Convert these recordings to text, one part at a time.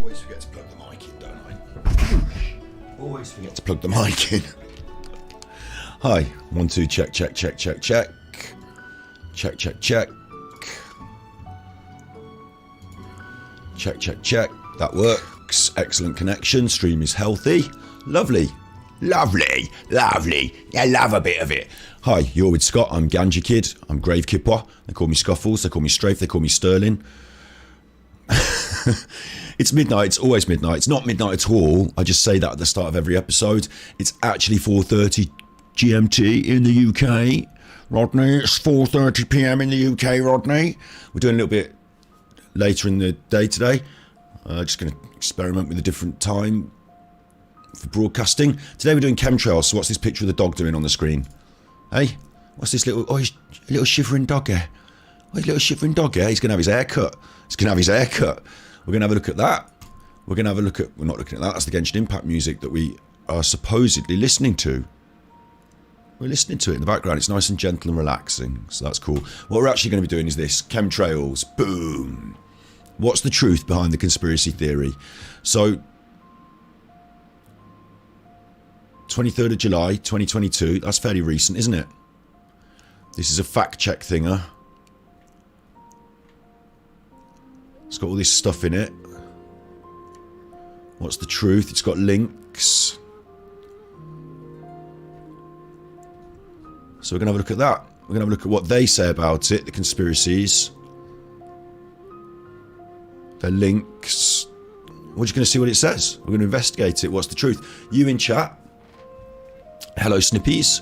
always forget to plug the mic in, don't I? Always forget to plug the mic in. Hi, 1, 2, check, check, check, check, check. Check, check, check. Check, check, check. That works. Excellent connection. Stream is healthy. Lovely. Lovely. Lovely. I love a bit of it. Hi, you're with Scott. I'm Ganja Kid. I'm Grave Kipwa. They call me Scuffles. They call me Strafe. They call me Sterling. It's midnight. It's always midnight. It's not midnight at all. I just say that at the start of every episode. It's actually 4:30 GMT in the UK. Rodney, it's 4:30 PM in the UK, Rodney. We're doing a little bit later in the day today. Just going to experiment with a different time for broadcasting. Today we're doing chemtrails. So what's this picture of the dog doing on the screen? Hey, what's this little, he's a little shivering dog here. Oh, he's a little shivering dog here. He's going to have his hair cut. He's going to have his hair cut. We're going to have a look at that. We're going to have a look at, we're not looking at that. That's the Genshin Impact music that we are supposedly listening to. We're listening to it in the background. It's nice and gentle and relaxing. So that's cool. What we're actually going to be doing is this. Chemtrails. Boom. What's the truth behind the conspiracy theory? So, 23rd of July, 2022. That's fairly recent, isn't it? This is a fact check thinger. It's got all this stuff in it. What's the truth? It's got links. So we're going to have a look at that. We're going to have a look at what they say about it, the conspiracies. Their links. We're just going to see what it says. We're going to investigate it. What's the truth? You in chat. Hello, Snippies.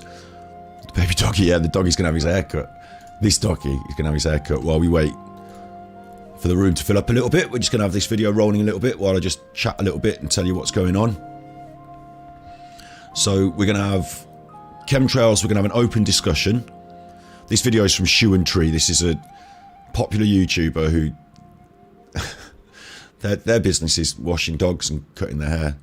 The baby doggy, yeah, the doggy's going to have his haircut. This doggy is going to have his haircut while we wait for the room to fill up a little bit. We're just going to have this video rolling a little bit while I just chat a little bit and tell you what's going on. So we're going to have chemtrails. We're going to have an open discussion. This video is from Shoe and Tree. This is a popular YouTuber who their business is washing dogs and cutting their hair.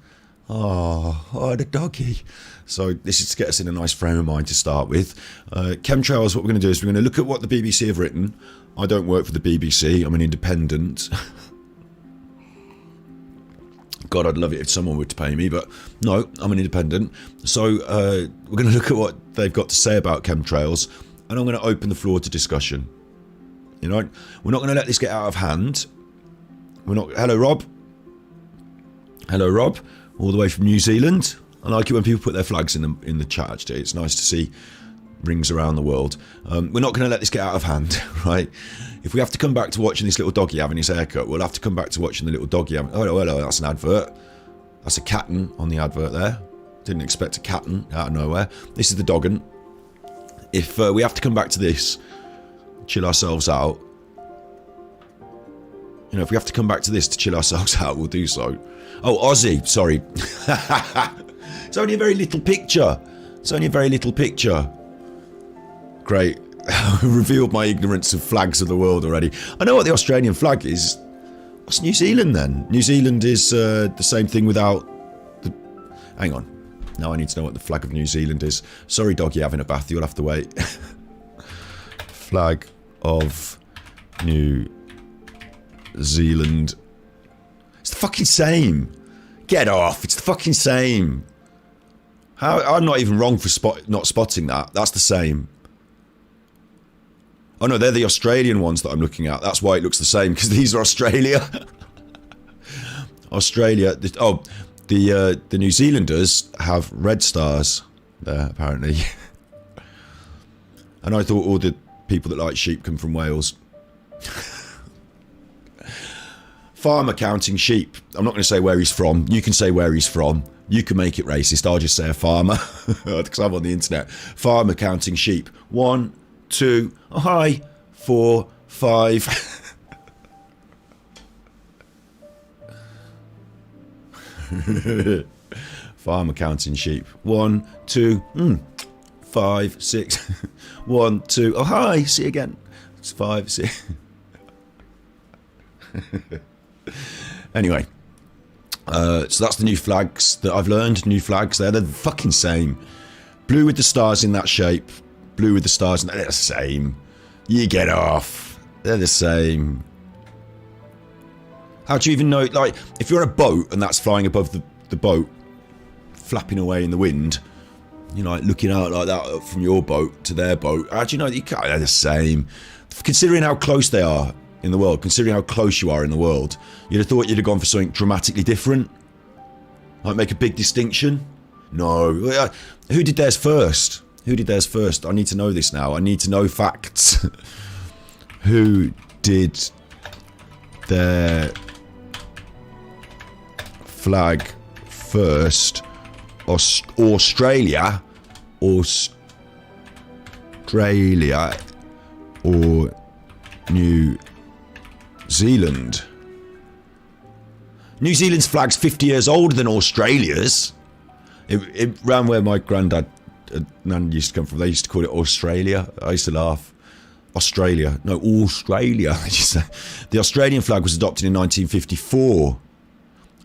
Oh, the doggy. So this is to get us in a nice frame of mind to start with. Chemtrails, what we're going to do is we're going to look at what the BBC have written. I don't work for the BBC. I'm an independent. God, I'd love it if someone would pay me, but no, I'm an independent. So we're going to look at what they've got to say about chemtrails, and I'm going to open the floor to discussion. You know, we're not going to let this get out of hand. We're not. Hello, Rob. Hello, Rob. All the way from New Zealand. I like it when people put their flags in the chat. Actually, it's nice to see rings around the world. We're not going to let this get out of hand, right? If we have to come back to watching this little doggy having his haircut, we'll have to come back to watching the little doggy having... Oh, hello, that's an advert. That's a catten on the advert there. Didn't expect a catten out of nowhere. This is the doggin. If we have to come back to this, chill ourselves out. You know, if we have to come back to this to chill ourselves out, we'll do so. Oh, Aussie, sorry. It's only a very little picture. It's only a very little picture. Great. Revealed my ignorance of flags of the world already. I know what the Australian flag is. What's New Zealand then? New Zealand is the same thing without the... Hang on. Now I need to know what the flag of New Zealand is. Sorry, doggy, having a bath. You'll have to wait. Flag of New Zealand. It's the fucking same. Get off. It's the fucking same. How? I'm not even wrong for not spotting that. That's the same. Oh no, they're the Australian ones that I'm looking at. That's why it looks the same, because these are Australia. Australia. The New Zealanders have red stars there, apparently. And I thought all the people that like sheep come from Wales. Farmer counting sheep. I'm not going to say where he's from. You can say where he's from. You can make it racist. I'll just say a farmer, because I'm on the internet. Farmer counting sheep. 1, 2, oh hi, 4, 5. Farmer counting sheep. 1, 2, 5, 6. 1, 2, oh hi, see you again. It's 5, 6. Anyway, so that's the new flags that I've learned. New flags, they're the fucking same. Blue with the stars in that shape. Blue with the stars, and they're the same. You get off. They're the same. How do you even know? Like, if you're on a boat and that's flying above the boat, flapping away in the wind, you know, like looking out like that from your boat to their boat, how do you know that you can't? They're the same. Considering how close they are in the world, considering how close you are in the world, you'd have thought you'd have gone for something dramatically different. Like make a big distinction. No. Who did theirs first? Who did theirs first? I need to know this now. I need to know facts. Who did their flag first? Australia or New Zealand? New Zealand's flag's 50 years older than Australia's. It ran where my granddad nan used to come from. They used to call it Australia. I used to laugh. Australia. No, Australia. The Australian flag was adopted in 1954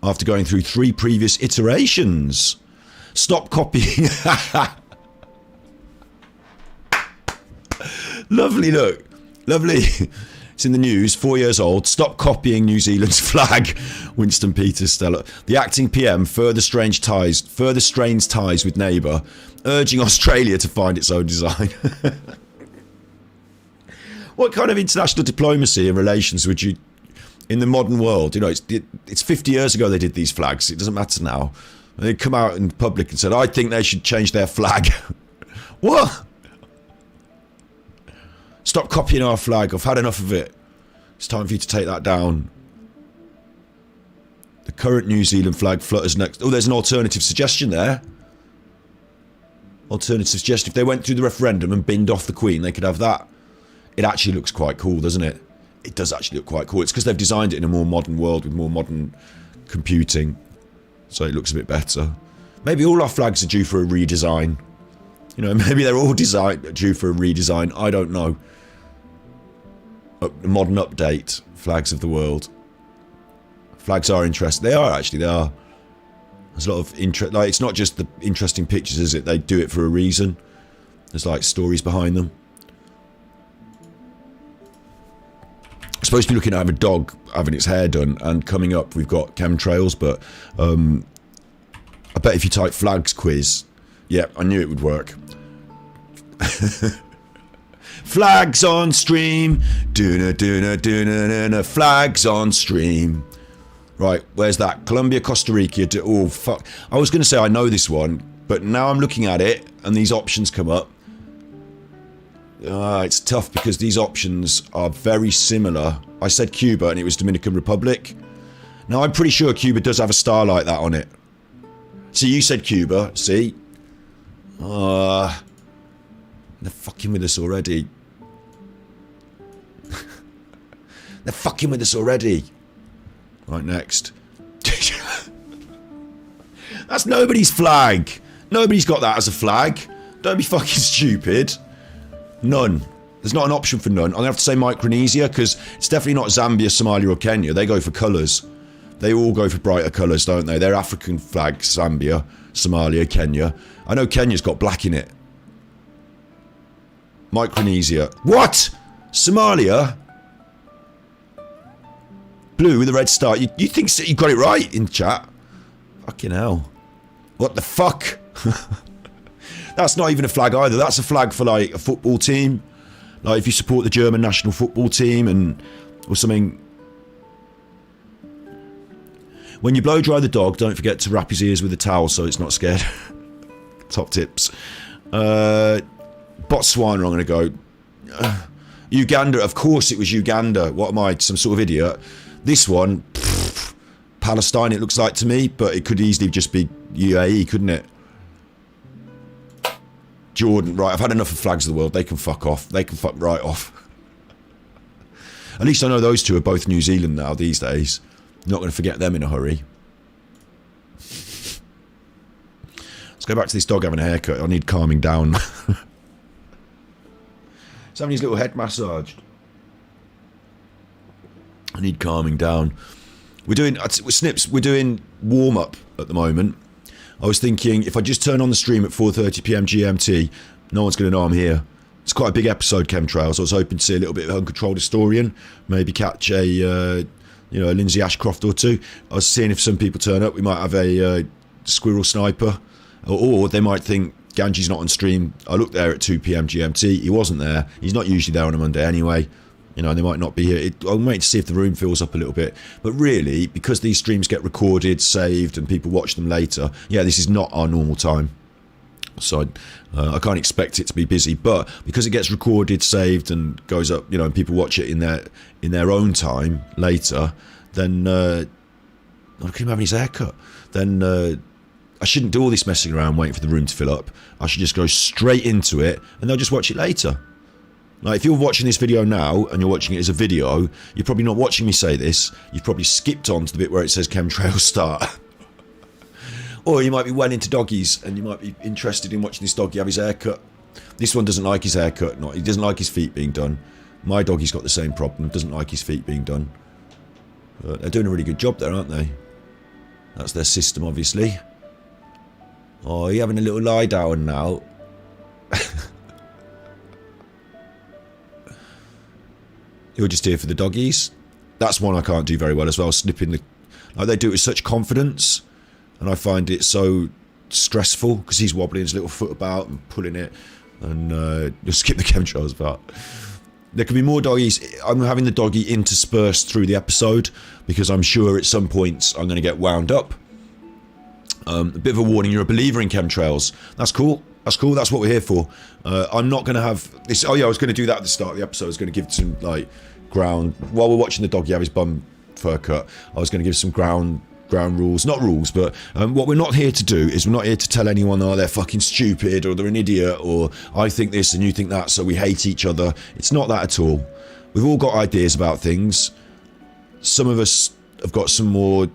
after going through 3 previous iterations. Stop copying. Lovely, look. Lovely. It's in the news. 4 years old. Stop copying New Zealand's flag. Winston Peters Stella. The acting PM further strains ties with neighbour, urging Australia to find its own design. What kind of international diplomacy and relations would you, in the modern world, you know, it's 50 years ago they did these flags. It doesn't matter now. And they come out in public and said, I think they should change their flag. What? Stop copying our flag. I've had enough of it. It's time for you to take that down. The current New Zealand flag flutters next. Oh, there's an alternative suggestion there. Alternative suggestion. If they went through the referendum and binned off the Queen, they could have that. It actually looks quite cool, doesn't it? It does actually look quite cool. It's because they've designed it in a more modern world with more modern computing. So it looks a bit better. Maybe all our flags are due for a redesign. You know, maybe they're all due for a redesign. I don't know. A modern update. Flags of the world. Flags are interesting. They are actually. They are. There's a lot of interest. Like, it's not just the interesting pictures, is it? They do it for a reason. There's like stories behind them. I'm supposed to be looking at a dog having its hair done, and coming up we've got chemtrails, but I bet if you type flags quiz, yeah, I knew it would work. Flags on stream, doona, flags on stream. Right, where's that? Colombia, Costa Rica. Oh fuck! I was going to say I know this one, but now I'm looking at it and these options come up. It's tough because these options are very similar. I said Cuba and it was Dominican Republic. Now I'm pretty sure Cuba does have a star like that on it. See, you said Cuba, see? They're fucking with us already. They're fucking with us already. Right, next. That's nobody's flag. Nobody's got that as a flag. Don't be fucking stupid. None. There's not an option for none. I'm going to have to say Micronesia because it's definitely not Zambia, Somalia or Kenya. They go for colours. They all go for brighter colours, don't they? They're African flags. Zambia, Somalia, Kenya. I know Kenya's got black in it. Micronesia. What? Somalia? Blue with a red star. You think you got it right in chat? Fucking hell. What the fuck? That's not even a flag either. That's a flag for like a football team. Like if you support the German national football team and or something. When you blow dry the dog, don't forget to wrap his ears with a towel so it's not scared. Top tips. Botswana, I'm going to go. Uganda, of course it was Uganda. What am I, some sort of idiot? This one, Palestine it looks like to me, but it could easily just be UAE, couldn't it? Jordan, right, I've had enough of flags of the world. They can fuck off. They can fuck right off. At least I know those two are both New Zealand now these days. Not going to forget them in a hurry. Let's go back to this dog having a haircut. I need calming down. Somebody's little head massaged. I need calming down. We're doing, Snips, we're doing warm-up at the moment. I was thinking, if I just turn on the stream at 4:30 PM GMT, no one's going to know I'm here. It's quite a big episode, Chemtrails. I was hoping to see a little bit of Uncontrolled Historian, maybe catch a a Lindsay Ashcroft or two. I was seeing if some people turn up. We might have a squirrel sniper, or they might think Ganji's not on stream. I looked there at 2 p.m. GMT. He wasn't there. He's not usually there on a Monday anyway. They might not be here. I'm waiting to see if the room fills up a little bit. But really, because these streams get recorded, saved, and people watch them later, this is not our normal time. So I can't expect it to be busy. But because it gets recorded, saved, and goes up, and people watch it in their own time later, then look at him having his haircut. Then I shouldn't do all this messing around waiting for the room to fill up. I should just go straight into it, and they'll just watch it later. Like, if you're watching this video now and you're watching it as a video, you're probably not watching me say this. You've probably skipped on to the bit where it says Chemtrails start. Or you might be well into doggies and you might be interested in watching this doggy have his haircut. This one doesn't like his haircut. He doesn't like his feet being done. My doggy's got the same problem. Doesn't like his feet being done. They're doing a really good job there, aren't they? That's their system, obviously. Oh, you're having a little lie down now. You're just here for the doggies. That's one I can't do very well as well. Snipping like they do it with such confidence, and I find it so stressful because he's wobbling his little foot about and pulling it, and you'll skip the chemtrails part. There could be more doggies. I'm having the doggy interspersed through the episode because I'm sure at some points I'm going to get wound up. A bit of a warning: you're a believer in chemtrails. That's cool. That's cool. That's what we're here for. I'm not going to have this. Oh yeah, I was going to do that at the start of the episode. I was going to give some ground while we're watching the doggy have his bum fur cut. I was going to give some ground rules, not rules, but what we're not here to do is we're not here to tell anyone, oh, they're fucking stupid or they're an idiot or I think this and you think that, so we hate each other. It's not that at all. We've all got ideas about things. Some of us have got some more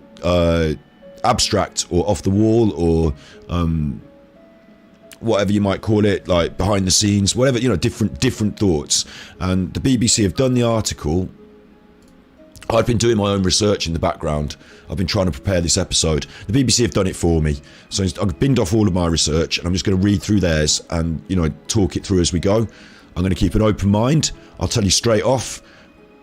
abstract or off the wall or whatever you might call it, like behind the scenes, whatever, different thoughts. And the BBC have done the article. I've been doing my own research in the background. I've been trying to prepare this episode. The BBC have done it for me. So I've binned off all of my research and I'm just going to read through theirs and, talk it through as we go. I'm going to keep an open mind. I'll tell you straight off,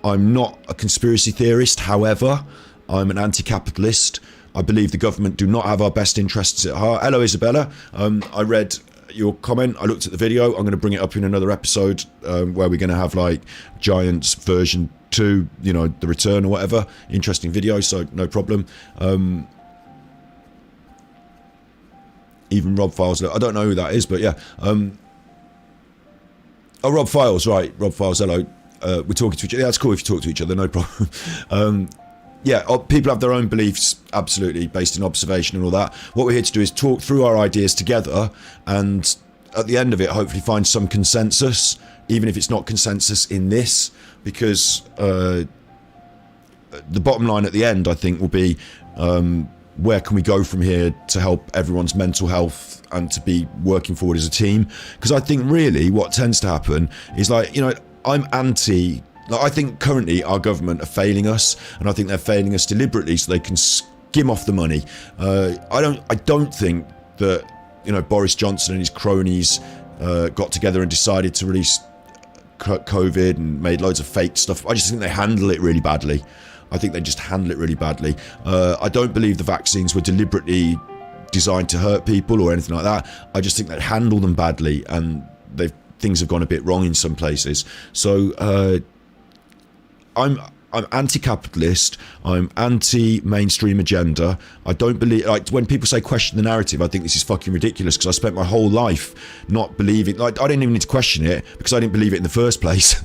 I'm not a conspiracy theorist. However, I'm an anti-capitalist. I believe the government do not have our best interests at heart. Hello, Isabella. I read your comment. I looked at the video. I'm going to bring it up in another episode where we're going to have Giants version 2, the return or whatever. Interesting video, so no problem. Even Rob Files. I don't know who that is, but yeah. Oh, Rob Files, right. Rob Files, hello. We're talking to each other. Yeah, that's cool if you talk to each other, no problem. Yeah, people have their own beliefs, absolutely, based in observation and all that. What we're here to do is talk through our ideas together and at the end of it, hopefully find some consensus, even if it's not consensus in this, because the bottom line at the end, I think, will be where can we go from here to help everyone's mental health and to be working forward as a team? Because I think really what tends to happen is I'm anti... I think currently our government are failing us, and I think they're failing us deliberately so they can skim off the money. I don't think that Boris Johnson and his cronies got together and decided to release COVID and made loads of fake stuff. I just think they handle it really badly. I think they just handle it really badly. I don't believe the vaccines were deliberately designed to hurt people or anything like that. I just think they handle them badly, and things have gone a bit wrong in some places. So. I'm anti-capitalist. I'm anti-mainstream agenda. I don't believe, when people say question the narrative, I think this is fucking ridiculous because I spent my whole life not believing, I didn't even need to question it because I didn't believe it in the first place.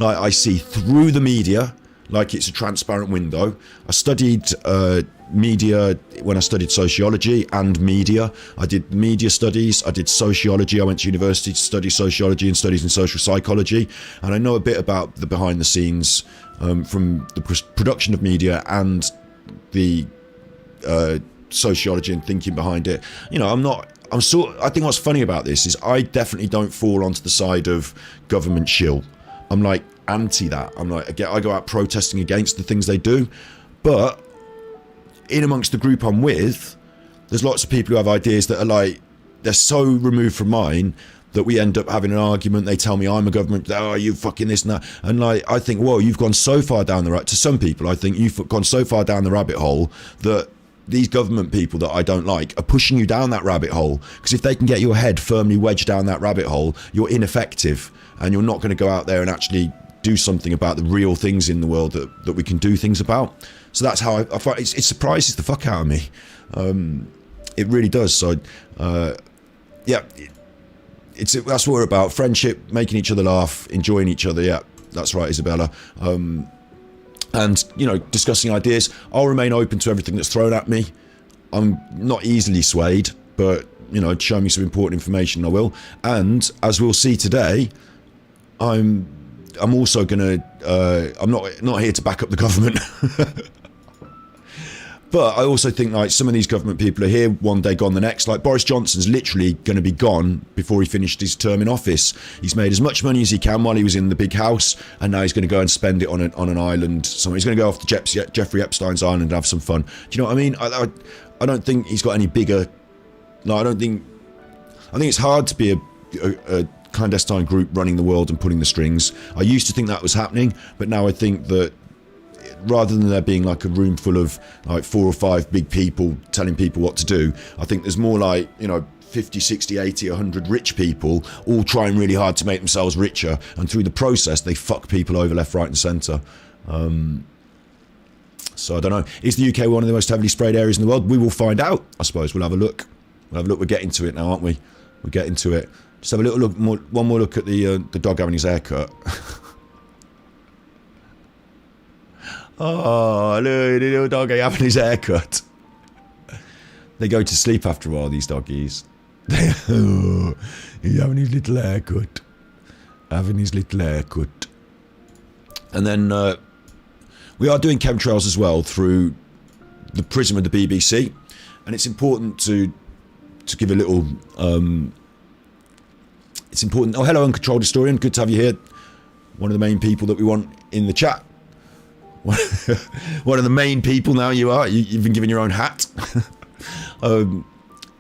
I see through the media like it's a transparent window. I studied media when I studied sociology and media. I did media studies, I did sociology, I went to university to study sociology and studies in social psychology, and I know a bit about the behind the scenes from the production of media and the sociology and thinking behind it. I think what's funny about this is I definitely don't fall onto the side of government shill. I'm anti that. I go out protesting against the things they do, but in amongst the group I'm with, there's lots of people who have ideas that are they're so removed from mine that we end up having an argument. They tell me I'm a government, oh, you fucking this and that. And like, I think, whoa, you've gone so far down the right. To some people, I think you've gone so far down the rabbit hole that these government people that I don't like are pushing you down that rabbit hole. Because if they can get your head firmly wedged down that rabbit hole, you're ineffective and you're not going to go out there and actually do something about the real things in the world that we can do things about. So that's how I find it surprises the fuck out of me. It really does. So, yeah. That's what we're about. Friendship, making each other laugh, enjoying each other. Yeah, that's right, Isabella. And, you know, discussing ideas. I'll remain open to everything that's thrown at me. I'm not easily swayed, but, you know, show me some important information, I will. And as we'll see today, I'm also gonna. I'm not here to back up the government. But I also think like some of these government people are here one day, gone the next. Like Boris Johnson's literally going to be gone before he finished his term in office. He's made as much money as he can while he was in the big house, and now he's going to go and spend it on an island somewhere. He's going to go off to Jeffrey Epstein's island and have some fun. Do you know what I mean? I don't think he's got any bigger. No, I think it's hard to be a clandestine group running the world and pulling the strings. I used to think that was happening, but now I think that rather than there being like a room full of like 4 or 5 big people telling people what to do, I think there's more like, you know, 50, 60, 80, 100 rich people all trying really hard to make themselves richer, and through the process they fuck people over left, right and centre. So I don't know. Is the UK one of the most heavily sprayed areas in the world? We will find out, I suppose. We'll have a look. We're getting to it now, aren't we? We're getting to it. Just have a little look, one more look at the dog having his haircut. Oh, look, the little doggy having his haircut. They go to sleep after a while, these doggies. He's having his little haircut. Having his little haircut. And then we are doing chemtrails as well through the prism of the BBC. And it's important to give a little... it's important... Oh, hello, Uncontrolled Historian. Good to have you here. One of the main people that we want in the chat. One of the main people now you are. You've been given your own hat.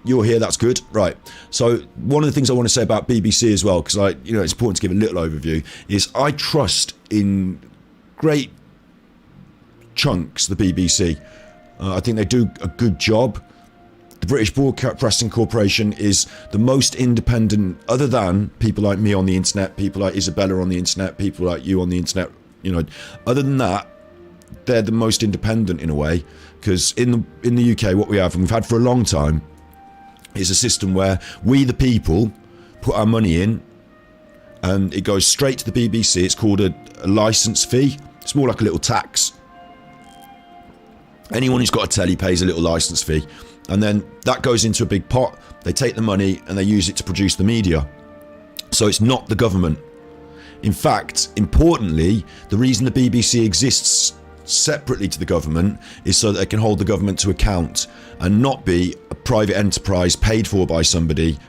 You're here, that's good. Right. So one of the things I want to say about BBC as well, because it's important to give a little overview, is I trust in great chunks the BBC. I think they do a good job. The British Broadcasting Corporation is the most independent, other than people like me on the internet, people like Isabella on the internet, people like you on the internet, you know. Other than that, they're the most independent in a way, because in the UK what we have, and we've had for a long time, is a system where we the people put our money in and it goes straight to the BBC. It's called a licence fee. It's more like a little tax. Anyone who's got a telly pays a little licence fee, and then that goes into a big pot. They take the money and they use it to produce the media. So it's not the government. In fact, importantly, the reason the BBC exists separately to the government is so that they can hold the government to account and not be a private enterprise paid for by somebody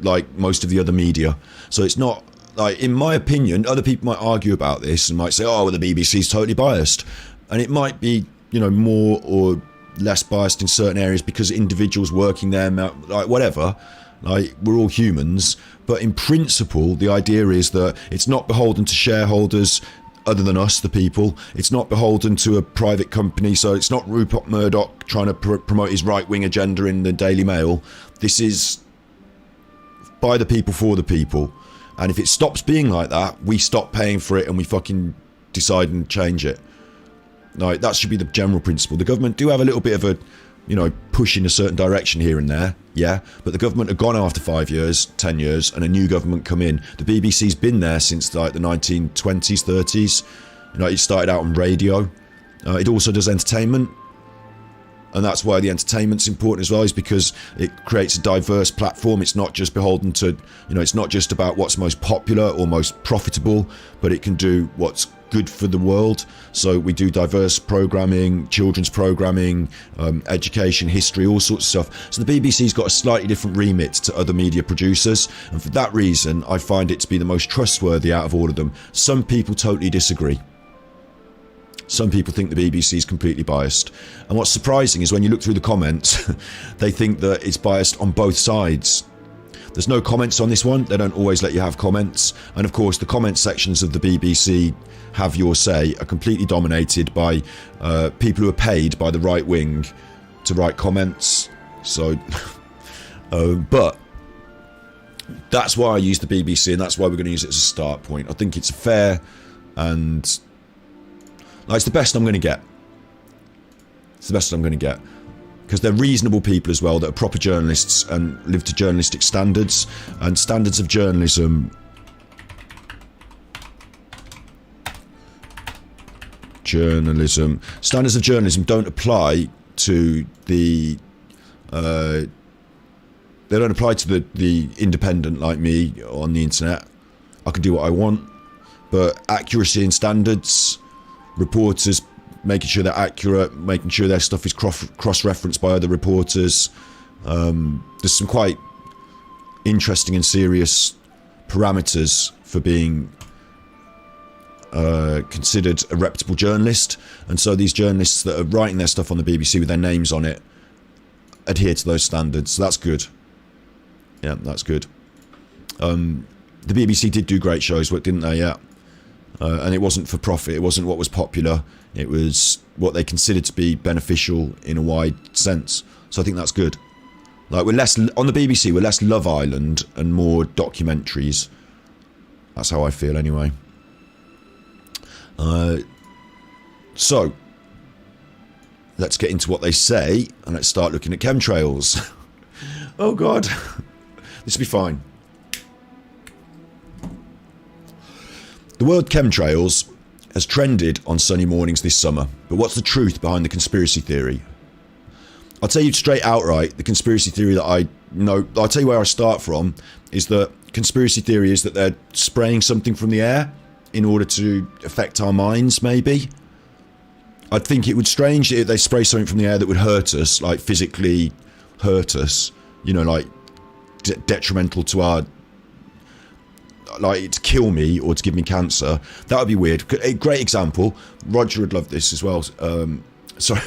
like most of the other media. So it's not, like, in my opinion, other people might argue about this and might say, oh, well, the BBC is totally biased. And it might be, you know, more or less biased in certain areas because individuals working there, like whatever, like we're all humans. But in principle, the idea is that it's not beholden to shareholders other than us, the people. It's not beholden to a private company. So it's not Rupert Murdoch trying to promote his right-wing agenda in the Daily Mail. This is by the people, for the people. And if it stops being like that, we stop paying for it and we fucking decide and change it. Like, that should be the general principle. The government do have a little bit of a, you know, push in a certain direction here and there, yeah, but the government have gone after 5 years, 10 years, and a new government come in. The BBC's been there since like the 1920s, 30s. You know, it started out on radio. It also does entertainment, and that's why the entertainment's important as well, is because it creates a diverse platform. It's not just beholden to, you know, it's not just about what's most popular or most profitable, but it can do what's good for the world. So we do diverse programming, children's programming, education, history, all sorts of stuff. So the BBC's got a slightly different remit to other media producers, and for that reason I find it to be the most trustworthy out of all of them. Some people totally disagree. Some people think the BBC is completely biased, and what's surprising is when you look through the comments they think that it's biased on both sides. There's no comments on this one. They don't always let you have comments. And of course, the comment sections of the BBC Have Your Say are completely dominated by people who are paid by the right wing to write comments. So, but that's why I use the BBC, and that's why we're going to use it as a start point. I think it's fair, and it's the best I'm going to get. It's the best I'm going to get. Because they're reasonable people as well, that are proper journalists and live to journalistic standards. And standards of journalism... Standards of journalism don't apply to the... they don't apply to the independent like me on the internet. I can do what I want. But accuracy and standards, reporters making sure they're accurate, making sure their stuff is cross-referenced by other reporters. There's some quite interesting and serious parameters for being considered a reputable journalist. And so these journalists that are writing their stuff on the BBC with their names on it adhere to those standards. So that's good. Yeah, that's good. The BBC did do great shows, didn't they? Yeah. And it wasn't for profit. It wasn't what was popular. It was what they considered to be beneficial in a wide sense. So I think that's good. Like, we're less on the BBC. We're less Love Island and more documentaries. That's how I feel, anyway. So let's get into what they say, and let's start looking at chemtrails. Oh God, this will be fine. The word chemtrails has trended on sunny mornings this summer, but what's the truth behind the conspiracy theory? I'll tell you straight outright, the conspiracy theory that I know, I'll tell you where I start from, is that conspiracy theory is that they're spraying something from the air in order to affect our minds, maybe. I'd think it would strange if they spray something from the air that would hurt us, like physically hurt us, you know, like detrimental to our, like to kill me or to give me cancer. That would be weird. A great example, Roger would love this as well. Sorry.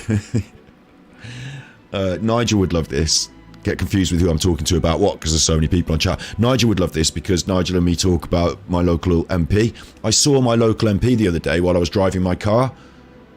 Nigel would love this. Get confused with who I'm talking to about what, because there's so many people on chat. Nigel would love this because Nigel and me talk about my local MP. I saw my local MP the other day while I was driving my car.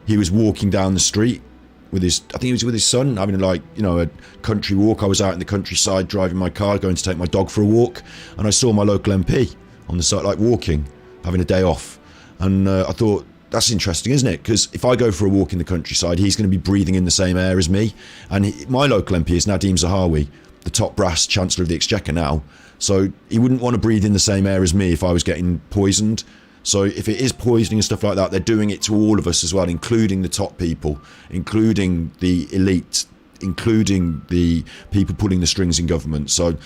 He was walking down the street with his, I think he was with his son, having like, you know, a country walk. I was out in the countryside driving my car, going to take my dog for a walk, and I saw my local MP on the side, like walking, having a day off. And I thought, that's interesting, isn't it? Because if I go for a walk in the countryside, he's going to be breathing in the same air as me. And my local MP is Nadeem Zahawi, the top brass Chancellor of the Exchequer now. So he wouldn't want to breathe in the same air as me if I was getting poisoned. So if it is poisoning and stuff like that, they're doing it to all of us as well, including the top people, including the elite, including the people pulling the strings in government. So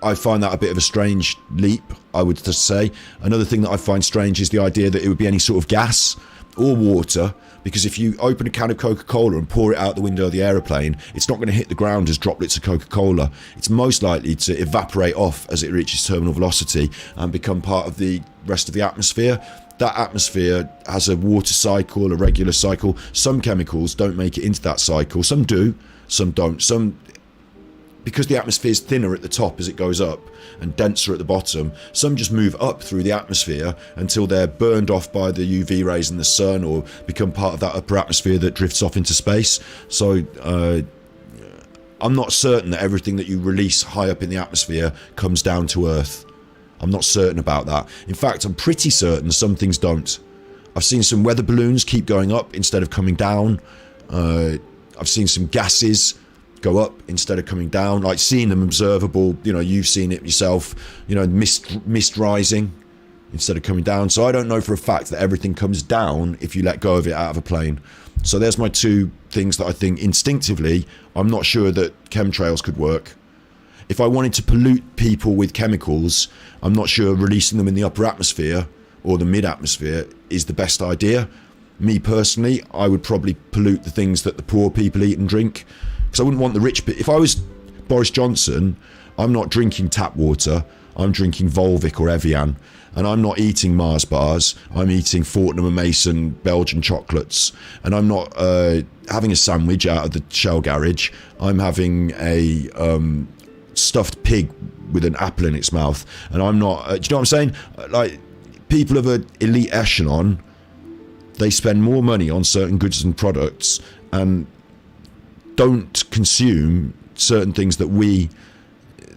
I find that a bit of a strange leap, I would just say. Another thing that I find strange is the idea that it would be any sort of gas or water, because if you open a can of Coca-Cola and pour it out the window of the aeroplane, it's not going to hit the ground as droplets of Coca-Cola. It's most likely to evaporate off as it reaches terminal velocity and become part of the rest of the atmosphere. That atmosphere has a water cycle, a regular cycle. Some chemicals don't make it into that cycle. Some do, some don't. Some, because the atmosphere is thinner at the top as it goes up and denser at the bottom, some just move up through the atmosphere until they're burned off by the UV rays in the sun or become part of that upper atmosphere that drifts off into space. So I'm not certain that everything that you release high up in the atmosphere comes down to Earth. I'm not certain about that. In fact, I'm pretty certain some things don't. I've seen some weather balloons keep going up instead of coming down. I've seen some gases go up instead of coming down, like seeing them observable. You know, you've seen it yourself, you know, mist rising instead of coming down. So I don't know for a fact that everything comes down if you let go of it out of a plane. So there's my two things that I think instinctively, I'm not sure that chemtrails could work. If I wanted to pollute people with chemicals, I'm not sure releasing them in the upper atmosphere or the mid-atmosphere is the best idea. Me personally, I would probably pollute the things that the poor people eat and drink, because I wouldn't want the rich. If I was Boris Johnson, I'm not drinking tap water, I'm drinking Volvic or Evian, and I'm not eating Mars bars, I'm eating Fortnum & Mason Belgian chocolates, and I'm not having a sandwich out of the Shell garage, I'm having a stuffed pig with an apple in its mouth, and I'm not. Do you know what I'm saying? Like, people of an elite echelon, they spend more money on certain goods and products and don't consume certain things that we,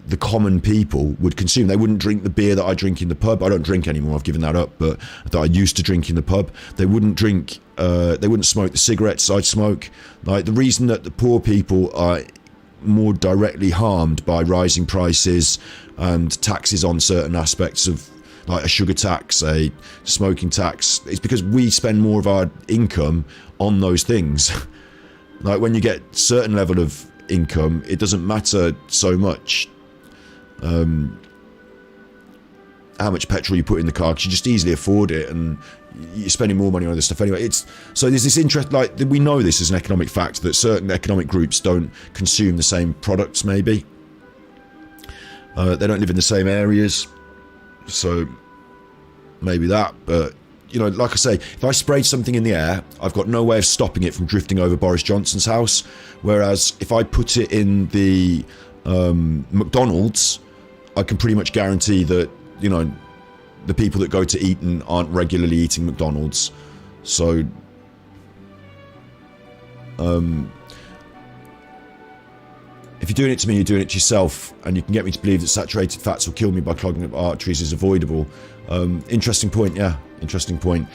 the common people, would consume. They wouldn't drink the beer that I drink in the pub. I don't drink anymore, I've given that up, but that I used to drink in the pub. They wouldn't drink, they wouldn't smoke the cigarettes I'd smoke. Like, the reason that the poor people are more directly harmed by rising prices and taxes on certain aspects of, like a sugar tax, a smoking tax, is because we spend more of our income on those things. Like, when you get certain level of income, it doesn't matter so much how much petrol you put in the car, because you just easily afford it, and you're spending more money on other stuff anyway. So there's this interest, like, we know this is an economic fact, that certain economic groups don't consume the same products, maybe. They don't live in the same areas, so maybe that. But, you know, like I say, if I sprayed something in the air, I've got no way of stopping it from drifting over Boris Johnson's house. Whereas if I put it in the McDonald's, I can pretty much guarantee that, you know, the people that go to Eton aren't regularly eating McDonald's. So if you're doing it to me, you're doing it to yourself, and you can get me to believe that saturated fats will kill me by clogging up arteries is avoidable. Interesting point, yeah. Interesting point.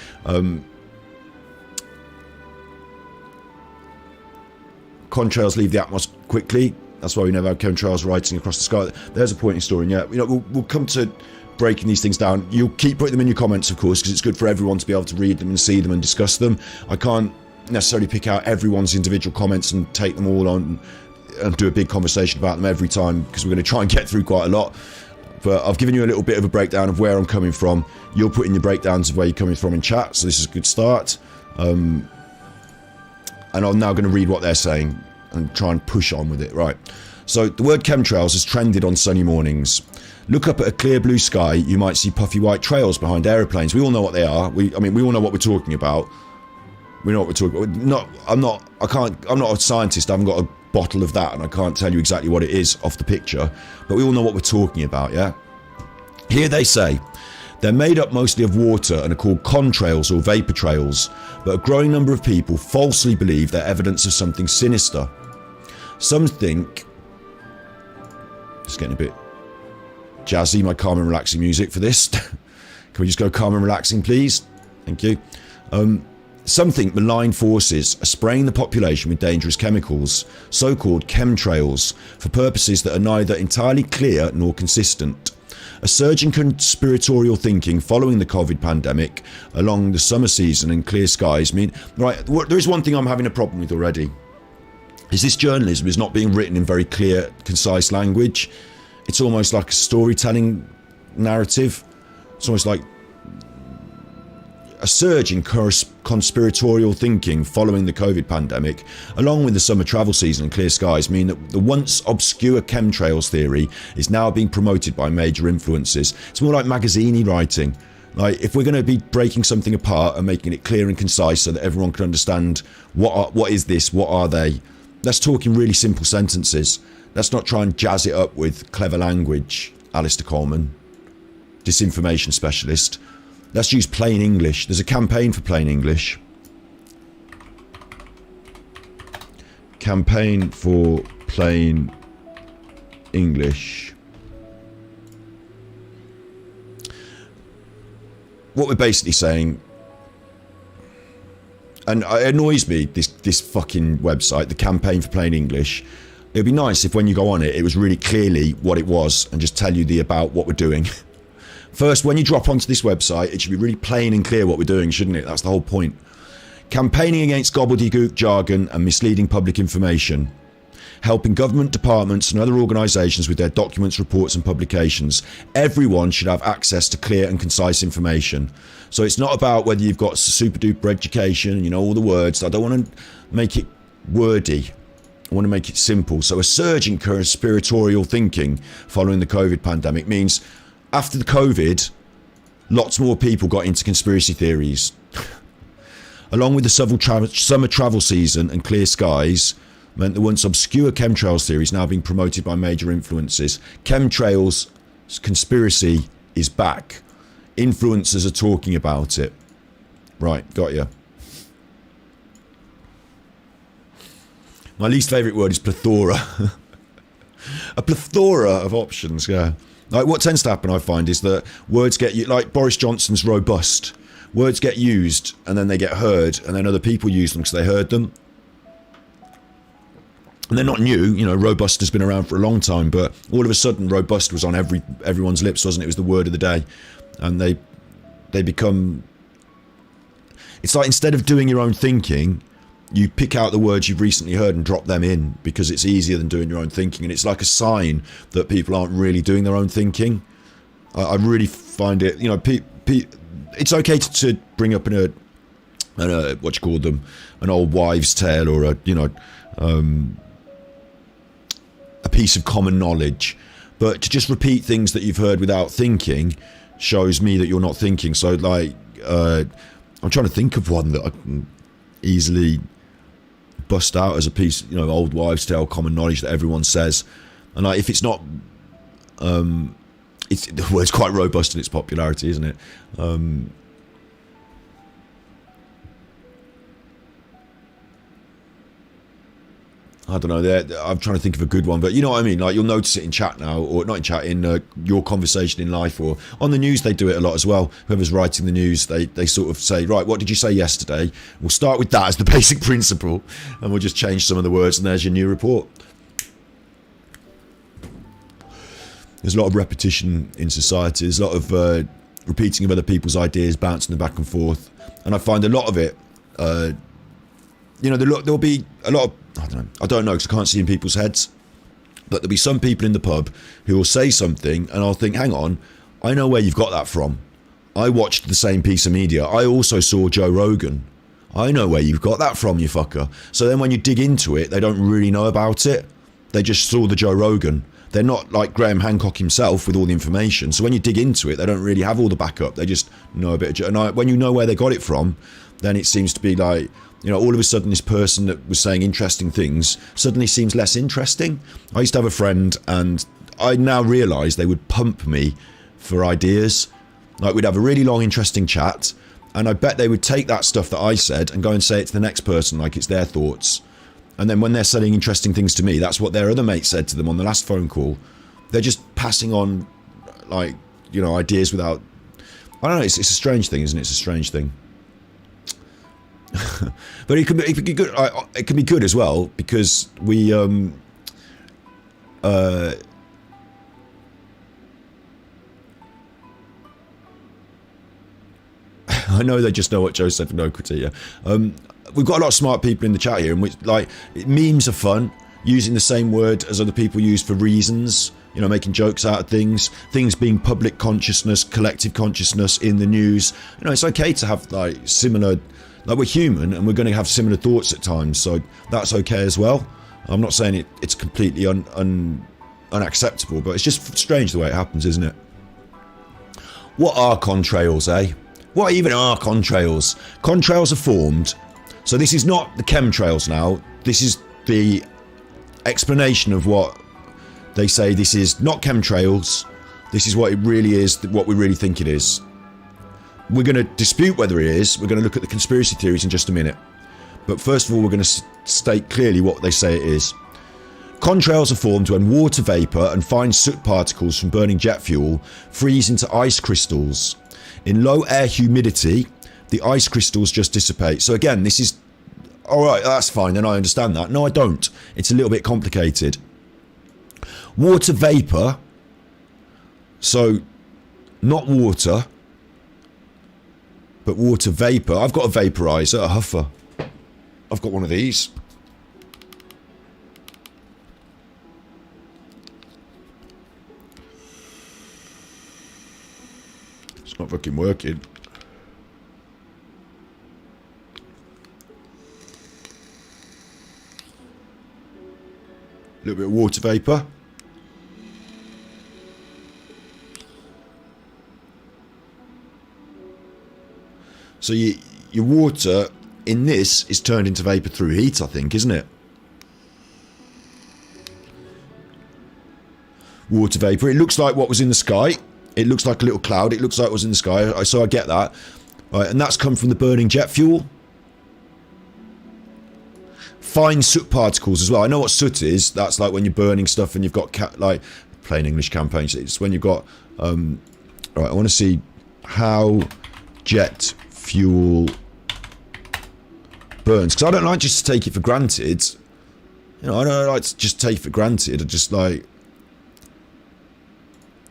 Contrails leave the atmosphere quickly. That's why we never have chemtrails rising across the sky. There's a point in story, yeah. You know, we'll come to breaking these things down. You'll keep putting them in your comments, of course, because it's good for everyone to be able to read them and see them and discuss them. I can't necessarily pick out everyone's individual comments and take them all on and do a big conversation about them every time, because we're going to try and get through quite a lot. But I've given you a little bit of a breakdown of where I'm coming from. You'll put in your breakdowns of where you're coming from in chat, so this is a good start. And I'm now going to read what they're saying and try and push on with it. Right. So the word chemtrails has trended on sunny mornings. Look up at a clear blue sky, you might see puffy white trails behind aeroplanes. We all know what they are. We all know what we're talking about. We know what we're talking about. I'm not a scientist. I haven't got a bottle of that, and I can't tell you exactly what it is off the picture, but we all know what we're talking about, yeah? Here they say, they're made up mostly of water and are called contrails or vapour trails, but a growing number of people falsely believe they're evidence of something sinister. Some think, it's getting a bit jazzy, my calm and relaxing music for this. Can we just go calm and relaxing, please? Thank you. Some think malign forces are spraying the population with dangerous chemicals, so-called chemtrails, for purposes that are neither entirely clear nor consistent. A surge in conspiratorial thinking following the COVID pandemic, along the summer season and clear skies mean... Right, there is one thing I'm having a problem with already. Is this journalism is not being written in very clear, concise language. It's almost like a storytelling narrative. It's almost like a surge in conspiratorial thinking following the COVID pandemic, along with the summer travel season and clear skies, mean that the once obscure chemtrails theory is now being promoted by major influences. It's more like magazine-y writing. Like, if we're going to be breaking something apart and making it clear and concise so that everyone can understand what is this, what are they, let's talk in really simple sentences. Let's not try and jazz it up with clever language, Alistair Coleman, disinformation specialist. Let's use plain English. There's a campaign for plain English. Campaign for plain English. What we're basically saying, and it annoys me, this fucking website, the campaign for plain English. It'd be nice if when you go on it, it was really clearly what it was and just tell you about what we're doing. First, when you drop onto this website, it should be really plain and clear what we're doing, shouldn't it? That's the whole point. Campaigning against gobbledygook jargon and misleading public information. Helping government departments and other organisations with their documents, reports and publications. Everyone should have access to clear and concise information. So it's not about whether you've got super duper education, you know, all the words. I don't want to make it wordy. I want to make it simple. So a surge in conspiratorial thinking following the COVID pandemic means after the COVID, lots more people got into conspiracy theories. Along with the summer travel season and clear skies, meant the once obscure chemtrails theory is now being promoted by major influences. Chemtrails conspiracy is back. Influencers are talking about it. Right, got you. My least favourite word is plethora. A plethora of options, yeah. Like what tends to happen, I find, is that words get you, like Boris Johnson's robust. Words get used and then they get heard, and then other people use them because they heard them. And they're not new, you know, robust has been around for a long time, but all of a sudden robust was on everyone's lips, wasn't it? It was the word of the day. And they become, it's like instead of doing your own thinking, you pick out the words you've recently heard and drop them in because it's easier than doing your own thinking. And it's like a sign that people aren't really doing their own thinking. I really find it, you know, it's okay to bring up an what you call them, an old wives' tale or a, you know, a piece of common knowledge, but to just repeat things that you've heard without thinking shows me that you're not thinking. So like, I'm trying to think of one that I can easily bust out as a piece, you know, old wives' tale, common knowledge that everyone says. And like, if it's not, it's quite robust in its popularity, isn't it? I don't know, I'm trying to think of a good one, but you know what I mean, like you'll notice it in chat now, or not in chat, in your conversation in life, or on the news they do it a lot as well. Whoever's writing the news, they sort of say, right, what did you say yesterday? We'll start with that as the basic principle, and we'll just change some of the words, and there's your new report. There's a lot of repetition in society, there's a lot of repeating of other people's ideas, bouncing them back and forth, and I find a lot of it, you know, there'll be a lot of, I don't know because I can't see in people's heads, but there'll be some people in the pub who will say something and I'll think, hang on, I know where you've got that from. I watched the same piece of media. I also saw Joe Rogan. I know where you've got that from, you fucker. So then when you dig into it, they don't really know about it. They just saw the Joe Rogan. They're not like Graham Hancock himself with all the information. So when you dig into it, they don't really have all the backup. They just know a bit of Joe. And when you know where they got it from, then it seems to be like, you know, all of a sudden this person that was saying interesting things suddenly seems less interesting. I used to have a friend and I now realise they would pump me for ideas. Like we'd have a really long interesting chat and I bet they would take that stuff that I said and go and say it to the next person like it's their thoughts. And then when they're saying interesting things to me, that's what their other mate said to them on the last phone call. They're just passing on, like, you know, ideas without, I don't know, it's a strange thing, isn't it? It's a strange thing. But it can be good. It can be good as well because we I know they just know what Joe said for no critique. Yeah. We've got a lot of smart people in the chat here, and which like memes are fun. Using the same word as other people use for reasons. You know, making jokes out of things being public consciousness, collective consciousness in the news. You know, it's okay to have like similar. Like we're human and we're going to have similar thoughts at times, so that's okay as well. I'm not saying it's completely unacceptable, but it's just strange the way it happens, isn't it? What are contrails, eh? What even are contrails? Contrails are formed, so this is not the chemtrails now, this is the explanation of what they say. This is not chemtrails, this is what it really is, what we really think it is. We're going to dispute whether it is. We're going to look at the conspiracy theories in just a minute. But first of all, we're going to state clearly what they say it is. Contrails are formed when water vapour and fine soot particles from burning jet fuel freeze into ice crystals. In low air humidity, the ice crystals just dissipate. So again, this is... Alright, that's fine, then I understand that. No, I don't. It's a little bit complicated. Water vapour. So, not water... but water vapour. I've got a vaporizer, a huffer. I've got one of these. It's not fucking working. A little bit of water vapour. So your water in this is turned into vapour through heat, I think, isn't it? water vapour. It looks like what was in the sky. It looks like a little cloud. It looks like it was in the sky. So I get that. Right, and that's come from the burning jet fuel. Fine soot particles as well. I know what soot is. That's like when you're burning stuff and you've got like plain English campaigns. It's when you've got right, I want to see how jet fuel burns, because I don't like just to take it for granted. You know, I don't like to just take it for granted. I just like,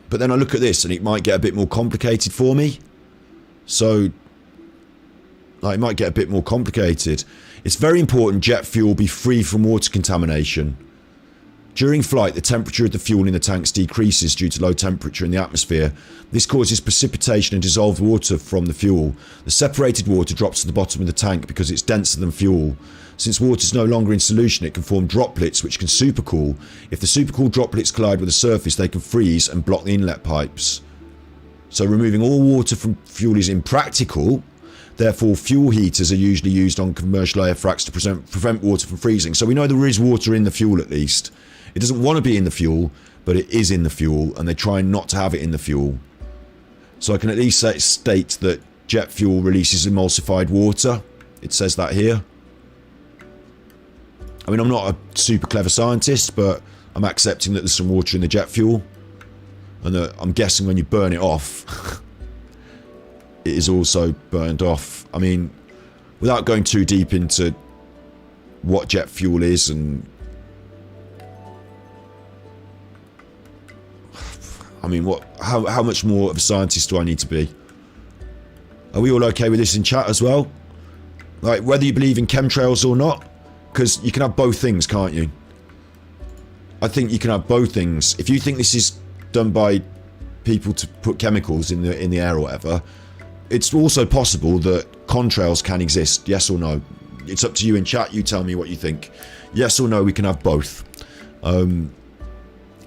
but then I look at this and it might get a bit more complicated for me. So like, it might get a bit more complicated. It's very important jet fuel be free from water contamination. During flight, the temperature of the fuel in the tanks decreases due to low temperature in the atmosphere. This causes precipitation and dissolved water from the fuel. The separated water drops to the bottom of the tank because it's denser than fuel. Since water is no longer in solution, it can form droplets which can supercool. If the supercooled droplets collide with the surface, they can freeze and block the inlet pipes. So removing all water from fuel is impractical. Therefore, fuel heaters are usually used on commercial aircraft to prevent water from freezing. So we know there is water in the fuel at least. It doesn't want to be in the fuel, but it is in the fuel, and they try not to have it in the fuel. So I can at least state that jet fuel releases emulsified water. It says that here. I mean, I'm not a super clever scientist, but I'm accepting that there's some water in the jet fuel. And that I'm guessing when you burn it off, it is also burned off. I mean, without going too deep into what jet fuel is and... I mean, how much more of a scientist do I need to be? Are we all okay with this in chat as well? Like, whether you believe in chemtrails or not? Because you can have both things, can't you? I think you can have both things. If you think this is done by people to put chemicals in the air or whatever, it's also possible that contrails can exist, yes or no. It's up to you in chat. You tell me what you think. Yes or no, we can have both.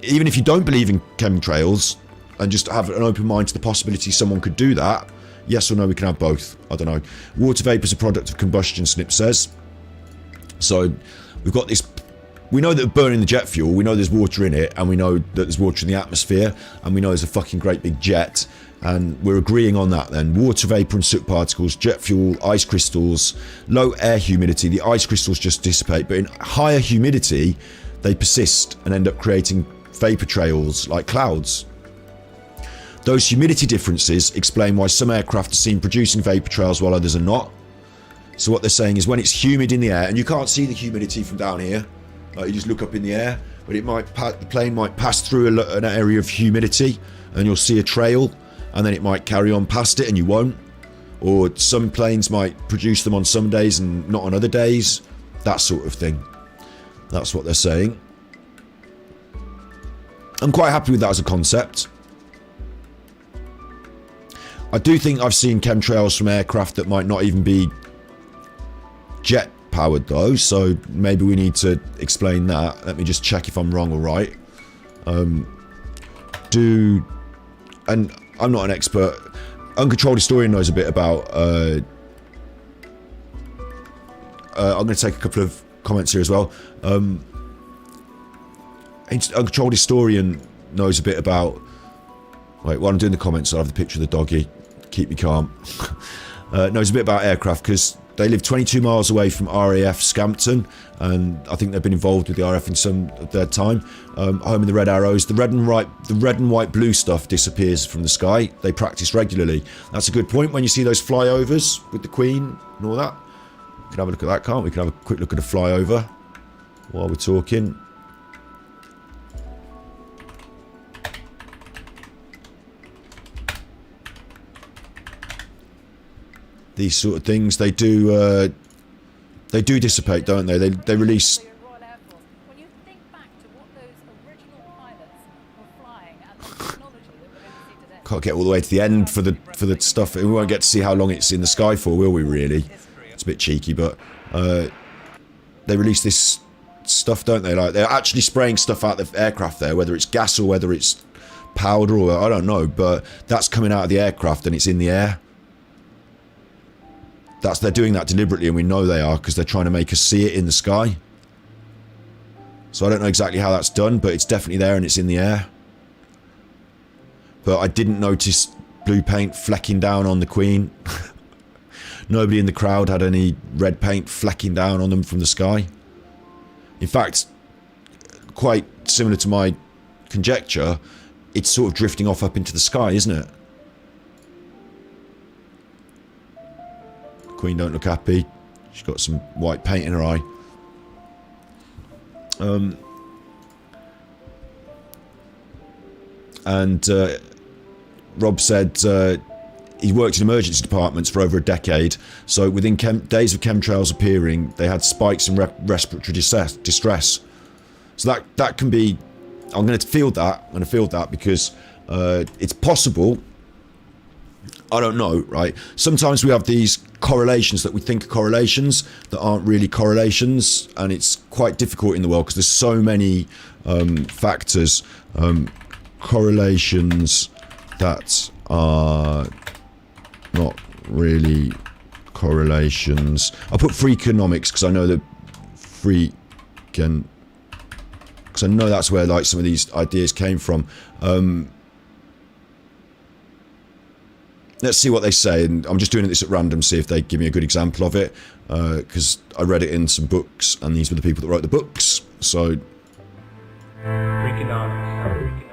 Even if you don't believe in chemtrails and just have an open mind to the possibility someone could do that, yes or no, we can have both. I don't know. Water vapour is a product of combustion, Snip says. So we've got this. We know that burning the jet fuel, we know there's water in it, and we know that there's water in the atmosphere, and we know there's a fucking great big jet, and we're agreeing on that then. Water vapour and soot particles, jet fuel, ice crystals, low air humidity. The ice crystals just dissipate, but in higher humidity, they persist and end up creating vapour trails like clouds. Those humidity differences explain why some aircraft are seen producing vapour trails while others are not. So what they're saying is when it's humid in the air, and you can't see the humidity from down here, like you just look up in the air, but the plane might pass through an area of humidity and you'll see a trail, and then it might carry on past it and you won't. Or some planes might produce them on some days and not on other days. That sort of thing. That's what they're saying. I'm quite happy with that as a concept. I do think I've seen chemtrails from aircraft that might not even be jet powered though, so maybe we need to explain that. Let me just check if I'm wrong or right. And I'm not an expert. Uncontrolled Historian knows a bit about I'm going to take a couple of comments here as well. Uncontrolled Historian knows a bit about... Wait, while I'm doing the comments, I'll have the picture of the doggy. Keep me calm. Knows a bit about aircraft because they live 22 miles away from RAF Scampton, and I think they've been involved with the RAF in some of their time. Home in the Red Arrows. The red and white blue stuff disappears from the sky. They practice regularly. That's a good point. When you see those flyovers with the Queen and all that, we can have a look at that, can't we? We can have a quick look at a flyover while we're talking. These sort of things, they do dissipate, don't they? They release. Can't get all the way to the end for the stuff. We won't get to see how long it's in the sky for, will we? Really, it's a bit cheeky, but they release this stuff, don't they? Like they're actually spraying stuff out the aircraft there, whether it's gas or whether it's powder or I don't know, but that's coming out of the aircraft and it's in the air. They're doing that deliberately, and we know they are because they're trying to make us see it in the sky. So I don't know exactly how that's done, but it's definitely there and it's in the air. but I didn't notice blue paint flecking down on the Queen. Nobody in the crowd had any red paint flecking down on them from the sky. In fact, quite similar to my conjecture, it's sort of drifting off up into the sky, isn't it? The Queen don't look happy. She's got some white paint in her eye. Rob said he worked in emergency departments for over a decade, so within days of chemtrails appearing, they had spikes in respiratory distress. So that can be... I'm going to field that because it's possible. I don't know, right? Sometimes we have these correlations that we think are correlations that aren't really correlations, and it's quite difficult in the world because there's so many factors, correlations that are not really correlations. I put freakonomics because I know that because I know that's where like some of these ideas came from. Let's see what they say, and I'm just doing this at random, see if they give me a good example of it, because I read it in some books, and these were the people that wrote the books, so... Freakonomics.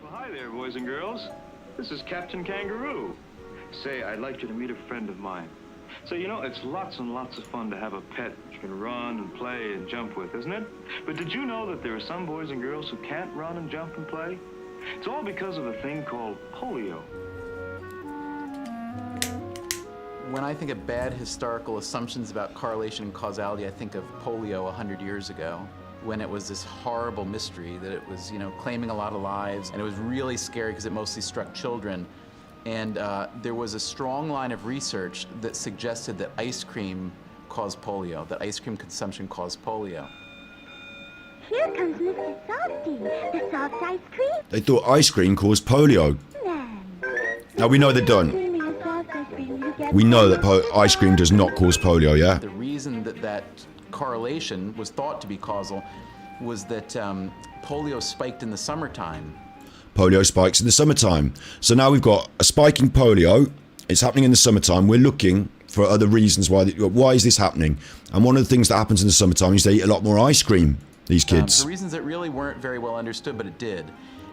Well, hi there, boys and girls. This is Captain Kangaroo. Say, I'd like you to meet a friend of mine. So, you know, it's lots and lots of fun to have a pet that you can run and play and jump with, isn't it? But did you know that there are some boys and girls who can't run and jump and play? It's all because of a thing called polio. When I think of bad historical assumptions about correlation and causality, I think of polio 100 years ago, when it was this horrible mystery that it was, you know, claiming a lot of lives, and it was really scary because it mostly struck children. And there was a strong line of research that suggested that ice cream caused polio, that ice cream consumption caused polio. Here comes Mr. Softy, the soft ice cream. They thought ice cream caused polio. Now we know they don't. We know that ice cream does not cause polio, yeah? The reason that correlation was thought to be causal was that polio spiked in the summertime. Polio spikes in the summertime. So now we've got a spike in polio. It's happening in the summertime. We're looking for other reasons why is this happening. And one of the things that happens in the summertime is they eat a lot more ice cream, these kids. For reasons that really weren't very well understood, but it did.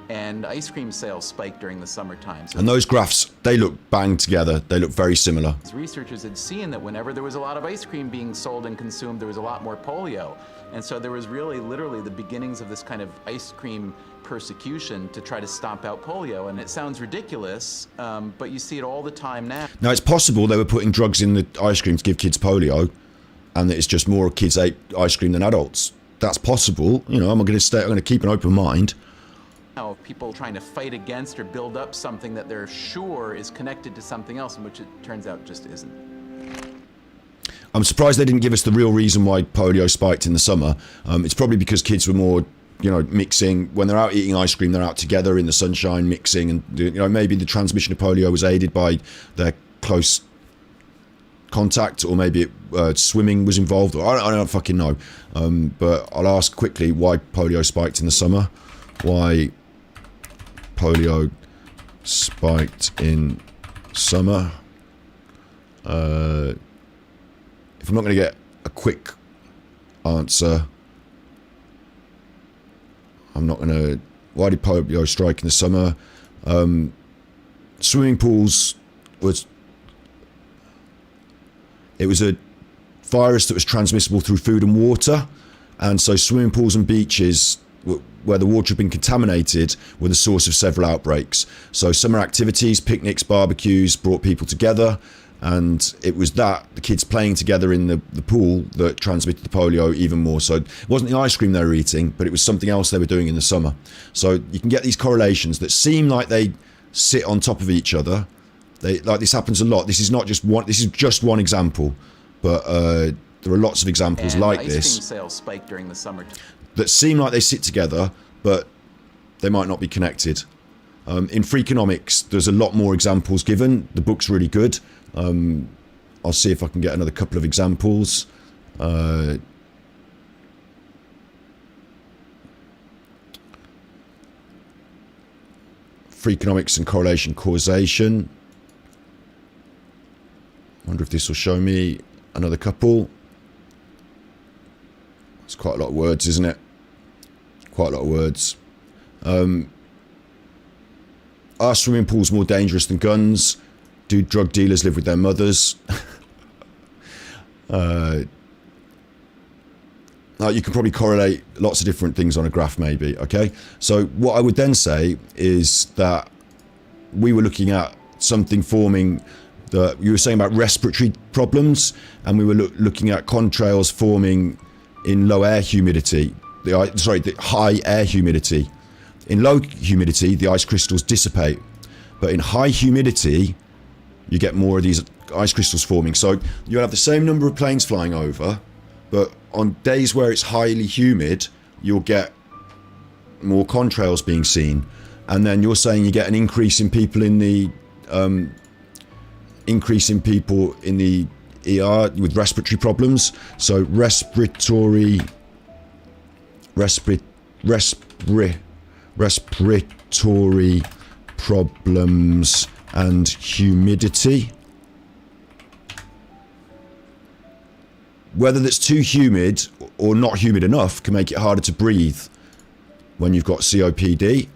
And ice cream sales spiked during the summertime. So and those graphs, they look banged together. They look very similar. Researchers had seen that whenever there was a lot of ice cream being sold and consumed, there was a lot more polio. And so there was really literally the beginnings of this kind of ice cream persecution to try to stomp out polio. And it sounds ridiculous, but you see it all the time now. Now, it's possible they were putting drugs in the ice cream to give kids polio, and that it's just more kids ate ice cream than adults. That's possible. You know, I'm going to keep an open mind. Now, people trying to fight against or build up something that they're sure is connected to something else, which it turns out just isn't. I'm surprised they didn't give us the real reason why polio spiked in the summer. It's probably because kids were more, you know, mixing. When they're out eating ice cream, they're out together in the sunshine mixing, and, you know, maybe the transmission of polio was aided by their close contact, or maybe swimming was involved, or I don't fucking know. But I'll ask quickly why polio spiked in the summer. Why polio spiked in summer. If I'm not going to get a quick answer, I'm not going to... Why did polio strike in the summer? Swimming pools was... It was a virus that was transmissible through food and water, and so swimming pools and beaches where the water had been contaminated were the source of several outbreaks. So summer activities, picnics, barbecues brought people together, and it was the kids playing together in the pool that transmitted the polio even more. So it wasn't the ice cream they were eating, but it was something else they were doing in the summer. So you can get these correlations that seem like they sit on top of each other. Like this happens a lot. This is not just one. This is just one example, but there are lots of examples like this. Ice cream sales spiked during the summer that seem like they sit together, but they might not be connected. In Freakonomics, there's a lot more examples given. The book's really good. I'll see if I can get another couple of examples. free economics and correlation causation. Wonder if this will show me another couple. It's quite a lot of words, isn't it? Quite a lot of words. Are swimming pools more dangerous than guns? Do drug dealers live with their mothers? You can probably correlate lots of different things on a graph, maybe. Okay, so what I would then say is that we were looking at something forming that you were saying about respiratory problems, and we were looking at contrails forming in low air humidity. The high air humidity. In low humidity, the ice crystals dissipate, but in high humidity, you get more of these ice crystals forming. So you'll have the same number of planes flying over, but on days where it's highly humid, you'll get more contrails being seen. And then you're saying you get an increase in people in the ER with respiratory problems. So respiratory problems and humidity. Whether that's too humid or not humid enough can make it harder to breathe when you've got COPD.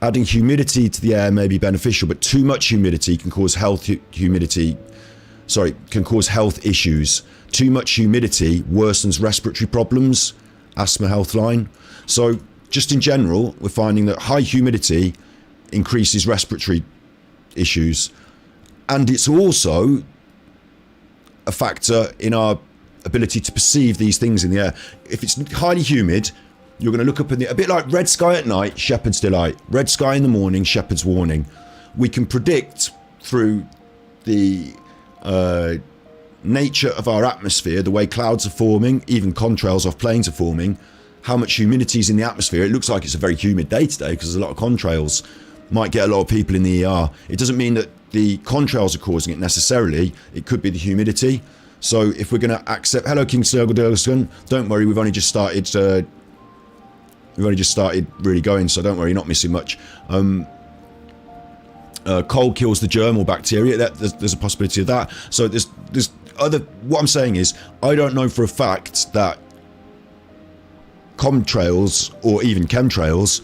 Adding humidity to the air may be beneficial, but too much humidity can cause health issues. Too much humidity worsens respiratory problems, Asthma Healthline. So just in general, we're finding that high humidity increases respiratory issues. And it's also a factor in our ability to perceive these things in the air. If it's highly humid, you're going to look up in the, a bit like red sky at night, shepherd's delight. Red sky in the morning, shepherd's warning. We can predict through the nature of our atmosphere, the way clouds are forming, even contrails off planes are forming, how much humidity is in the atmosphere. It looks like it's a very humid day today because there's a lot of contrails. Might get a lot of people in the ER. It doesn't mean that the contrails are causing it necessarily. It could be the humidity. So if we're going to accept, hello King Sturgledurson, don't worry, we've only just started really going, so don't worry, you're not missing much. Cold kills the germ or bacteria. There's a possibility of that. So there's other. What I'm saying is, I don't know for a fact that contrails or even chemtrails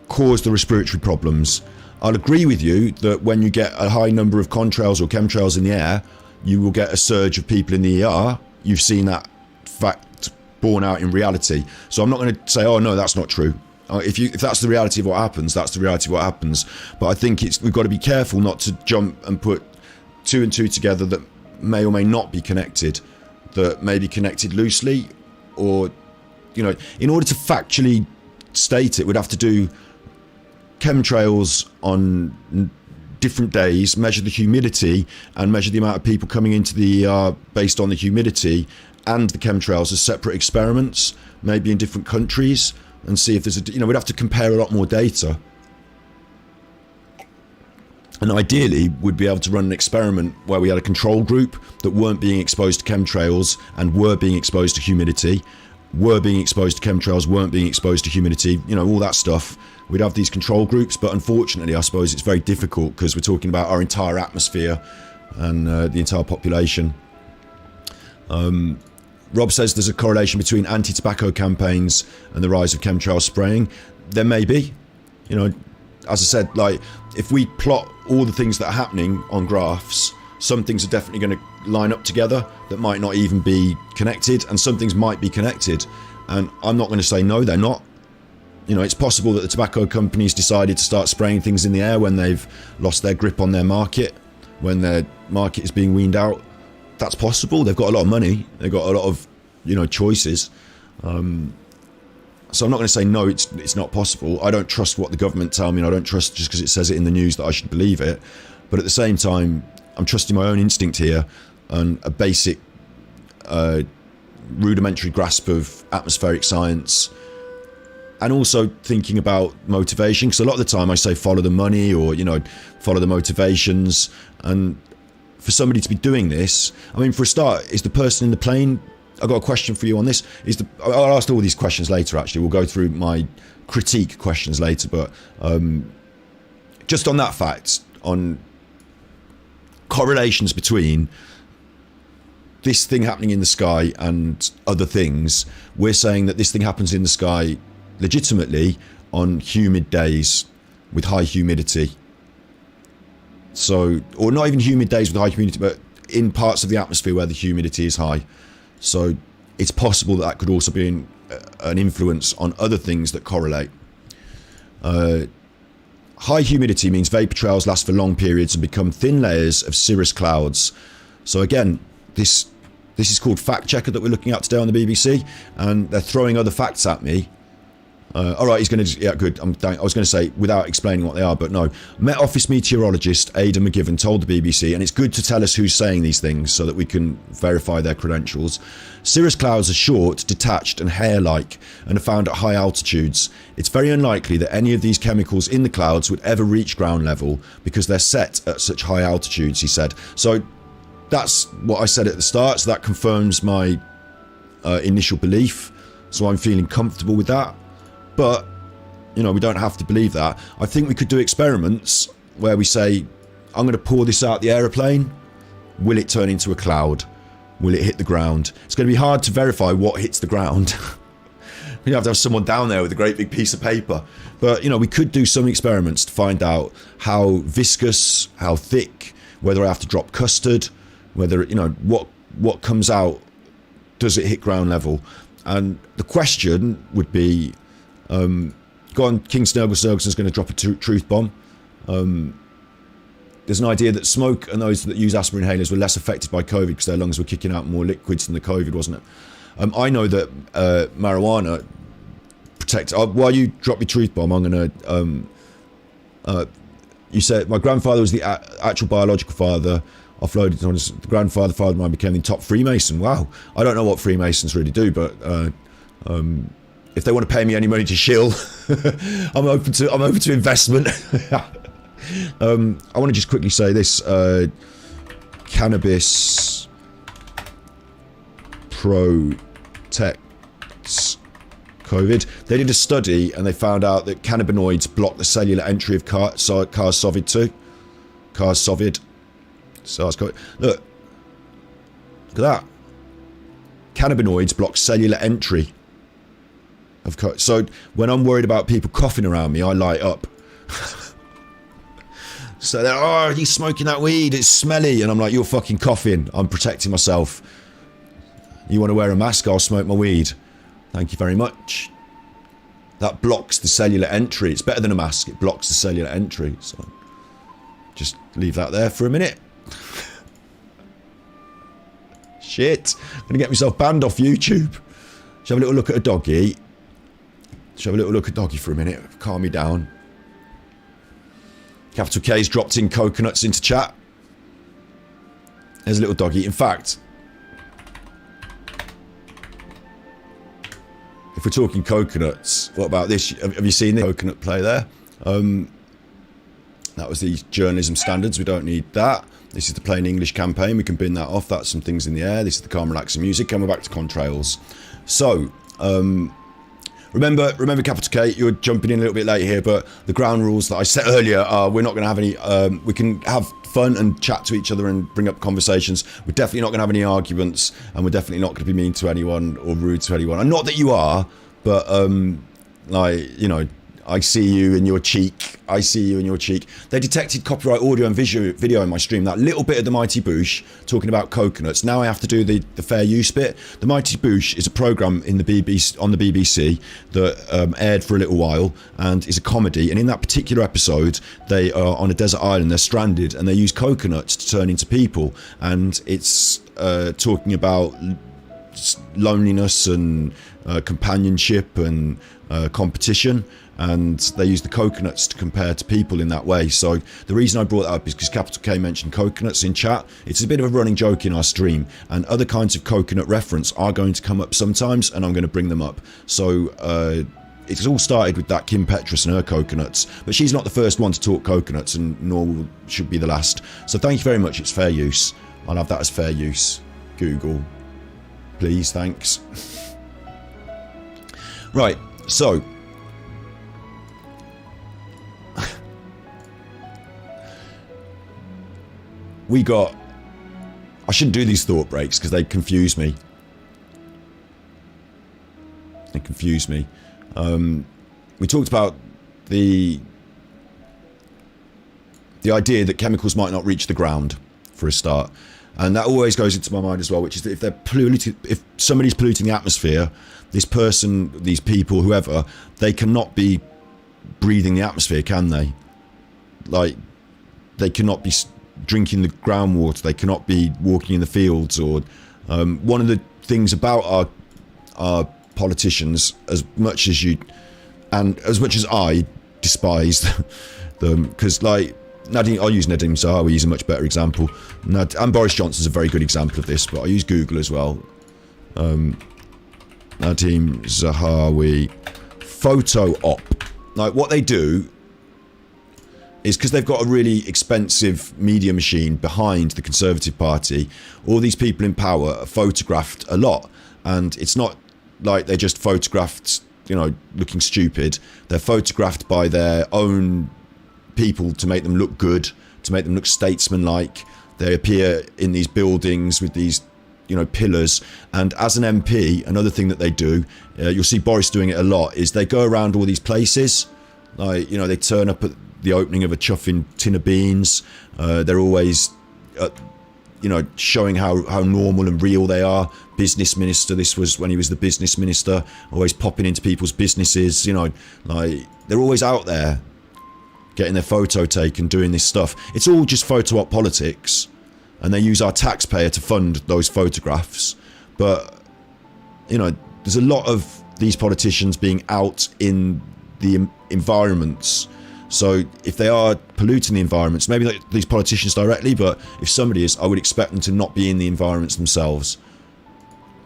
cause the respiratory problems. I'll agree with you that when you get a high number of contrails or chemtrails in the air, you will get a surge of people in the ER. You've seen that fact borne out in reality. So I'm not going to say, oh no, that's not true. If that's the reality of what happens, that's the reality of what happens. But I think we've got to be careful not to jump and put two and two together that may or may not be connected, that may be connected loosely, or, you know, in order to factually state it, we'd have to do chemtrails on different days, measure the humidity and measure the amount of people coming into the ER based on the humidity and the chemtrails as separate experiments, maybe in different countries, and see if there's we'd have to compare a lot more data. And ideally, we'd be able to run an experiment where we had a control group that weren't being exposed to chemtrails and were being exposed to humidity, were being exposed to chemtrails, weren't being exposed to humidity, all that stuff. We'd have these control groups, but unfortunately, I suppose it's very difficult because we're talking about our entire atmosphere and the entire population. Rob says there's a correlation between anti-tobacco campaigns and the rise of chemtrail spraying. There may be. As I said, like, if we plot all the things that are happening on graphs, some things are definitely going to line up together that might not even be connected, and some things might be connected. And I'm not going to say no, they're not. It's possible that the tobacco companies decided to start spraying things in the air when they've lost their grip on their market, when their market is being weaned out. That's possible. They've got a lot of money. They've got a lot of, choices. So I'm not going to say no, it's not possible. I don't trust what the government tell me, and I don't trust just because it says it in the news that I should believe it. But at the same time, I'm trusting my own instinct here and a basic rudimentary grasp of atmospheric science, and also thinking about motivation, because a lot of the time I say follow the money or follow the motivations. And for somebody to be doing this, I mean, for a start, is the person in the plane, I've got a question for you on this, I'll ask all these questions later actually, we'll go through my critique questions later, but just on that fact, on correlations between this thing happening in the sky and other things, we're saying that this thing happens in the sky legitimately on humid days with high humidity. So, or not even humid days with high humidity, but in parts of the atmosphere where the humidity is high. So it's possible that could also be an influence on other things that correlate. High humidity means vapor trails last for long periods and become thin layers of cirrus clouds. So again, this is called Fact Checker that we're looking at today on the BBC, and they're throwing other facts at me. All right, he's going to... Yeah, good. I was going to say, without explaining what they are, but no. Met Office meteorologist Ada McGivern told the BBC, and it's good to tell us who's saying these things so that we can verify their credentials. Cirrus clouds are short, detached and hair-like and are found at high altitudes. It's very unlikely that any of these chemicals in the clouds would ever reach ground level because they're set at such high altitudes, he said. So that's what I said at the start, so that confirms my initial belief. So I'm feeling comfortable with that. But, you know, we don't have to believe that. I think we could do experiments where we say, I'm going to pour this out the aeroplane. Will it turn into a cloud? Will it hit the ground? It's going to be hard to verify what hits the ground. You have to have someone down there with a great big piece of paper. But, you know, we could do some experiments to find out how viscous, how thick, whether I have to drop custard, whether, you know, what comes out, does it hit ground level? And the question would be, go on, King Snurglesnurgleson's going to drop a truth bomb. There's an idea that smoke and those that use asthma inhalers were less affected by COVID because their lungs were kicking out more liquids than the COVID, wasn't it? I know that marijuana protects... while you drop your truth bomb, I'm going to... you said, my grandfather was the actual biological father. Offloaded on his grandfather, father of mine became the top Freemason. Wow. I don't know what Freemasons really do, but... if they want to pay me any money to shill, I'm open to investment. I want to just quickly say this: cannabis protects COVID. They did a study and they found out that cannabinoids block the cellular entry of SARS-CoV-2. SARS-CoV. Look at that. Cannabinoids block cellular entry. So when I'm worried about people coughing around me, I light up. So they're, oh, he's smoking that weed, it's smelly. And I'm like, you're fucking coughing. I'm protecting myself. You want to wear a mask? I'll smoke my weed. Thank you very much. That blocks the cellular entry. It's better than a mask. It blocks the cellular entry. So just leave that there for a minute. Shit. I'm going to get myself banned off YouTube. Let's have a little look at a doggy. Let's have a little look at doggy for a minute. Calm me down. Capital K's dropped in coconuts into chat. There's a little doggy. In fact, if we're talking coconuts, what about this? Have you seen the coconut play there? That was the journalism standards. We don't need that. This is the plain English campaign. We can bin that off. That's some things in the air. This is the calm, relaxing music. And we're back to Contrails. So, Remember, Capital K, you're jumping in a little bit late here, but the ground rules that I set earlier are we're not going to have any... we can have fun and chat to each other and bring up conversations. We're definitely not going to have any arguments, and we're definitely not going to be mean to anyone or rude to anyone. And not that you are, but, like, you know, I see you in your cheek. I see you in your cheek. They detected copyright audio and video in my stream. That little bit of the Mighty Boosh talking about coconuts. Now I have to do the fair use bit. The Mighty Boosh is a programme in the BBC, on the BBC that aired for a little while and is a comedy. And in that particular episode, they are on a desert island. They're stranded and they use coconuts to turn into people. And it's talking about loneliness and companionship and competition. And they use the coconuts to compare to people in that way. So the reason I brought that up is because Capital K mentioned coconuts in chat. It's a bit of a running joke in our stream, and other kinds of coconut reference are going to come up sometimes, and I'm going to bring them up. So it's all started with that Kim Petras and her coconuts, but she's not the first one to talk coconuts, and nor should be the last. So thank you very much. It's fair use. I'll have that as fair use. Google, please, thanks. Right, so I shouldn't do these thought breaks because they confuse me. They confuse me. We talked about the idea that chemicals might not reach the ground for a start, and that always goes into my mind as well, which is that if somebody's polluting the atmosphere, this person, these people, whoever, they cannot be breathing the atmosphere, can they? Like, they cannot be drinking the groundwater, they cannot be walking in the fields, or one of the things about our politicians, as much as I despise them, because like I'll use Nadim Zahawi, he's a much better example, and Boris Johnson's a very good example of this, but I use Google as well. Nadim Zahawi photo op. Like, what they do is, because they've got a really expensive media machine behind the Conservative Party, all these people in power are photographed a lot, and it's not like they're just photographed, looking stupid. They're photographed by their own people to make them look good, to make them look statesman-like. They appear in these buildings with these, pillars. And as an MP, another thing that they do, you'll see Boris doing it a lot, is they go around all these places. Like, they turn up at the opening of a chuffing tin of beans. They're always, showing how normal and real they are. Business minister, this was when he was the business minister, always popping into people's businesses, like, they're always out there getting their photo taken, doing this stuff. It's all just photo op politics, and they use our taxpayer to fund those photographs. But, there's a lot of these politicians being out in the environments. So if they are polluting the environments, maybe not these politicians directly, but if somebody is, I would expect them to not be in the environments themselves.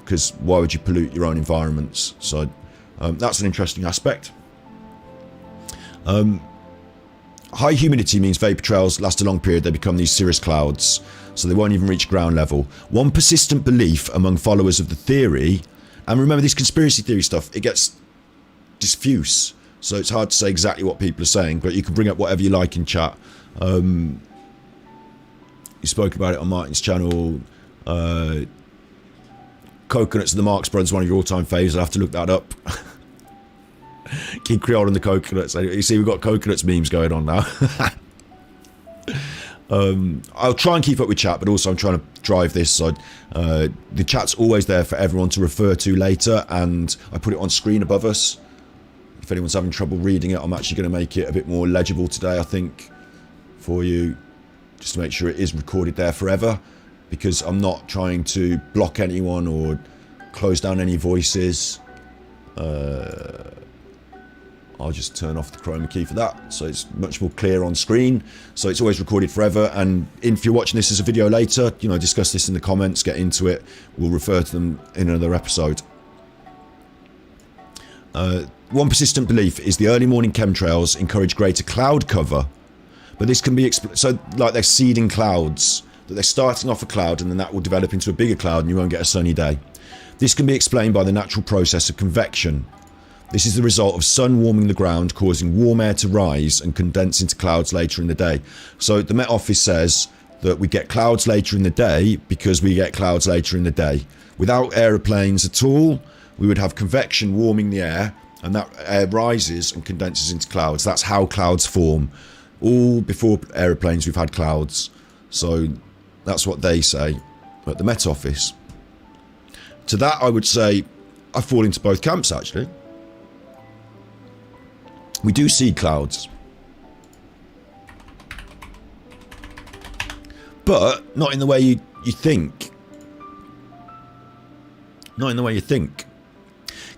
Because why would you pollute your own environments? So that's an interesting aspect. High humidity means vapor trails last a long period. They become these cirrus clouds, so they won't even reach ground level. One persistent belief among followers of the theory, and remember this conspiracy theory stuff, it gets diffuse, so it's hard to say exactly what people are saying, but you can bring up whatever you like in chat. You spoke about it on Martin's channel. Coconuts of the Marx Brothers, one of your all-time faves. I'll have to look that up. King Creole and the coconuts. You see, we've got coconuts memes going on now. I'll try and keep up with chat, but also I'm trying to drive this, so the chat's always there for everyone to refer to later, and I put it on screen above us. If anyone's having trouble reading it, I'm actually going to make it a bit more legible today, I think, for you, just to make sure it is recorded there forever, because I'm not trying to block anyone or close down any voices. I'll just turn off the chroma key for that, so it's much more clear on screen, so it's always recorded forever. And if you're watching this as a video later, discuss this in the comments, get into it, we'll refer to them in another episode. One persistent belief is the early morning chemtrails encourage greater cloud cover, but this can be so like they're seeding clouds, that they're starting off a cloud and then that will develop into a bigger cloud and you won't get a sunny day. This can be explained by the natural process of convection. This is the result of sun warming the ground, causing warm air to rise and condense into clouds later in the day. So the Met Office says that we get clouds later in the day because we get clouds later in the day. Without aeroplanes at all, we would have convection warming the air, and that air rises and condenses into clouds. That's how clouds form. All before aeroplanes we've had clouds. So that's what they say at the Met Office. To that I would say I fall into both camps, actually. We do see clouds, but not in the way you think. Not in the way you think.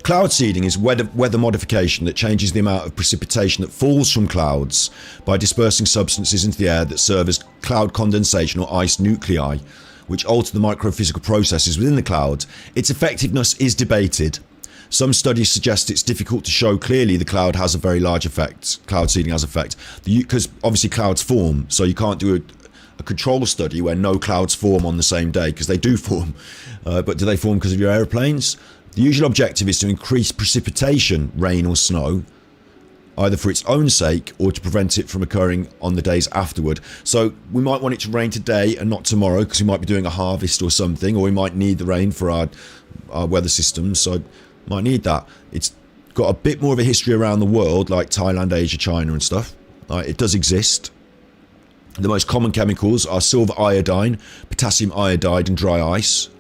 Cloud seeding is weather modification that changes the amount of precipitation that falls from clouds by dispersing substances into the air that serve as cloud condensation or ice nuclei, which alter the microphysical processes within the cloud. Its effectiveness is debated. Some studies suggest it's difficult to show clearly the cloud has a very large effect. Cloud seeding has effect. Because obviously clouds form, so you can't do a control study where no clouds form on the same day, because they do form. But do they form because of your aeroplanes? The usual objective is to increase precipitation, rain or snow, either for its own sake or to prevent it from occurring on the days afterward. So we might want it to rain today and not tomorrow, because we might be doing a harvest or something, or we might need the rain for our weather systems, so might need that. It's got a bit more of a history around the world, like Thailand, Asia, China and stuff. It does exist. The most common chemicals are silver iodine, potassium iodide and dry ice.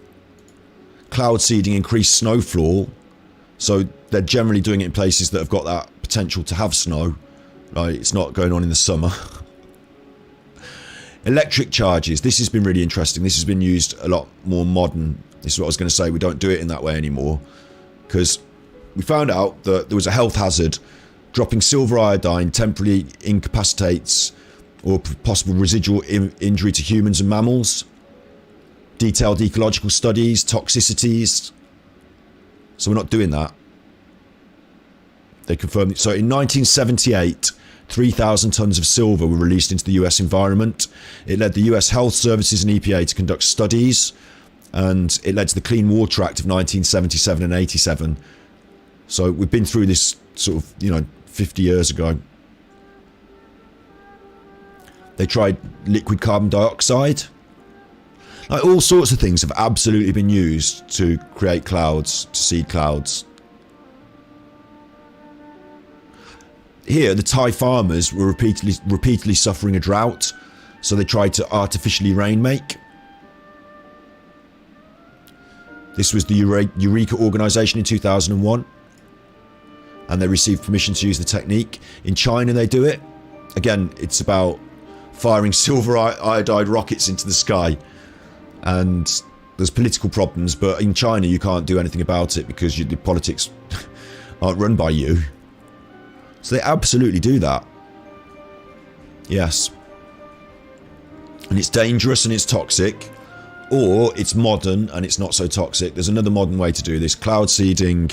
Cloud seeding increased snowfall, so they're generally doing it in places that have got that potential to have snow. Like, it's not going on in the summer. Electric charges. This has been really interesting. This has been used a lot more modern. This is what I was going to say. We don't do it in that way anymore, because we found out that there was a health hazard. Dropping silver iodine temporarily incapacitates or possible residual injury to humans and mammals. Detailed ecological studies, toxicities. So we're not doing that. They confirmed it. So in 1978, 3,000 tons of silver were released into the US environment. It led the US Health Services and EPA to conduct studies, and it led to the Clean Water Act of 1977 and 87. So we've been through this sort of, 50 years ago. They tried liquid carbon dioxide. Like, all sorts of things have absolutely been used to create clouds, to seed clouds. Here, the Thai farmers were repeatedly suffering a drought, so they tried to artificially rain make. This was the Eureka organisation in 2001, and they received permission to use the technique. In China, they do it. Again, it's about firing silver iodide rockets into the sky, and there's political problems, but in China you can't do anything about it because the politics aren't run by you. So they absolutely do that. Yes. And it's dangerous and it's toxic, or it's modern and it's not so toxic. There's another modern way to do this. Cloud seeding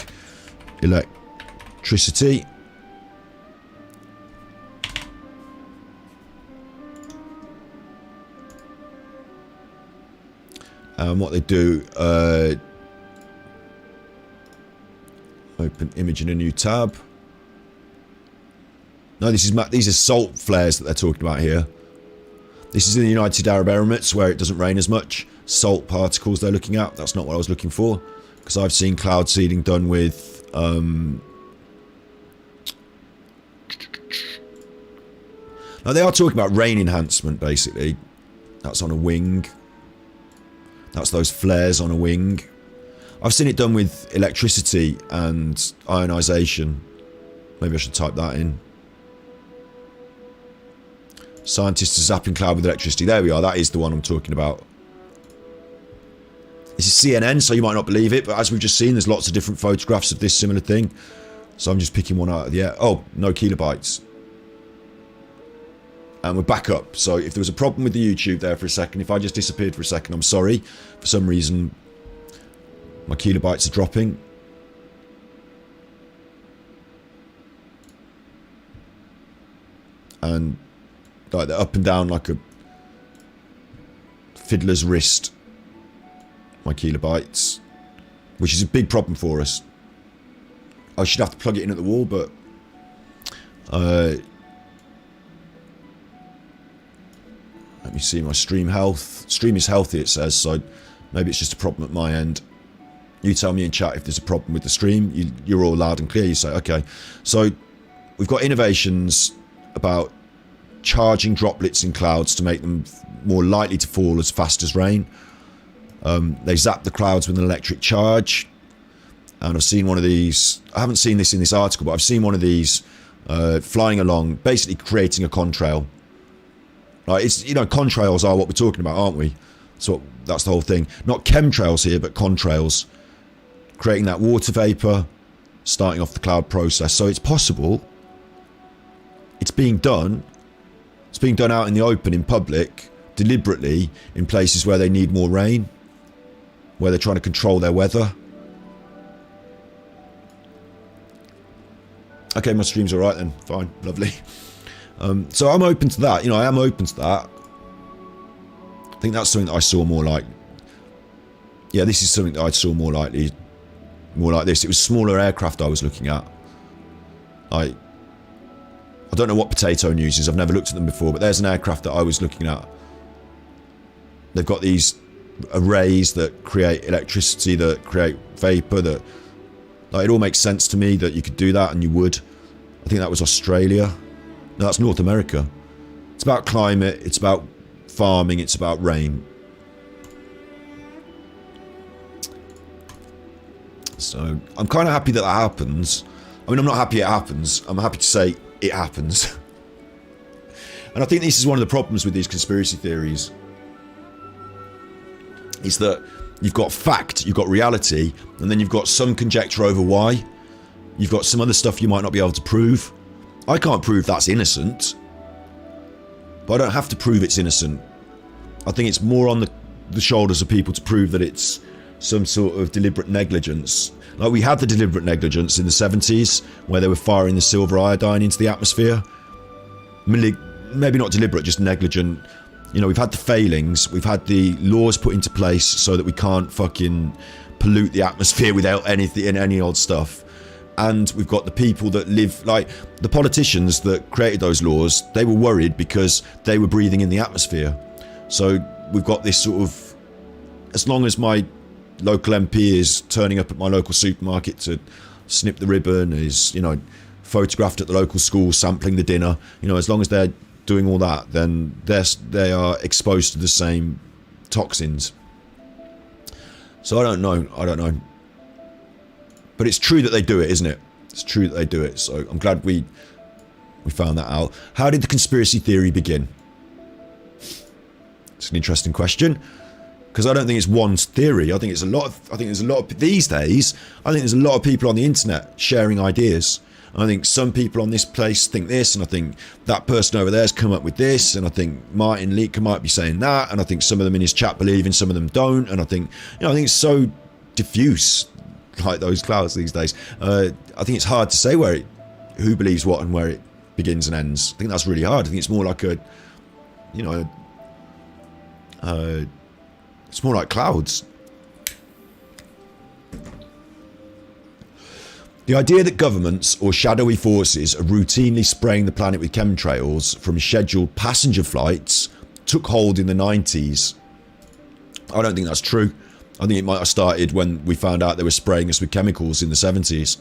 electricity. What they do, open image in a new tab. No, these are salt flares that they're talking about here. This is in the United Arab Emirates, where it doesn't rain as much. Salt particles they're looking at. That's not what I was looking for, because I've seen cloud seeding done with now they are talking about rain enhancement, basically. That's on a wing. That's those flares on a wing. I've seen it done with electricity and ionisation. Maybe I should type that in. Scientists are zapping cloud with electricity. There we are. That is the one I'm talking about. This is CNN, so you might not believe it, but as we've just seen, there's lots of different photographs of this similar thing. So I'm just picking one out of the air. Oh, no kilobytes. And we're back up. So if there was a problem with the YouTube there for a second, if I just disappeared for a second, I'm sorry. For some reason, my kilobytes are dropping. And like they're up and down like a fiddler's wrist. My kilobytes. Which is a big problem for us. I should have to plug it in at the wall, but let me see my stream health. Stream is healthy, it says, so maybe it's just a problem at my end. You tell me in chat if there's a problem with the stream. You're all loud and clear. You say, okay. So we've got innovations about charging droplets in clouds to make them more likely to fall as fast as rain. They zap the clouds with an electric charge. And I've seen one of these. I haven't seen this in this article, but I've seen one of these flying along, basically creating a contrail. Right, it's, contrails are what we're talking about, aren't we? So that's the whole thing. Not chemtrails here, but contrails. Creating that water vapour, starting off the cloud process. So it's possible. It's being done. It's being done out in the open, in public, deliberately, in places where they need more rain, where they're trying to control their weather. Okay, my stream's alright then. Fine, lovely. So I'm open to that. I am open to that. I think that's something that I saw more like. Yeah, this is something that I saw more likely. More like this. It was smaller aircraft I was looking at. Like, I don't know what Potato News is. I've never looked at them before, but there's an aircraft that I was looking at. They've got these arrays that create electricity, that create vapour, that... Like, it all makes sense to me that you could do that, and you would. I think that was Australia. No, that's North America. It's about climate, it's about farming, it's about rain. So, I'm kind of happy that that happens. I mean, I'm not happy it happens. I'm happy to say it happens. And I think this is one of the problems with these conspiracy theories. Is that you've got fact, you've got reality, and then you've got some conjecture over why. You've got some other stuff you might not be able to prove. I can't prove that's innocent. But I don't have to prove it's innocent. I think it's more on the shoulders of people to prove that it's some sort of deliberate negligence. Like we had the deliberate negligence in the 70s, where they were firing the silver iodine into the atmosphere. Maybe not deliberate, just negligent. You know, we've had the failings, we've had the laws put into place so that we can't fucking pollute the atmosphere without anything and any odd stuff. And we've got the people that live, like the politicians that created those laws, they were worried because they were breathing in the atmosphere. So we've got this sort of, as long as my local MP is turning up at my local supermarket to snip the ribbon, is, you know, photographed at the local school sampling the dinner, you know, as long as they're doing all that, then they are exposed to the same toxins. So I don't know. But it's true that they do it, isn't it? It's true that they do it. So I'm glad we found that out. How did the conspiracy theory begin? It's an interesting question, because I don't think it's one theory. I think there's a lot of these days. I think there's a lot of people on the internet sharing ideas. I think some people on this place think this, and I think that person over there has come up with this, and I think Martin Leaker might be saying that, and I think some of them in his chat believe and some of them don't, and I think, you know, I think it's so diffuse, like those clouds these days. I think it's hard to say who believes what and where it begins and ends. I think that's really hard. I think it's more like a, you know, it's more like clouds. The idea that governments or shadowy forces are routinely spraying the planet with chemtrails from scheduled passenger flights took hold in the 90s. I don't think that's true. I think it might have started when we found out they were spraying us with chemicals in the 70s.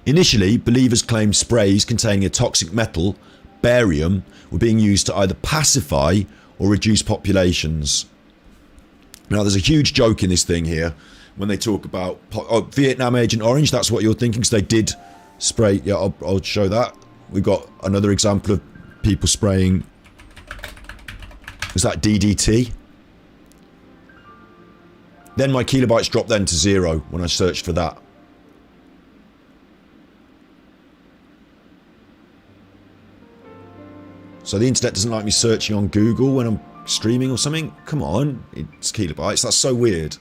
Initially, believers claimed sprays containing a toxic metal, barium, were being used to either pacify or reduce populations. Now, there's a huge joke in this thing here when they talk about Vietnam Agent Orange. That's what you're thinking, because they did spray. Yeah, I'll show that. We've got another example of people spraying. Is that DDT? Then my kilobytes dropped then to 0 when I searched for that. So the internet doesn't like me searching on Google when I'm streaming or something? Come on, it's kilobytes. That's so weird.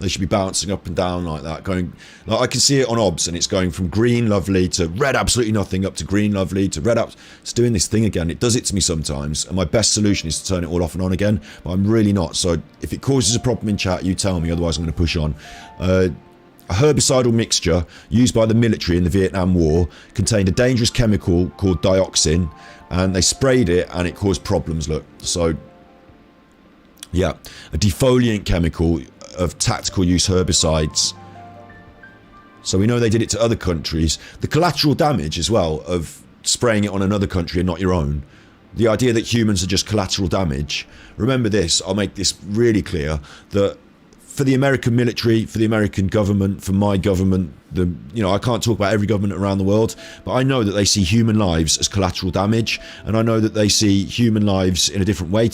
They should be bouncing up and down like that, going, like I can see it on OBS, and it's going from green lovely to red absolutely nothing, up to green lovely to red up. It's doing this thing again. It does it to me sometimes, and my best solution is to turn it all off and on again, but I'm really not. So if it causes a problem in chat, you tell me, otherwise I'm going to push on. A herbicidal mixture used by the military in the Vietnam War contained a dangerous chemical called dioxin, and they sprayed it and it caused problems. Look, so yeah, a defoliant chemical of tactical use herbicides. So we know they did it to other countries. The collateral damage as well of spraying it on another country and not your own. The idea that humans are just collateral damage. Remember this, I'll make this really clear, that for the American military, for the American government, for my government, I can't talk about every government around the world, but I know that they see human lives as collateral damage, and I know that they see human lives in a different way.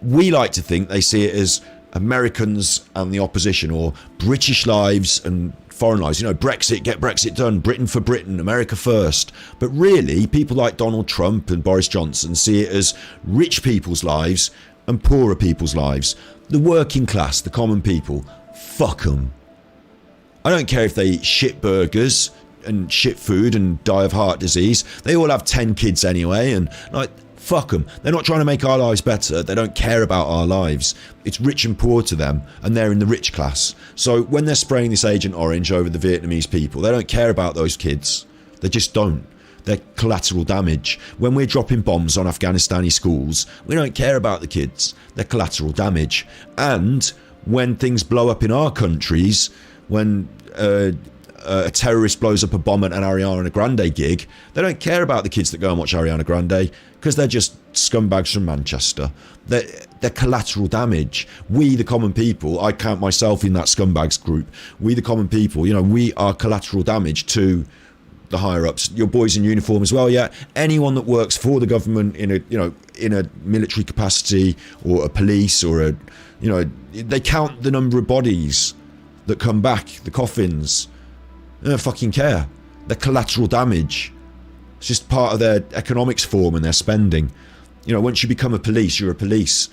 We like to think they see it as Americans and the opposition, or British lives and foreign lives. You know, Brexit, get Brexit done, Britain for Britain, America first. But really, people like Donald Trump and Boris Johnson see it as rich people's lives and poorer people's lives. The working class, the common people, fuck them. I don't care if they eat shit burgers and shit food and die of heart disease. They all have 10 kids anyway, and like, fuck them. They're not trying to make our lives better. They don't care about our lives. It's rich and poor to them, and they're in the rich class. So when they're spraying this Agent Orange over the Vietnamese people, they don't care about those kids. They just don't. They're collateral damage. When we're dropping bombs on Afghanistani schools, we don't care about the kids. They're collateral damage. And when things blow up in our countries, when a terrorist blows up a bomb at an Ariana Grande gig, they don't care about the kids that go and watch Ariana Grande because they're just scumbags from Manchester. They're collateral damage. We, the common people, I count myself in that scumbags group. We, the common people, we are collateral damage to the higher ups. Your boys in uniform as well, yeah. Anyone that works for the government in a military capacity or a police or they count the number of bodies that come back, the coffins. They don't fucking care. They're collateral damage. It's just part of their economics form and their spending. Once you become a police, you're a police.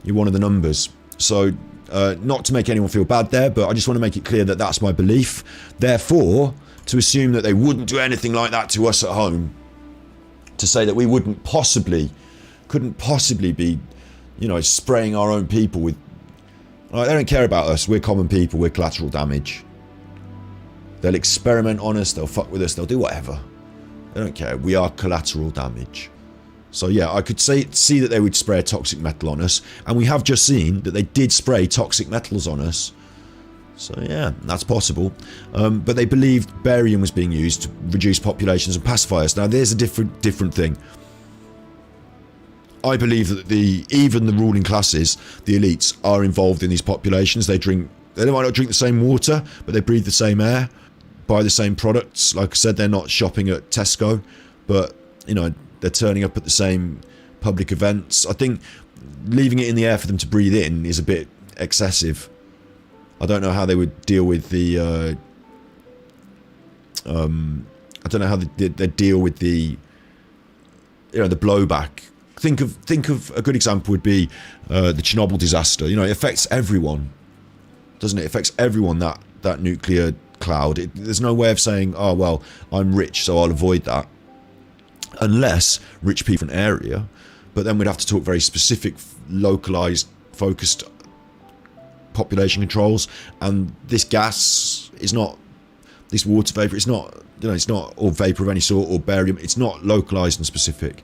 You're one of the numbers. So, not to make anyone feel bad there, but I just want to make it clear that that's my belief. Therefore, to assume that they wouldn't do anything like that to us at home, to say that we couldn't possibly be, spraying our own people with... They don't care about us. We're common people. We're collateral damage. They'll experiment on us, they'll fuck with us, they'll do whatever. They don't care. We are collateral damage. So yeah, I could see that they would spray a toxic metal on us, and we have just seen that they did spray toxic metals on us. So yeah, that's possible. But they believed barium was being used to reduce populations and pacify us. Now there's a different thing. I believe that even the ruling classes, the elites, are involved in these populations. They might not drink the same water, but they breathe the same air, buy the same products. Like I said, they're not shopping at Tesco, but they're turning up at the same public events. I think leaving it in the air for them to breathe in is a bit excessive. I don't know how they would deal with the I don't know how they deal with the the blowback. Think of a good example would be the Chernobyl disaster. It affects everyone, doesn't it? It affects everyone, that nuclear cloud. There's no way of saying, oh well, I'm rich so I'll avoid that, unless rich people in an area. But then we'd have to talk very specific, localized, focused population controls. And this gas is not, this water vapor, it's not, it's not, or vapor of any sort, or barium, it's not localized and specific.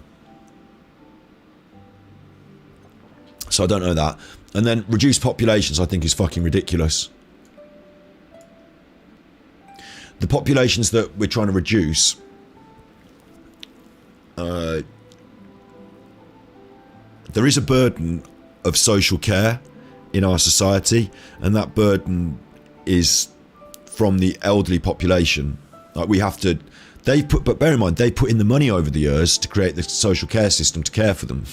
So I don't know that. And then reduced populations, I think, is fucking ridiculous. The populations that we're trying to reduce, there is a burden of social care in our society, and that burden is from the elderly population. Like we have to, but bear in mind, they put in the money over the years to create the social care system to care for them.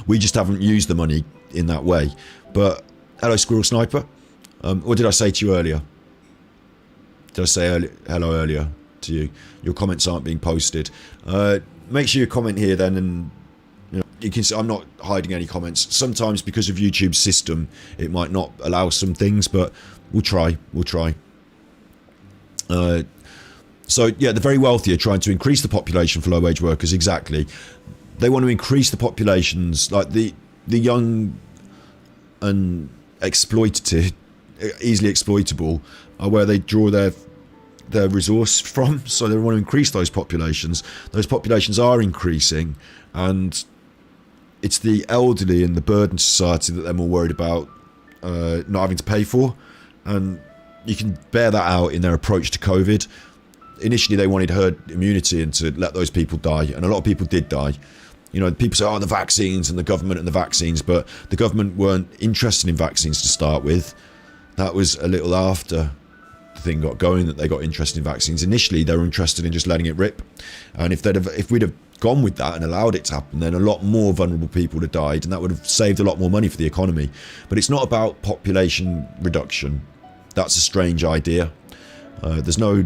We just haven't used the money in that way. But hello, Squirrel Sniper. What did I say to you earlier? Did I say hello earlier to you? Your comments aren't being posted. Make sure you comment here then, and you can see I'm not hiding any comments. Sometimes because of YouTube's system, it might not allow some things, but we'll try. So yeah, the very wealthy are trying to increase the population for low-wage workers. Exactly. They want to increase the populations, like the young and exploitative, easily exploitable, are where they draw their resource from. So they want to increase those populations. Those populations are increasing, and it's the elderly and the burdened society that they're more worried about not having to pay for. And you can bear that out in their approach to COVID. Initially they wanted herd immunity and to let those people die, and a lot of people did die. People say, oh, the vaccines and the government and the vaccines, but the government weren't interested in vaccines to start with. That was a little after the thing got going that they got interested in vaccines. Initially, they were interested in just letting it rip. And if we'd have gone with that and allowed it to happen, then a lot more vulnerable people would have died, and that would have saved a lot more money for the economy. But it's not about population reduction. That's a strange idea. There's no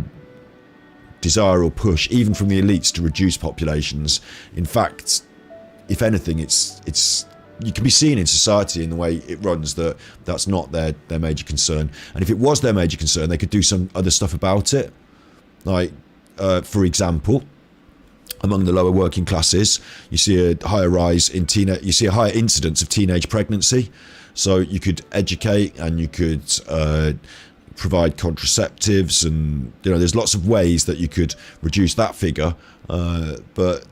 desire or push, even from the elites, to reduce populations. In fact, if anything, it's you can be seen in society in the way it runs that that's not their major concern. And if it was their major concern, they could do some other stuff about it. Like, for example, among the lower working classes, you see a higher rise in you see a higher incidence of teenage pregnancy. So you could educate and you could provide contraceptives, and there's lots of ways that you could reduce that figure. But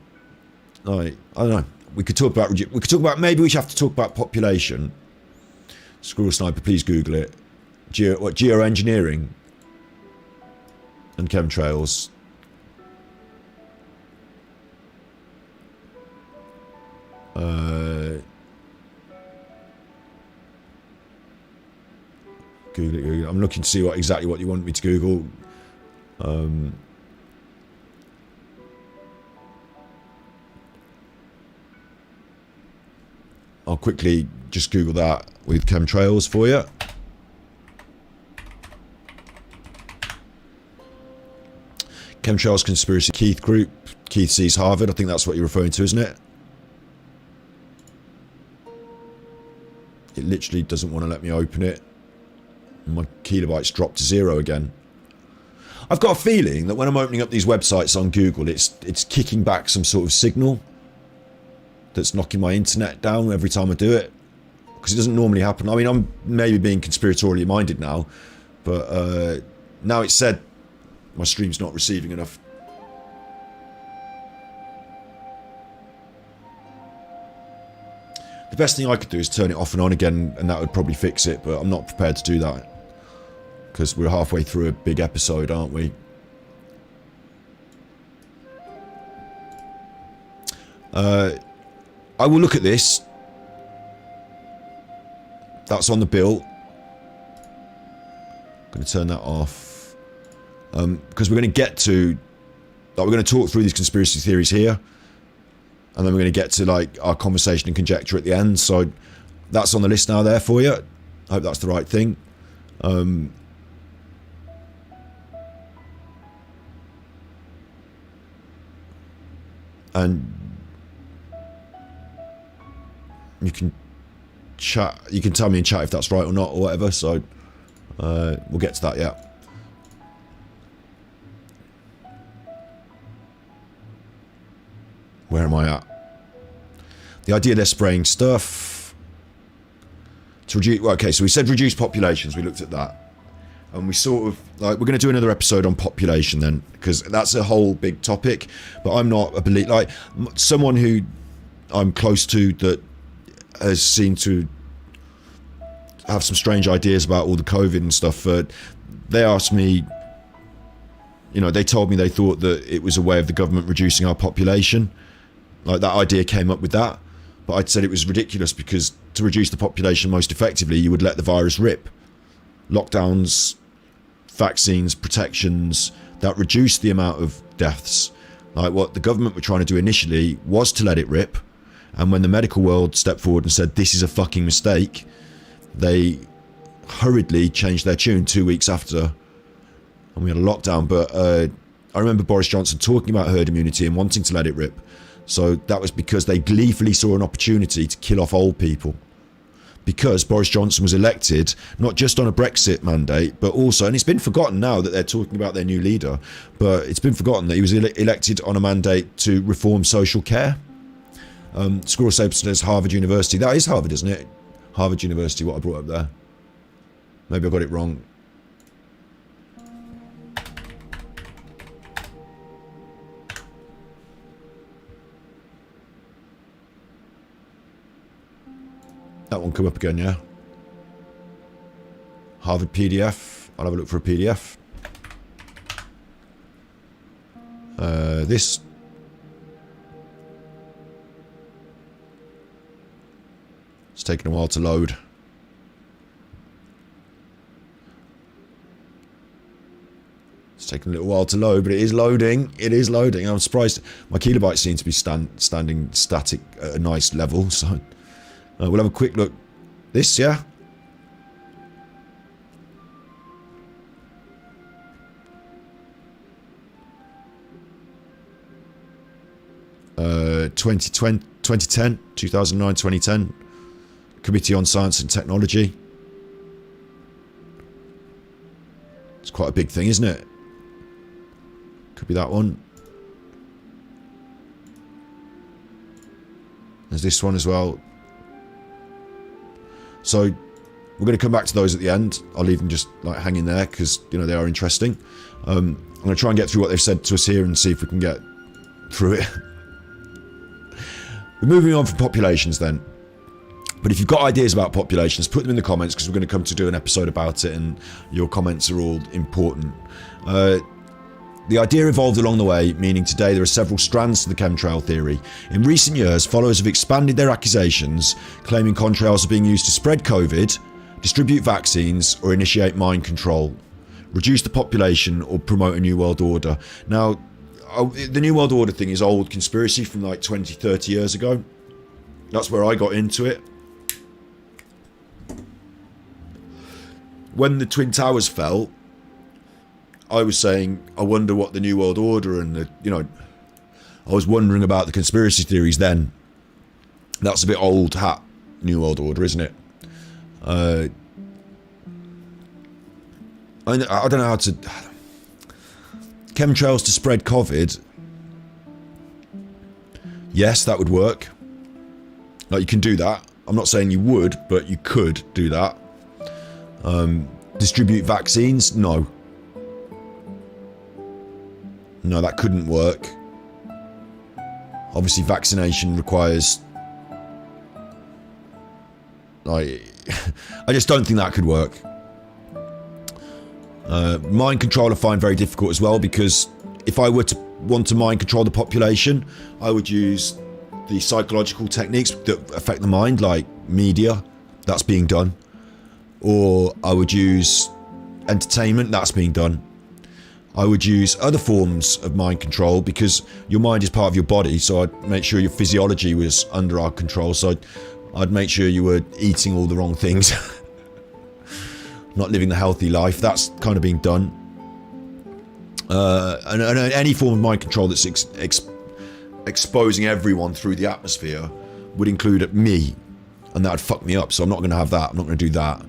I don't know. We could talk about maybe we should have to talk about population. Squirrel Sniper, please Google it. Geoengineering and chemtrails. Google it. I'm looking to see exactly what you want me to Google. I'll quickly just Google that with chemtrails for you. Chemtrails conspiracy. Keith Group. Keith sees Harvard. I think that's what you're referring to, isn't it? It literally doesn't want to let me open it. My kilobytes dropped to 0 again. I've got a feeling that when I'm opening up these websites on Google, it's kicking back some sort of signal that's knocking my internet down every time I do it, because it doesn't normally happen. I mean, I'm maybe being conspiratorially minded now, but now it's said my stream's not receiving enough. The best thing I could do is turn it off and on again, and that would probably fix it, but I'm not prepared to do that, because we're halfway through a big episode, aren't we? I will look at this. That's on the bill. I'm going to turn that off. Because we're going to get to... we're going to talk through these conspiracy theories here. And then we're going to get to, our conversation and conjecture at the end. So, that's on the list now there for you. I hope that's the right thing. And... you can chat. You can tell me in chat if that's right or not, or whatever. So we'll get to that. Yeah. Where am I at? The idea they're spraying stuff to reduce. Well, okay, so we said reduce populations. We looked at that, and we sort of we're going to do another episode on population then, because that's a whole big topic. But I'm not a believer. Someone who I'm close to that has seemed to have some strange ideas about all the COVID and stuff. They asked me, they told me they thought that it was a way of the government reducing our population. That idea came up with that. But I'd said it was ridiculous, because to reduce the population most effectively, you would let the virus rip. Lockdowns, vaccines, protections, that reduced the amount of deaths. What the government were trying to do initially was to let it rip. And when the medical world stepped forward and said, this is a fucking mistake, they hurriedly changed their tune 2 weeks after, and we had a lockdown. But I remember Boris Johnson talking about herd immunity and wanting to let it rip. So that was because they gleefully saw an opportunity to kill off old people. Because Boris Johnson was elected, not just on a Brexit mandate, but also, and it's been forgotten now that they're talking about their new leader, but it's been forgotten that he was elected on a mandate to reform social care. Squirrel Saber says Harvard University. That is Harvard, isn't it? Harvard University, what I brought up there. Maybe I got it wrong. That one come up again, yeah? Harvard PDF. I'll have a look for a PDF. This... it's taking a while to load. It's taking a little while to load, but it is loading. It is loading. I'm surprised. My kilobytes seem to be standing static at a nice level. So we'll have a quick look. This, yeah? Uh, 2010, 2009, 2010. Committee on Science and Technology. It's quite a big thing, isn't it? Could be that one. There's this one as well. So, we're going to come back to those at the end. I'll leave them just like hanging there because, you know, they are interesting. I'm going to try and get through what they've said to us here and see if we can get through it. We're moving on from populations then. But if you've got ideas about populations, put them in the comments because we're going to come to do an episode about it and your comments are all important. The idea evolved along the way, meaning today there are several strands to the chemtrail theory. In recent years, followers have expanded their accusations, claiming contrails are being used to spread COVID, distribute vaccines, or initiate mind control, reduce the population, or promote a new world order. Now, the new world order thing is old conspiracy from like 20, 30 years ago. That's where I got into it. When the Twin Towers fell, I was saying, I wonder what the New World Order and the, you know, I was wondering about the conspiracy theories then. That's a bit old hat, New World Order, isn't it? I don't know how to... Chemtrails to spread COVID. Yes, that would work. Like, you can do that. I'm not saying you would, but you could do that. Distribute vaccines? No. No, that couldn't work. Obviously, vaccination requires... like, I just don't think that could work. Mind control I find very difficult as well, because if I were to want to mind control the population, I would use the psychological techniques that affect the mind, like media, that's being done. Or I would use entertainment, that's being done. I would use other forms of mind control because your mind is part of your body, so I'd make sure your physiology was under our control, so I'd make sure you were eating all the wrong things. Not living the healthy life, that's kind of being done. And any form of mind control that's exposing everyone through the atmosphere would include me, and that would fuck me up, so I'm not going to have that, I'm not going to do that.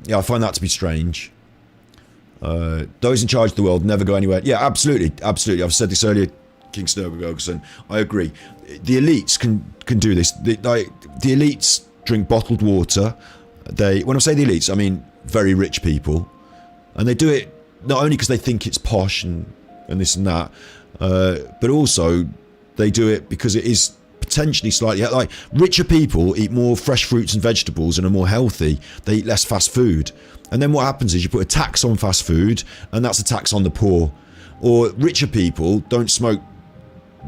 Yeah, I find that to be strange. Those in charge of the world never go anywhere. Yeah, absolutely, absolutely. I've said this earlier, King Snowbergerson. I agree. The elites can do this. The elites drink bottled water. When I say the elites, I mean very rich people, and they do it not only because they think it's posh and this and that, but also they do it because it is potentially slightly like richer people eat more fresh fruits and vegetables and are more healthy. They eat less fast food. And then what happens is you put a tax on fast food, and that's a tax on the poor. Or richer people don't smoke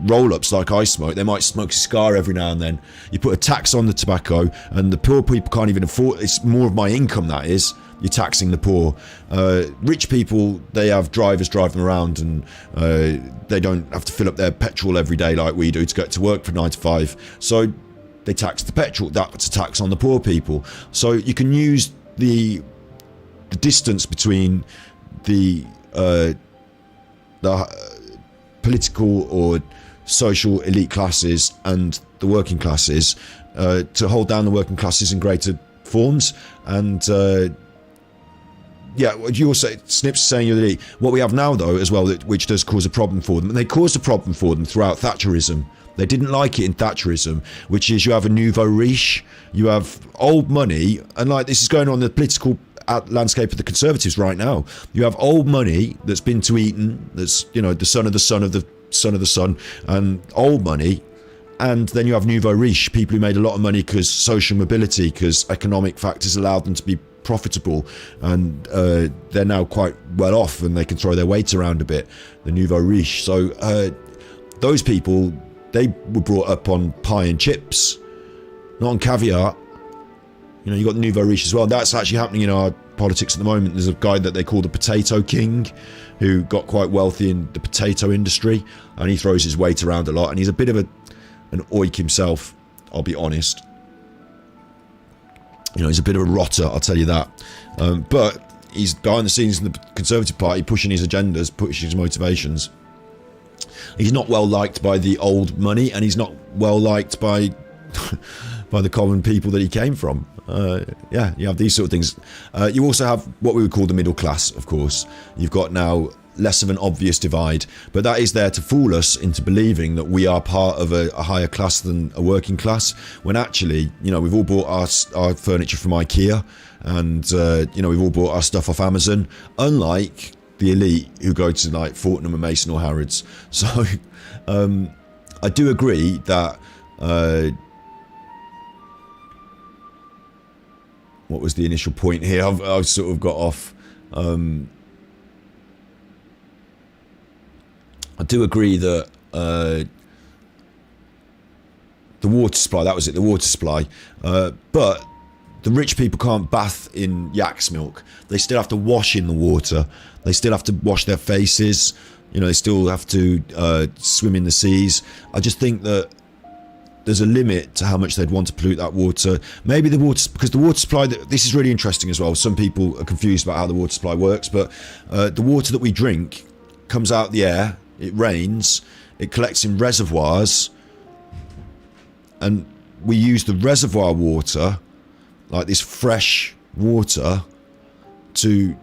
roll-ups like I smoke. They might smoke a cigar every now and then. You put a tax on the tobacco, and the poor people can't even afford. It's more of my income, that is. You're taxing the poor. Rich people, they have drivers driving around, and they don't have to fill up their petrol every day like we do to get to work for 9 to 5. So they tax the petrol. That's a tax on the poor people. So you can use the distance between the political or social elite classes and the working classes to hold down the working classes in greater forms. And yeah, you also Snips saying you're the elite. What we have now, though, as well, which does cause a problem for them, and they caused a problem for them throughout Thatcherism. They didn't like it in Thatcherism, which is you have a nouveau riche, you have old money, and like this is going on in the political landscape of the Conservatives right now. You have old money that's been to Eton, that's, you know, the son of the son of the son of the son, and old money, and then you have nouveau riche, people who made a lot of money because social mobility, because economic factors allowed them to be profitable, and they're now quite well off and they can throw their weight around a bit, the nouveau riche. So those people, they were brought up on pie and chips, not on caviar. You know, you got the nouveau riche as well. That's actually happening in our politics at the moment. There's a guy that they call the Potato King, who got quite wealthy in the potato industry, and he throws his weight around a lot, and he's a bit of an oik himself, I'll be honest. You know, he's a bit of a rotter, I'll tell you that. But he's behind the scenes in the Conservative Party, pushing his agendas, pushing his motivations. He's not well liked by the old money, and he's not well liked by by the common people that he came from. Yeah, you have these sort of things. You also have what we would call the middle class, of course. You've got now less of an obvious divide, but that is there to fool us into believing that we are part of a higher class than a working class, when actually, you know, we've all bought our furniture from IKEA, and you know, we've all bought our stuff off Amazon, unlike the elite who go to like Fortnum and Mason or Harrods. So I do agree that what was the initial point here? I've sort of got off. I do agree that the water supply, that was it, the water supply, but the rich people can't bath in yak's milk. They still have to wash in the water. They still have to wash their faces. You know, they still have to swim in the seas. I just think that there's a limit to how much they'd want to pollute that water. Maybe the water, because the water supply, this is really interesting as well. Some people are confused about how the water supply works, but the water that we drink comes out the air, it rains, it collects in reservoirs, and we use the reservoir water, like this fresh water, to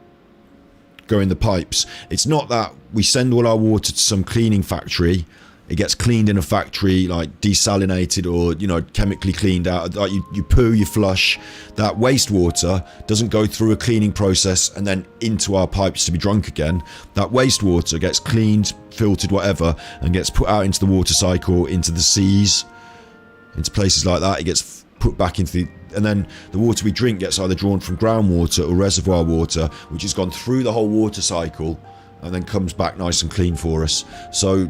go in the pipes. It's not that we send all our water to some cleaning factory, it gets cleaned in a factory, like desalinated or, you know, chemically cleaned out. Like you poo, you flush. That wastewater doesn't go through a cleaning process and then into our pipes to be drunk again. That wastewater gets cleaned, filtered, whatever, and gets put out into the water cycle, into the seas, into places like that. It gets put back into the... And then the water we drink gets either drawn from groundwater or reservoir water, which has gone through the whole water cycle and then comes back nice and clean for us. So,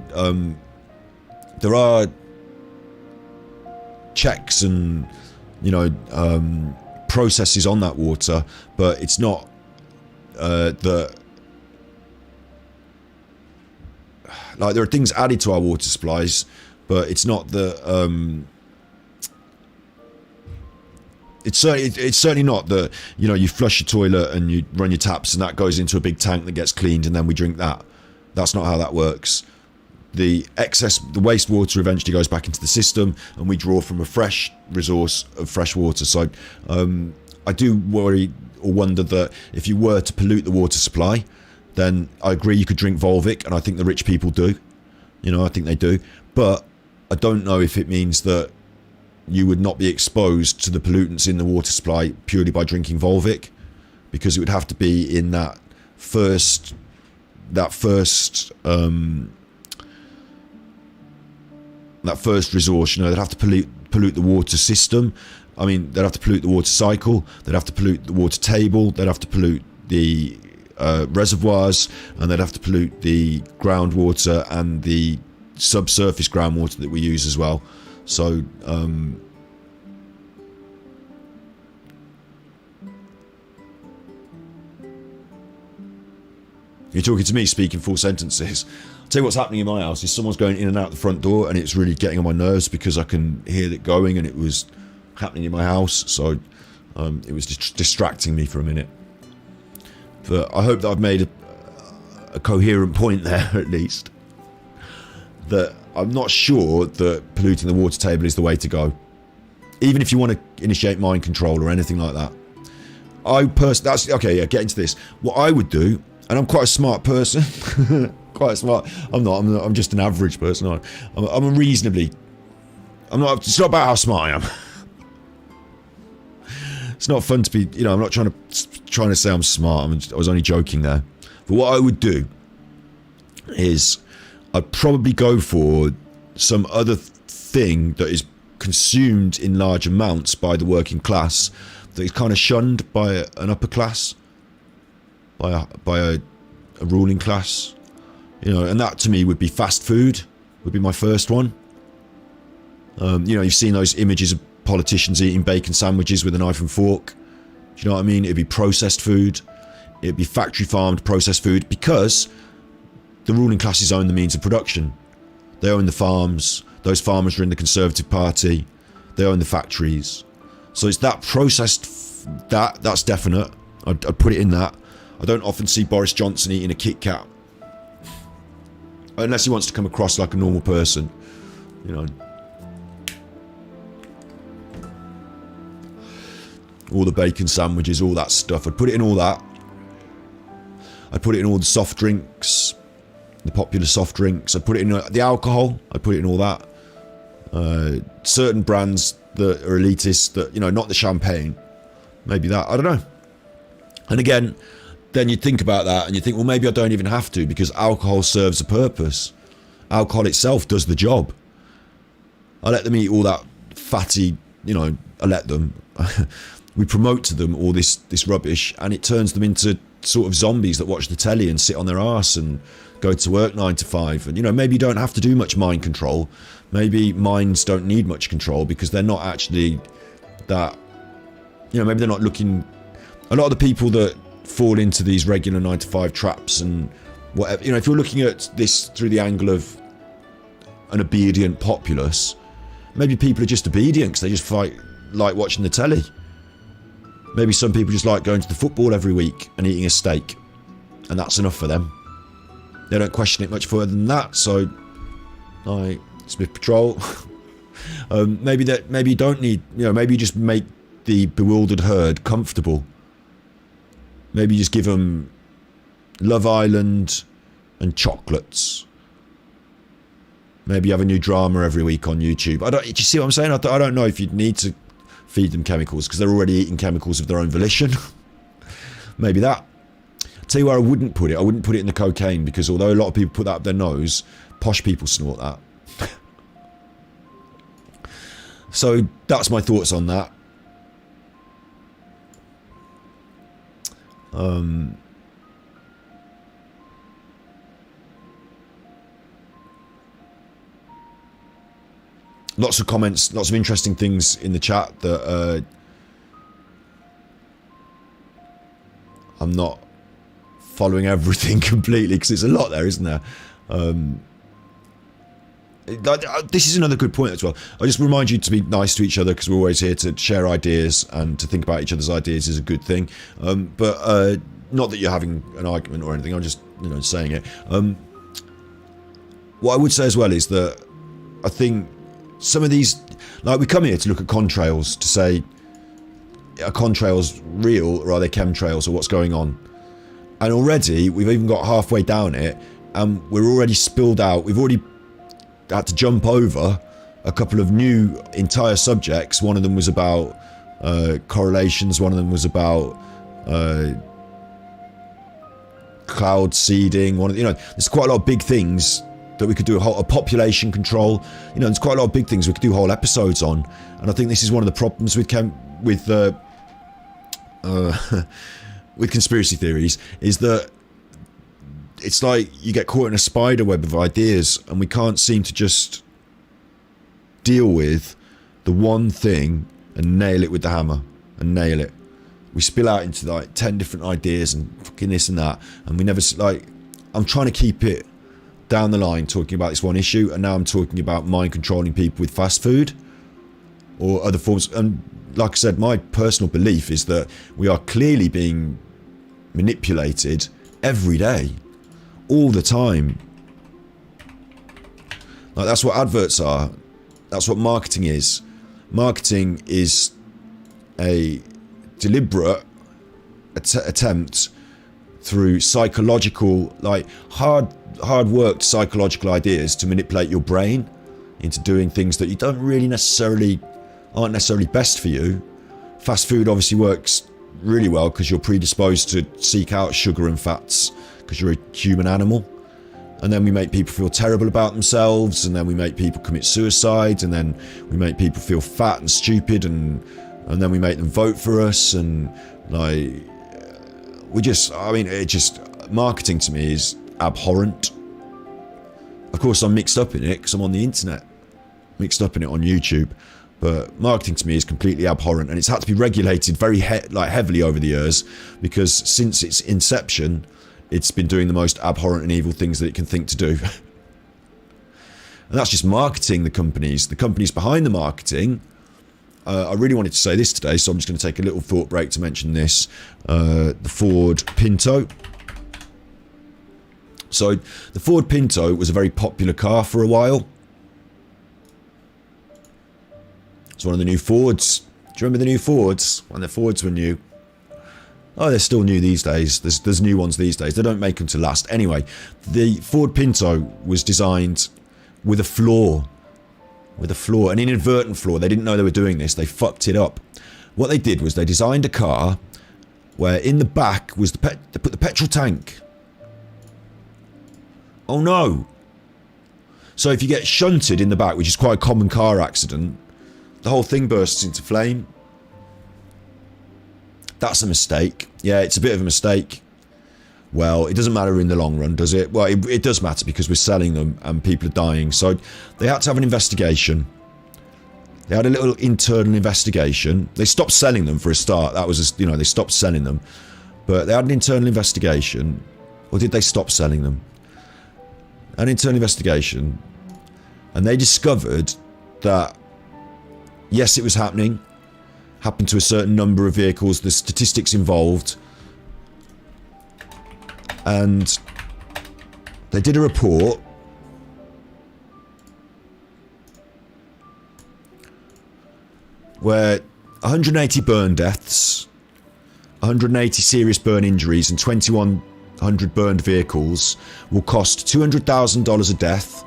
there are checks and, you know, processes on that water, but it's not that, like, there are things added to our water supplies, but it's not that it's certainly not that, you know, you flush your toilet and you run your taps and that goes into a big tank that gets cleaned and then we drink that. That's not how that works. The wastewater eventually goes back into the system, and we draw from a fresh resource of fresh water. So I do worry or wonder that if you were to pollute the water supply, then I agree you could drink Volvic, and I think the rich people do. You know, I think they do. But I don't know if it means that you would not be exposed to the pollutants in the water supply purely by drinking Volvic, because it would have to be in that first resource. You know, they'd have to pollute the water system. I mean, they'd have to pollute the water cycle, they'd have to pollute the water table, they'd have to pollute the reservoirs, and they'd have to pollute the groundwater and the subsurface groundwater that we use as well. So you're talking to me speaking full sentences. I'll tell you what's happening in my house is someone's going in and out the front door, and it's really getting on my nerves because I can hear it going, and it was happening in my house, so it was distracting me for a minute. But I hope that I've made a coherent point there, at least. That I'm not sure that polluting the water table is the way to go. Even if you want to initiate mind control or anything like that. Get into this. What I would do, and I'm quite a smart person, quite smart. I'm just an average person. It's not about how smart I am. It's not fun to be, you know, I'm not trying to say I'm smart. I was only joking there. But what I would do is I'd probably go for some other thing that is consumed in large amounts by the working class, that is kind of shunned by an upper class, by a ruling class, you know, and that to me would be fast food, would be my first one. You know, you've seen those images of politicians eating bacon sandwiches with a knife and fork. Do you know what I mean? It'd be processed food. It'd be factory farmed processed food, because the ruling classes own the means of production. They own the farms. Those farmers are in the Conservative Party. They own the factories. So it's that processed, that's definite. I'd put it in that. I don't often see Boris Johnson eating a Kit Kat, unless he wants to come across like a normal person, you know. All the bacon sandwiches, all that stuff. I'd put it in all that. I'd put it in all the soft drinks, the popular soft drinks. I'd put it in the alcohol. I'd put it in all that. Certain brands that are elitist, that, you know, not the champagne. Maybe that. I don't know. And again, then you think about that and you think, well, maybe I don't even have to, because alcohol serves a purpose. Alcohol itself does the job. I let them eat all that fatty, you know, I let them. We promote to them all this rubbish, and it turns them into sort of zombies that watch the telly and sit on their arse and go to work 9 to 5. And, you know, maybe you don't have to do much mind control. Maybe minds don't need much control because they're not actually that, you know, maybe they're not looking. A lot of the people that fall into these regular 9 to 5 traps and whatever, you know, if you're looking at this through the angle of an obedient populace, maybe people are just obedient because they just like watching the telly. Maybe some people just like going to the football every week and eating a steak, and that's enough for them. They don't question it much further than that. So, like Smith Patrol, maybe you don't need, you know, maybe you just make the bewildered herd comfortable. Maybe you just give them Love Island and chocolates. Maybe you have a new drama every week on YouTube. Do you see what I'm saying? I don't know if you'd need to feed them chemicals because they're already eating chemicals of their own volition. Maybe that. Tell you where I wouldn't put it. I wouldn't put it in the cocaine, because although a lot of people put that up their nose, posh people snort that. So that's my thoughts on that. Lots of comments, lots of interesting things in the chat that I'm not following everything completely, because there's a lot there, isn't there? This is another good point as well. I just remind you to be nice to each other, because we're always here to share ideas, and to think about each other's ideas is a good thing. But not that you're having an argument or anything. I'm just, you know, saying it. What I would say as well is that I think some of these, like, we come here to look at contrails to say, are contrails real or are they chemtrails, or what's going on? And already we've even got halfway down it, and we're already spilled out. We've already had to jump over a couple of new entire subjects. One of them was about correlations. One of them was about cloud seeding. You know, there's quite a lot of big things that we could do a population control. You know, there's quite a lot of big things we could do whole episodes on. And I think this is one of the problems with with conspiracy theories, is that it's like you get caught in a spider web of ideas, and we can't seem to just deal with the one thing and nail it with the hammer and nail it. We spill out into like 10 different ideas and fucking this and that, and we never, like, I'm trying to keep it down the line talking about this one issue, and now I'm talking about mind controlling people with fast food or other forms. And like I said, my personal belief is that we are clearly being manipulated every day, all the time. Like, that's what adverts are. That's what marketing is. Marketing is a deliberate attempt through psychological, like hard-worked psychological ideas to manipulate your brain into doing things that you don't really aren't necessarily best for you. Fast food obviously works really well because you're predisposed to seek out sugar and fats because you're a human animal. And then we make people feel terrible about themselves, and then we make people commit suicide, and then we make people feel fat and stupid, and then we make them vote for us, and like, marketing to me is abhorrent. Of course, I'm mixed up in it because I'm on the internet, mixed up in it on YouTube. But marketing to me is completely abhorrent, and it's had to be regulated very heavily over the years, because since its inception, it's been doing the most abhorrent and evil things that it can think to do. And that's just marketing. The companies behind the marketing. I really wanted to say this today, so I'm just going to take a little thought break to mention this. The Ford Pinto. So the Ford Pinto was a very popular car for a while. It's one of the new Fords. Do you remember the new Fords? When the Fords were new. Oh, they're still new these days. There's new ones these days. They don't make them to last. Anyway, the Ford Pinto was designed with a flaw. An inadvertent flaw. They didn't know they were doing this. They fucked it up. What they did was they designed a car where in the back was they put the petrol tank. Oh no. So if you get shunted in the back, which is quite a common car accident, the whole thing bursts into flame. That's a mistake. Yeah, it's a bit of a mistake. Well, it doesn't matter in the long run, does it? Well, it does matter because we're selling them and people are dying. So they had to have an investigation. They had a little internal investigation. They stopped selling them for a start. That was just, they stopped selling them. But they had an internal investigation. Or did they stop selling them? An internal investigation. And they discovered that, yes, it was happening. Happened to a certain number of vehicles, the statistics involved, and they did a report where 180 burn deaths, 180 serious burn injuries and 2,100 burned vehicles will cost $200,000 a death,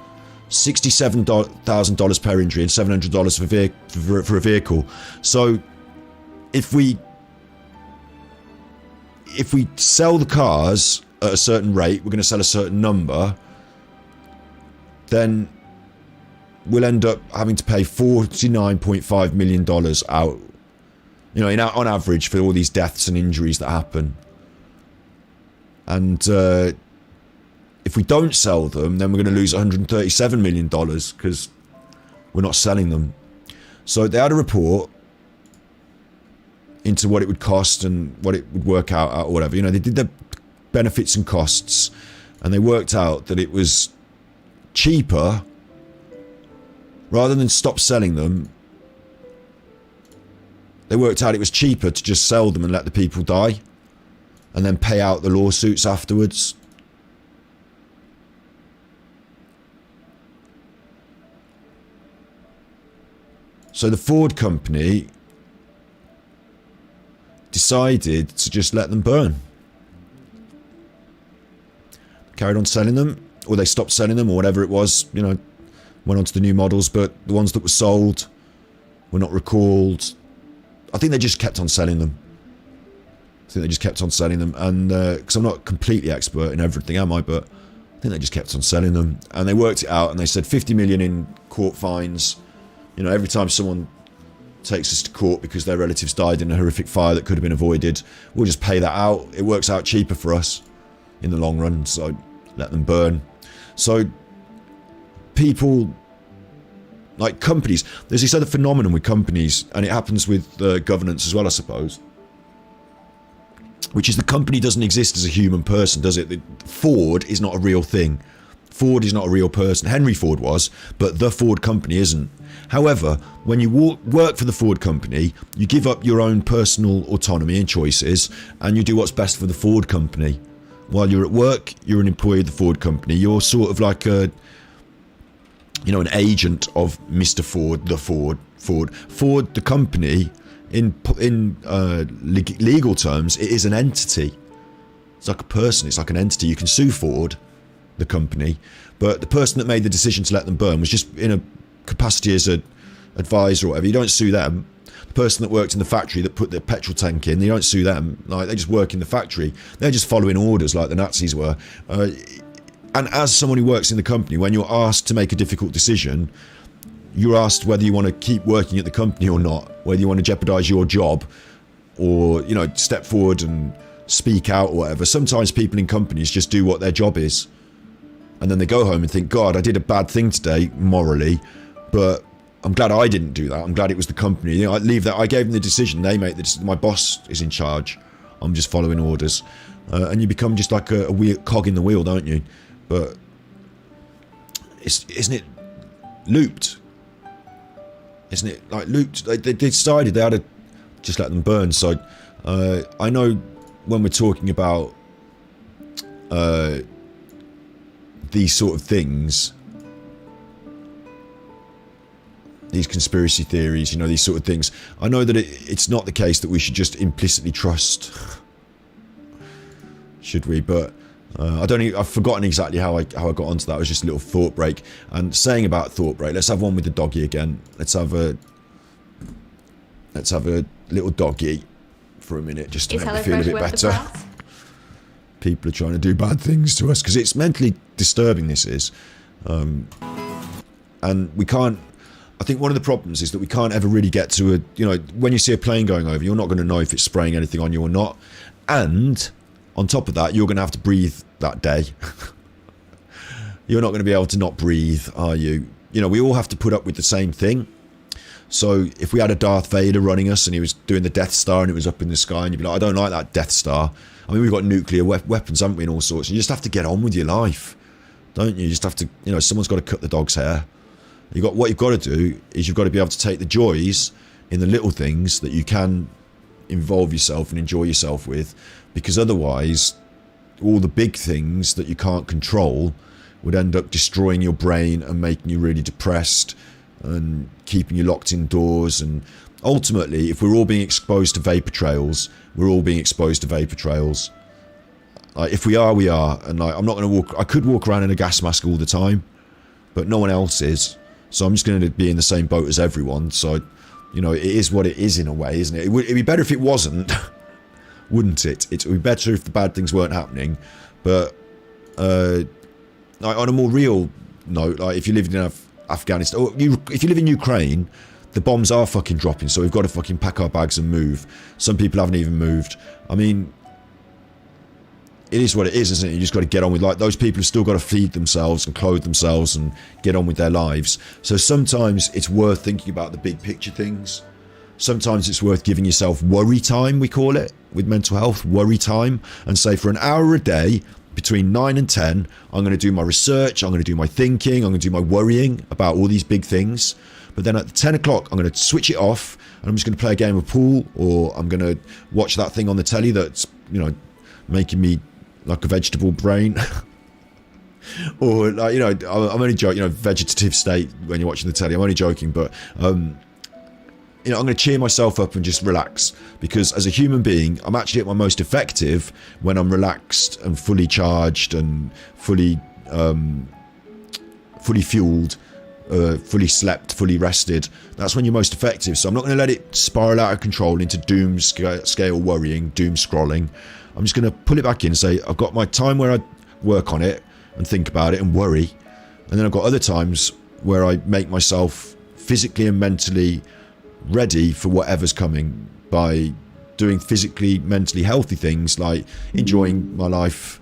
$67,000 per injury and $700 for a vehicle. So if we sell the cars at a certain rate, we're going to sell a certain number, then we'll end up having to pay $49.5 million out, on average for all these deaths and injuries that happen. And if we don't sell them, then we're going to lose $137 million because we're not selling them. So they had a report into what it would cost and what it would work out at or whatever. They did the benefits and costs, and they worked out that it was cheaper, rather than stop selling them, they worked out it was cheaper to just sell them and let the people die and then pay out the lawsuits afterwards. So the Ford company decided to just let them burn. Carried on selling them, or they stopped selling them, or whatever it was, went on to the new models, but the ones that were sold were not recalled. I think they just kept on selling them. And because I'm not a completely expert in everything, am I? But I think they just kept on selling them, and they worked it out, and they said 50 million in court fines. Every time someone takes us to court because their relatives died in a horrific fire that could have been avoided, we'll just pay that out. It works out cheaper for us in the long run, so let them burn. So people, like companies, there's this other phenomenon with companies, and it happens with governance as well, I suppose, which is the company doesn't exist as a human person, does it? Ford is not a real thing. Ford is not a real person. Henry Ford was, but the Ford company isn't. However, when you work for the Ford company, you give up your own personal autonomy and choices, and you do what's best for the Ford company. While you're at work, you're an employee of the Ford company. You're sort of like an agent of Mr. Ford, the Ford, the company. In legal terms, it is an entity. It's like a person. It's like an entity. You can sue Ford, the company, but the person that made the decision to let them burn was just in a capacity as an advisor or whatever. You don't sue them. The person that worked in the factory that put the petrol tank in, you don't sue them. Like, they just work in the factory. They're just following orders like the Nazis were. And as someone who works in the company, when you're asked to make a difficult decision, you're asked whether you want to keep working at the company or not, whether you want to jeopardize your job or, step forward and speak out or whatever. Sometimes people in companies just do what their job is. And then they go home and think, God, I did a bad thing today, morally, but I'm glad I didn't do that. I'm glad it was the company. I leave that. I gave them the decision. They make the decision. My boss is in charge. I'm just following orders. And you become just like a cog in the wheel, don't you? But isn't it looped? Isn't it like looped? They decided they had to just let them burn. So I know when we're talking about these sort of things, these conspiracy theories, these sort of things, I know that it's not the case that we should just implicitly trust should we? But I've forgotten exactly how I got onto that. It was just a little thought break. And saying about thought break, let's have one with the doggy again. Let's have a little doggy for a minute, just to make me feel a bit better. People are trying to do bad things to us because it's mentally disturbing. This is, and we can't. I think one of the problems is that we can't ever really get to when you see a plane going over, you're not going to know if it's spraying anything on you or not. And on top of that, you're going to have to breathe that day. You're not going to be able to not breathe, are you? We all have to put up with the same thing. So if we had a Darth Vader running us and he was doing the Death Star and it was up in the sky and you'd be like, I don't like that Death Star. I mean, we've got nuclear weapons, haven't we, and all sorts. You just have to get on with your life, don't you? You just have to, someone's got to cut the dog's hair. What you've got to do is you've got to be able to take the joys in the little things that you can involve yourself and enjoy yourself with, because otherwise all the big things that you can't control would end up destroying your brain and making you really depressed and keeping you locked indoors. And ultimately, if we're all being exposed to vapour trails, we're all being exposed to vapour trails. If we are, we are. And I'm not going to walk. I could walk around in a gas mask all the time, but no one else is. So I'm just going to be in the same boat as everyone. So, it is what it is in a way, isn't it? It'd be better if it wasn't, wouldn't it? It would be better if the bad things weren't happening. But on a more real note, if you live in Afghanistan, or if you live in Ukraine, the bombs are fucking dropping, so we've got to fucking pack our bags and move. Some people haven't even moved. I mean, it is what it is, isn't it? You just got to get on with those people have still got to feed themselves and clothe themselves and get on with their lives. So sometimes it's worth thinking about the big picture things. Sometimes it's worth giving yourself worry time, we call it, with mental health, worry time, and say for an hour a day, between 9 and 10, I'm going to do my research, I'm going to do my thinking, I'm going to do my worrying about all these big things. But then at 10 o'clock, I'm going to switch it off and I'm just going to play a game of pool, or I'm going to watch that thing on the telly that's, making me like a vegetable brain. Or, I'm only joking, vegetative state when you're watching the telly. I'm only joking, but, I'm going to cheer myself up and just relax, because as a human being, I'm actually at my most effective when I'm relaxed and fully charged and fully fueled, fully slept, fully rested. That's when you're most effective. So I'm not going to let it spiral out of control into doom scale worrying, doom scrolling. I'm just going to pull it back in and say, I've got my time where I work on it and think about it and worry. And then I've got other times where I make myself physically and mentally ready for whatever's coming by doing physically, mentally healthy things like enjoying my life,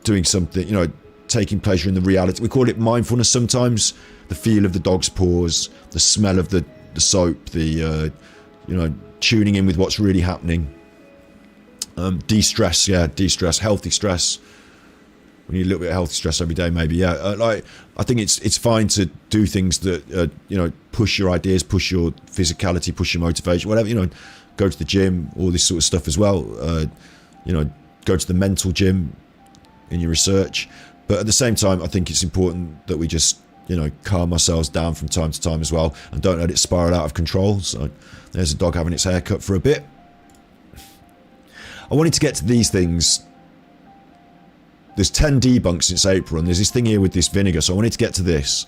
doing something, taking pleasure in the reality. We call it mindfulness sometimes. The feel of the dog's paws, the smell of the soap, the tuning in with what's really happening. De-stress, healthy stress. We need a little bit of healthy stress every day, maybe. I think it's fine to do things that push your ideas, push your physicality, push your motivation, whatever. Go to the gym, all this sort of stuff as well. Go to the mental gym in your research. But at the same time, I think it's important that we just calm ourselves down from time to time as well, and don't let it spiral out of control. So there's a dog having its hair cut for a bit. I wanted to get to these things. There's 10 debunks since April, and there's this thing here with this vinegar, so I wanted to get to this.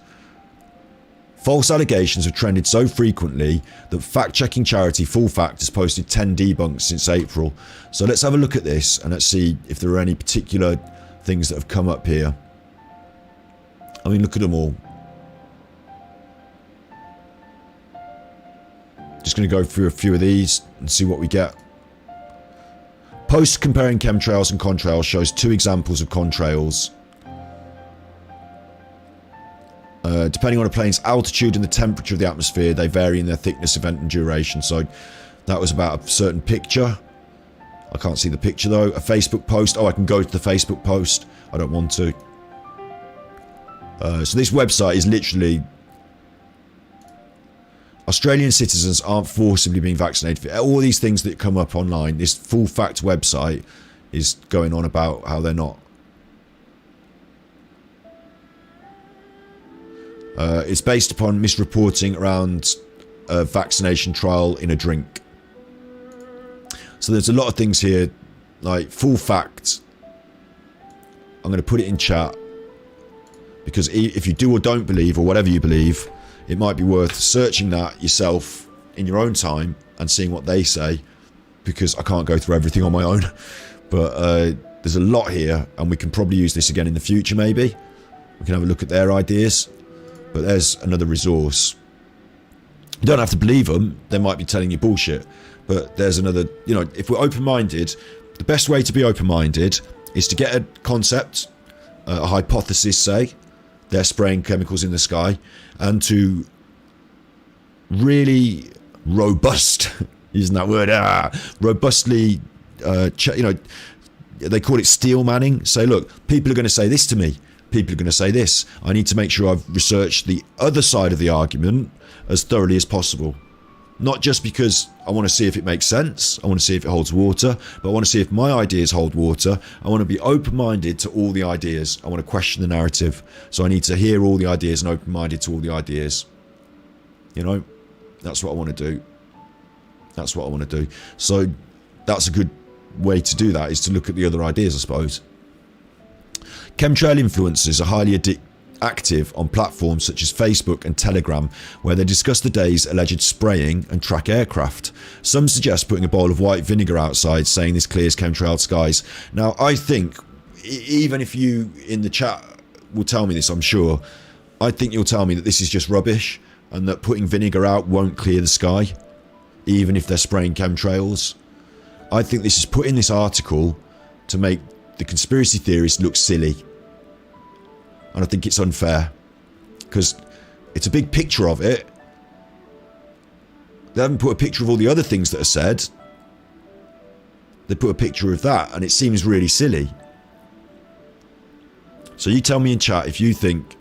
False allegations have trended so frequently that fact-checking charity Full Fact has posted 10 debunks since April. So let's have a look at this, and let's see if there are any particular things that have come up here. I mean, look at them all. Just going to go through a few of these and see what we get. Post comparing chemtrails and contrails shows 2 examples of contrails. Depending on a plane's altitude and the temperature of the atmosphere, they vary in their thickness, event and duration. So that was about a certain picture. I can't see the picture though. A Facebook post. Oh, I can go to the Facebook post. I don't want to. So this website is literally... Australian citizens aren't forcibly being vaccinated. All these things that come up online, this Full Fact website is going on about how they're not. It's based upon misreporting around a vaccination trial in a drink. So there's a lot of things here like full fact. I'm going to put it in chat, because if you do or don't believe, or whatever you believe, it might be worth searching that yourself in your own time and seeing what they say, because I can't go through everything on my own. But there's a lot here, and we can probably use this again in the future. Maybe we can have a look at their ideas. But there's another resource. You don't have to believe them. They might be telling you bullshit. But there's another, you know, if we're open-minded, the best way to be open-minded is to get a concept, a hypothesis, say, they're spraying chemicals in the sky, and to really robust, using that word, robustly, you know, they call it steel manning. Say, look, people are going to say this to me. People are going to say this. I need to make sure I've researched the other side of the argument as thoroughly as possible. Not just because I want to see if it makes sense, I want to see if it holds water, but I want to see if my ideas hold water. I want to be open-minded to all the ideas. I want to question the narrative. So I need to hear all the ideas and open-minded to all the ideas. You know, that's what I want to do. That's what I want to do. So that's a good way to do that, is to look at the other ideas, I suppose. Chemtrail influencers are highly active on platforms such as Facebook and Telegram, where they discuss the day's alleged spraying and track aircraft. Some suggest putting a bowl of white vinegar outside, saying this clears chemtrail skies. Now, I think, even if you in the chat will tell me this, I'm sure, I think you'll tell me that this is just rubbish, and that putting vinegar out won't clear the sky, even if they're spraying chemtrails. I think this is put in this article to make the conspiracy theorists look silly. And I think it's unfair, because it's a big picture of it. They haven't put a picture of all the other things that are said. They put a picture of that, and it seems really silly. So you tell me in chat if you think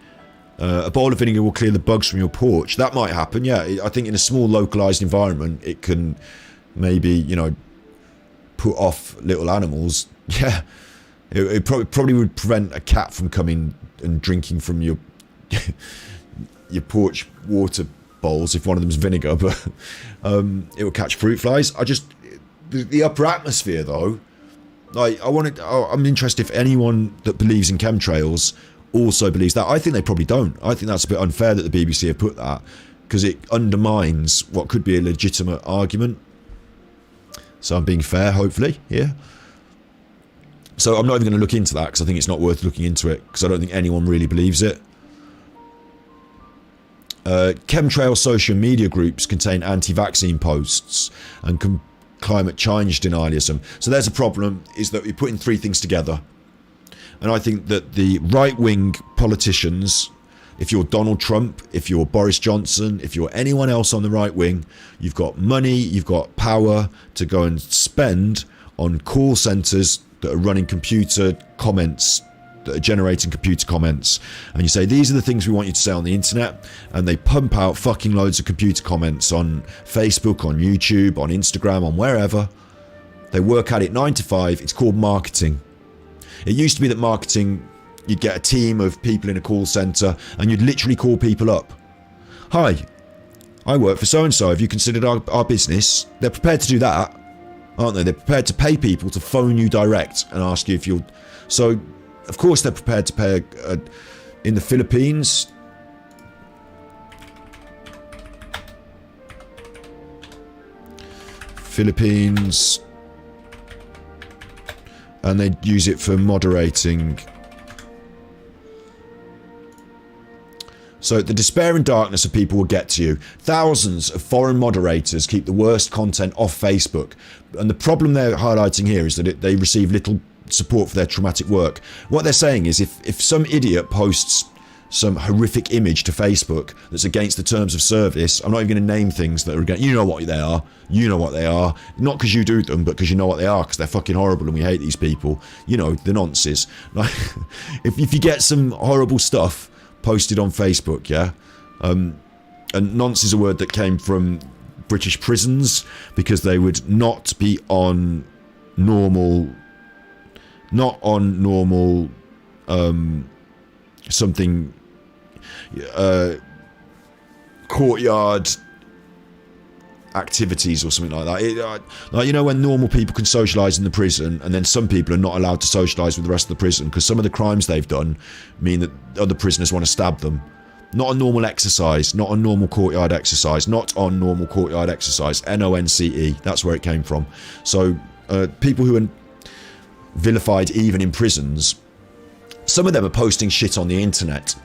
a bowl of vinegar will clear the bugs from your porch. That might happen, yeah. I think in a small localised environment, it can maybe, you know, put off little animals. Yeah, it probably would prevent a cat from coming and drinking from your porch water bowls if one of them's vinegar, but it will catch fruit flies. The upper atmosphere though, like I'm interested if anyone that believes in chemtrails also believes that. I think they probably don't. I think that's a bit unfair that the BBC have put that, because it undermines what could be a legitimate argument. So I'm being fair, hopefully, here. So I'm not even going to look into that, because I think it's not worth looking into it, because I don't think anyone really believes it. Chemtrail social media groups contain anti-vaccine posts and climate change denialism. So there's a problem, is that we're putting three things together. And I think that the right-wing politicians, if you're Donald Trump, if you're Boris Johnson, if you're anyone else on the right wing, you've got money, you've got power to go and spend on call centres that are running computer comments, that are generating computer comments, and you say, these are the things we want you to say on the internet, and they pump out fucking loads of computer comments on Facebook, on YouTube, on Instagram, on wherever. They work at it 9 to 5. It's called marketing. It used to be that marketing, you'd get a team of people in a call centre and you'd literally call people up. Hi, I work for so-and-so. Have you considered our business? They're prepared to do that, aren't they? They're prepared to pay people to phone you direct and ask you if you'll... So, of course they're prepared to pay in the Philippines. And they use it for moderating. So the despair and darkness of people will get to you. Thousands of foreign moderators keep the worst content off Facebook. And the problem they're highlighting here is that they receive little support for their traumatic work. What they're saying is if some idiot posts some horrific image to Facebook that's against the terms of service, I'm not even going to name things that are against, you know what they are, you know what they are, not because you do them, but because you know what they are, because they're fucking horrible and we hate these people, you know, the nonces. Like, if you get some horrible stuff posted on Facebook, yeah, and nonce is a word that came from British prisons, because they would not be on normal something courtyard activities or something like that. Like, you know, when normal people can socialise in the prison, and then some people are not allowed to socialise with the rest of the prison because some of the crimes they've done mean that other prisoners want to stab them. Not on normal exercise, not on normal courtyard exercise, not on normal courtyard exercise. NONCE, that's where it came from. So people who are vilified even in prisons, some of them are posting shit on the internet.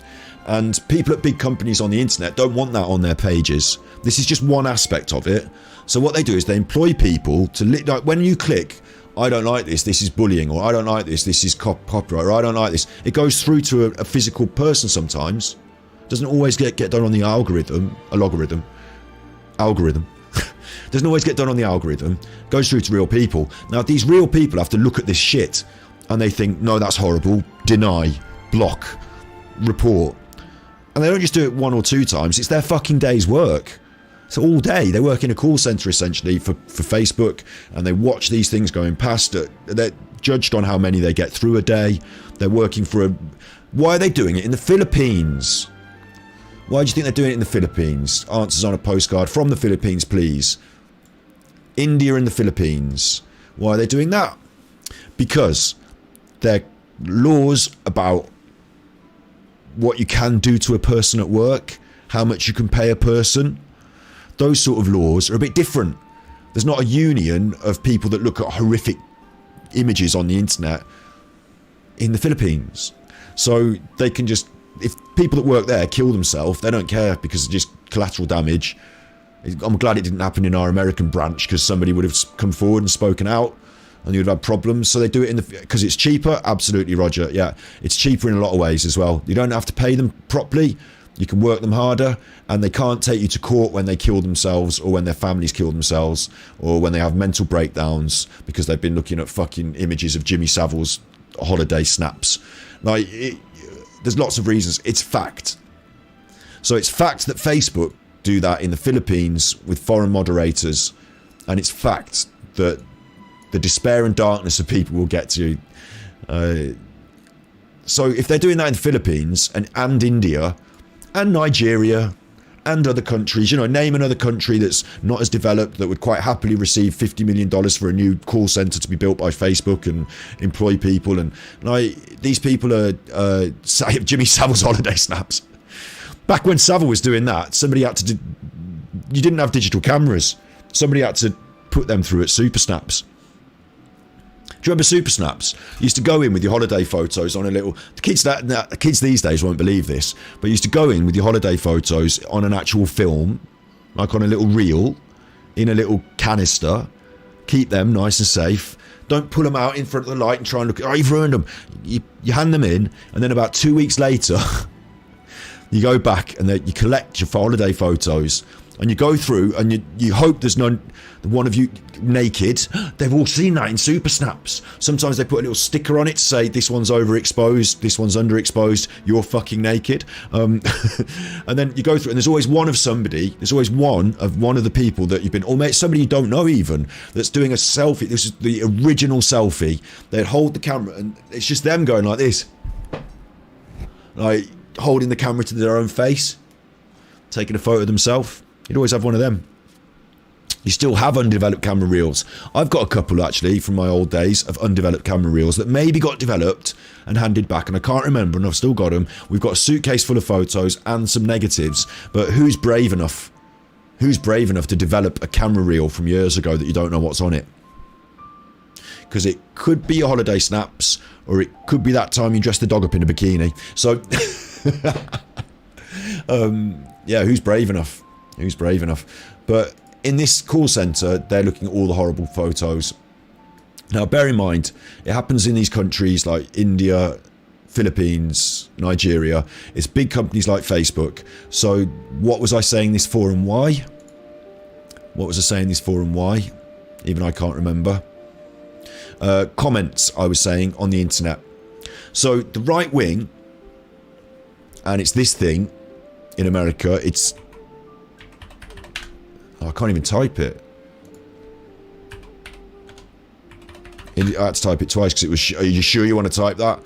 And people at big companies on the internet don't want that on their pages. This is just one aspect of it. So what they do is they employ people to, like, when you click, I don't like this, this is bullying, or I don't like this, this is copyright, or I don't like this, it goes through to a physical person sometimes. It doesn't always get done on the algorithm. Doesn't always get done on the algorithm. It goes through to real people. Now, these real people have to look at this shit and they think, no, that's horrible, deny, block, report. And they don't just do it 1 or 2 times, it's their fucking day's work. So all day, they work in a call centre essentially for Facebook, and they watch these things going past. They're judged on how many they get through a day. They're working for a... Why are they doing it in the Philippines? Why do you think they're doing it in the Philippines? Answers on a postcard from the Philippines, please. India and the Philippines. Why are they doing that? Because their laws about what you can do to a person at work, how much you can pay a person, those sort of laws are a bit different. There's not a union of people that look at horrific images on the internet in the Philippines. So they can just, if people that work there kill themselves, they don't care because it's just collateral damage. I'm glad it didn't happen in our American branch, because somebody would have come forward and spoken out and you'd have problems. So they do it in the, because it's cheaper. Absolutely, Roger. Yeah, it's cheaper in a lot of ways as well. You don't have to pay them properly. You can work them harder, and they can't take you to court when they kill themselves, or when their families kill themselves, or when they have mental breakdowns because they've been looking at fucking images of Jimmy Savile's holiday snaps. Like, there's lots of reasons. It's fact. So it's fact that Facebook do that in the Philippines with foreign moderators, and it's fact that the despair and darkness of people will get to. So if they're doing that in the Philippines and India and Nigeria and other countries, you know, name another country that's not as developed that would quite happily receive $50 million for a new call centre to be built by Facebook and employ people. And like, these people are Jimmy Savile's holiday snaps. Back when Savile was doing that, somebody had to you didn't have digital cameras. Somebody had to put them through at Super Snaps. Do you remember Super Snaps? You used to go in with your holiday photos on a little... The kids these days won't believe this, but you used to go in with your holiday photos on an actual film, like on a little reel, in a little canister. Keep them nice and safe. Don't pull them out in front of the light and try and look... Oh, you've ruined them. You hand them in, and then about 2 weeks later, you go back and you collect your holiday photos, and you go through and you hope there's one of you naked. They've all seen that in Super Snaps. Sometimes they put a little sticker on it to say this one's overexposed, this one's underexposed, you're fucking naked. And then you go through, and there's always one of somebody, there's always one of the people that you've been, or maybe somebody you don't know even, that's doing a selfie. This is the original selfie. They'd hold the camera and it's just them going like this, like holding the camera to their own face, taking a photo of themselves. You'd always have one of them. You still have undeveloped camera reels. I've got a couple actually from my old days of undeveloped camera reels that maybe got developed and handed back, and I can't remember, and I've still got them. We've got a suitcase full of photos and some negatives, but who's brave enough to develop a camera reel from years ago that you don't know what's on it? Because it could be your holiday snaps, or it could be that time you dressed the dog up in a bikini. So yeah, who's brave enough? Who's brave enough? But in this call centre, they're looking at all the horrible photos. Now, bear in mind, it happens in these countries like India, Philippines, Nigeria. It's big companies like Facebook. So what was I saying this for and why? What was I saying this for and why? Even I can't remember. Comments, I was saying, on the internet. So the right wing, and it's this thing in America, it's... I can't even type it. I had to type it twice because it was... Are you sure you want to type that?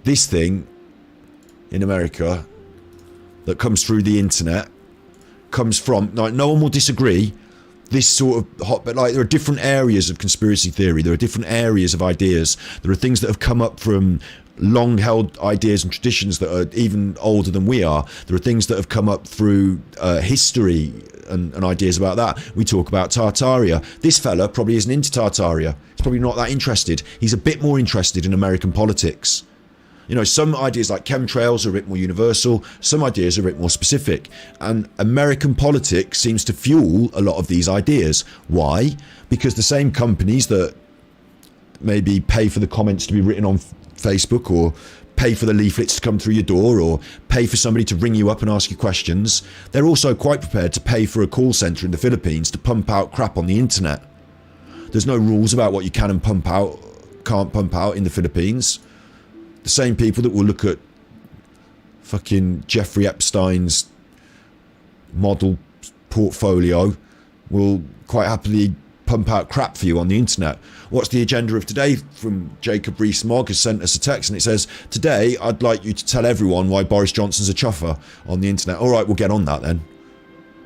This thing in America that comes through the internet comes from... Like, no one will disagree this sort of hot, but like there are different areas of conspiracy theory. There are different areas of ideas. There are things that have come up from long held ideas and traditions that are even older than we are. There are things that have come up through history and ideas about that. We talk about Tartaria. This fella probably isn't into Tartaria. He's probably not that interested. He's a bit more interested in American politics. You know, some ideas like chemtrails are a bit more universal, some ideas are a bit more specific, and American politics seems to fuel a lot of these ideas. Why? Because the same companies that maybe pay for the comments to be written on Facebook, or pay for the leaflets to come through your door, or pay for somebody to ring you up and ask you questions, they're also quite prepared to pay for a call centre in the Philippines to pump out crap on the internet. There's no rules about what you can and can't pump out in the Philippines. The same people that will look at fucking Jeffrey Epstein's model portfolio will quite happily pump out crap for you on the internet. What's the agenda of today? From Jacob Rees-Mogg has sent us a text and it says, today I'd like you to tell everyone why Boris Johnson's a chuffer on the internet. All right, we'll get on that then.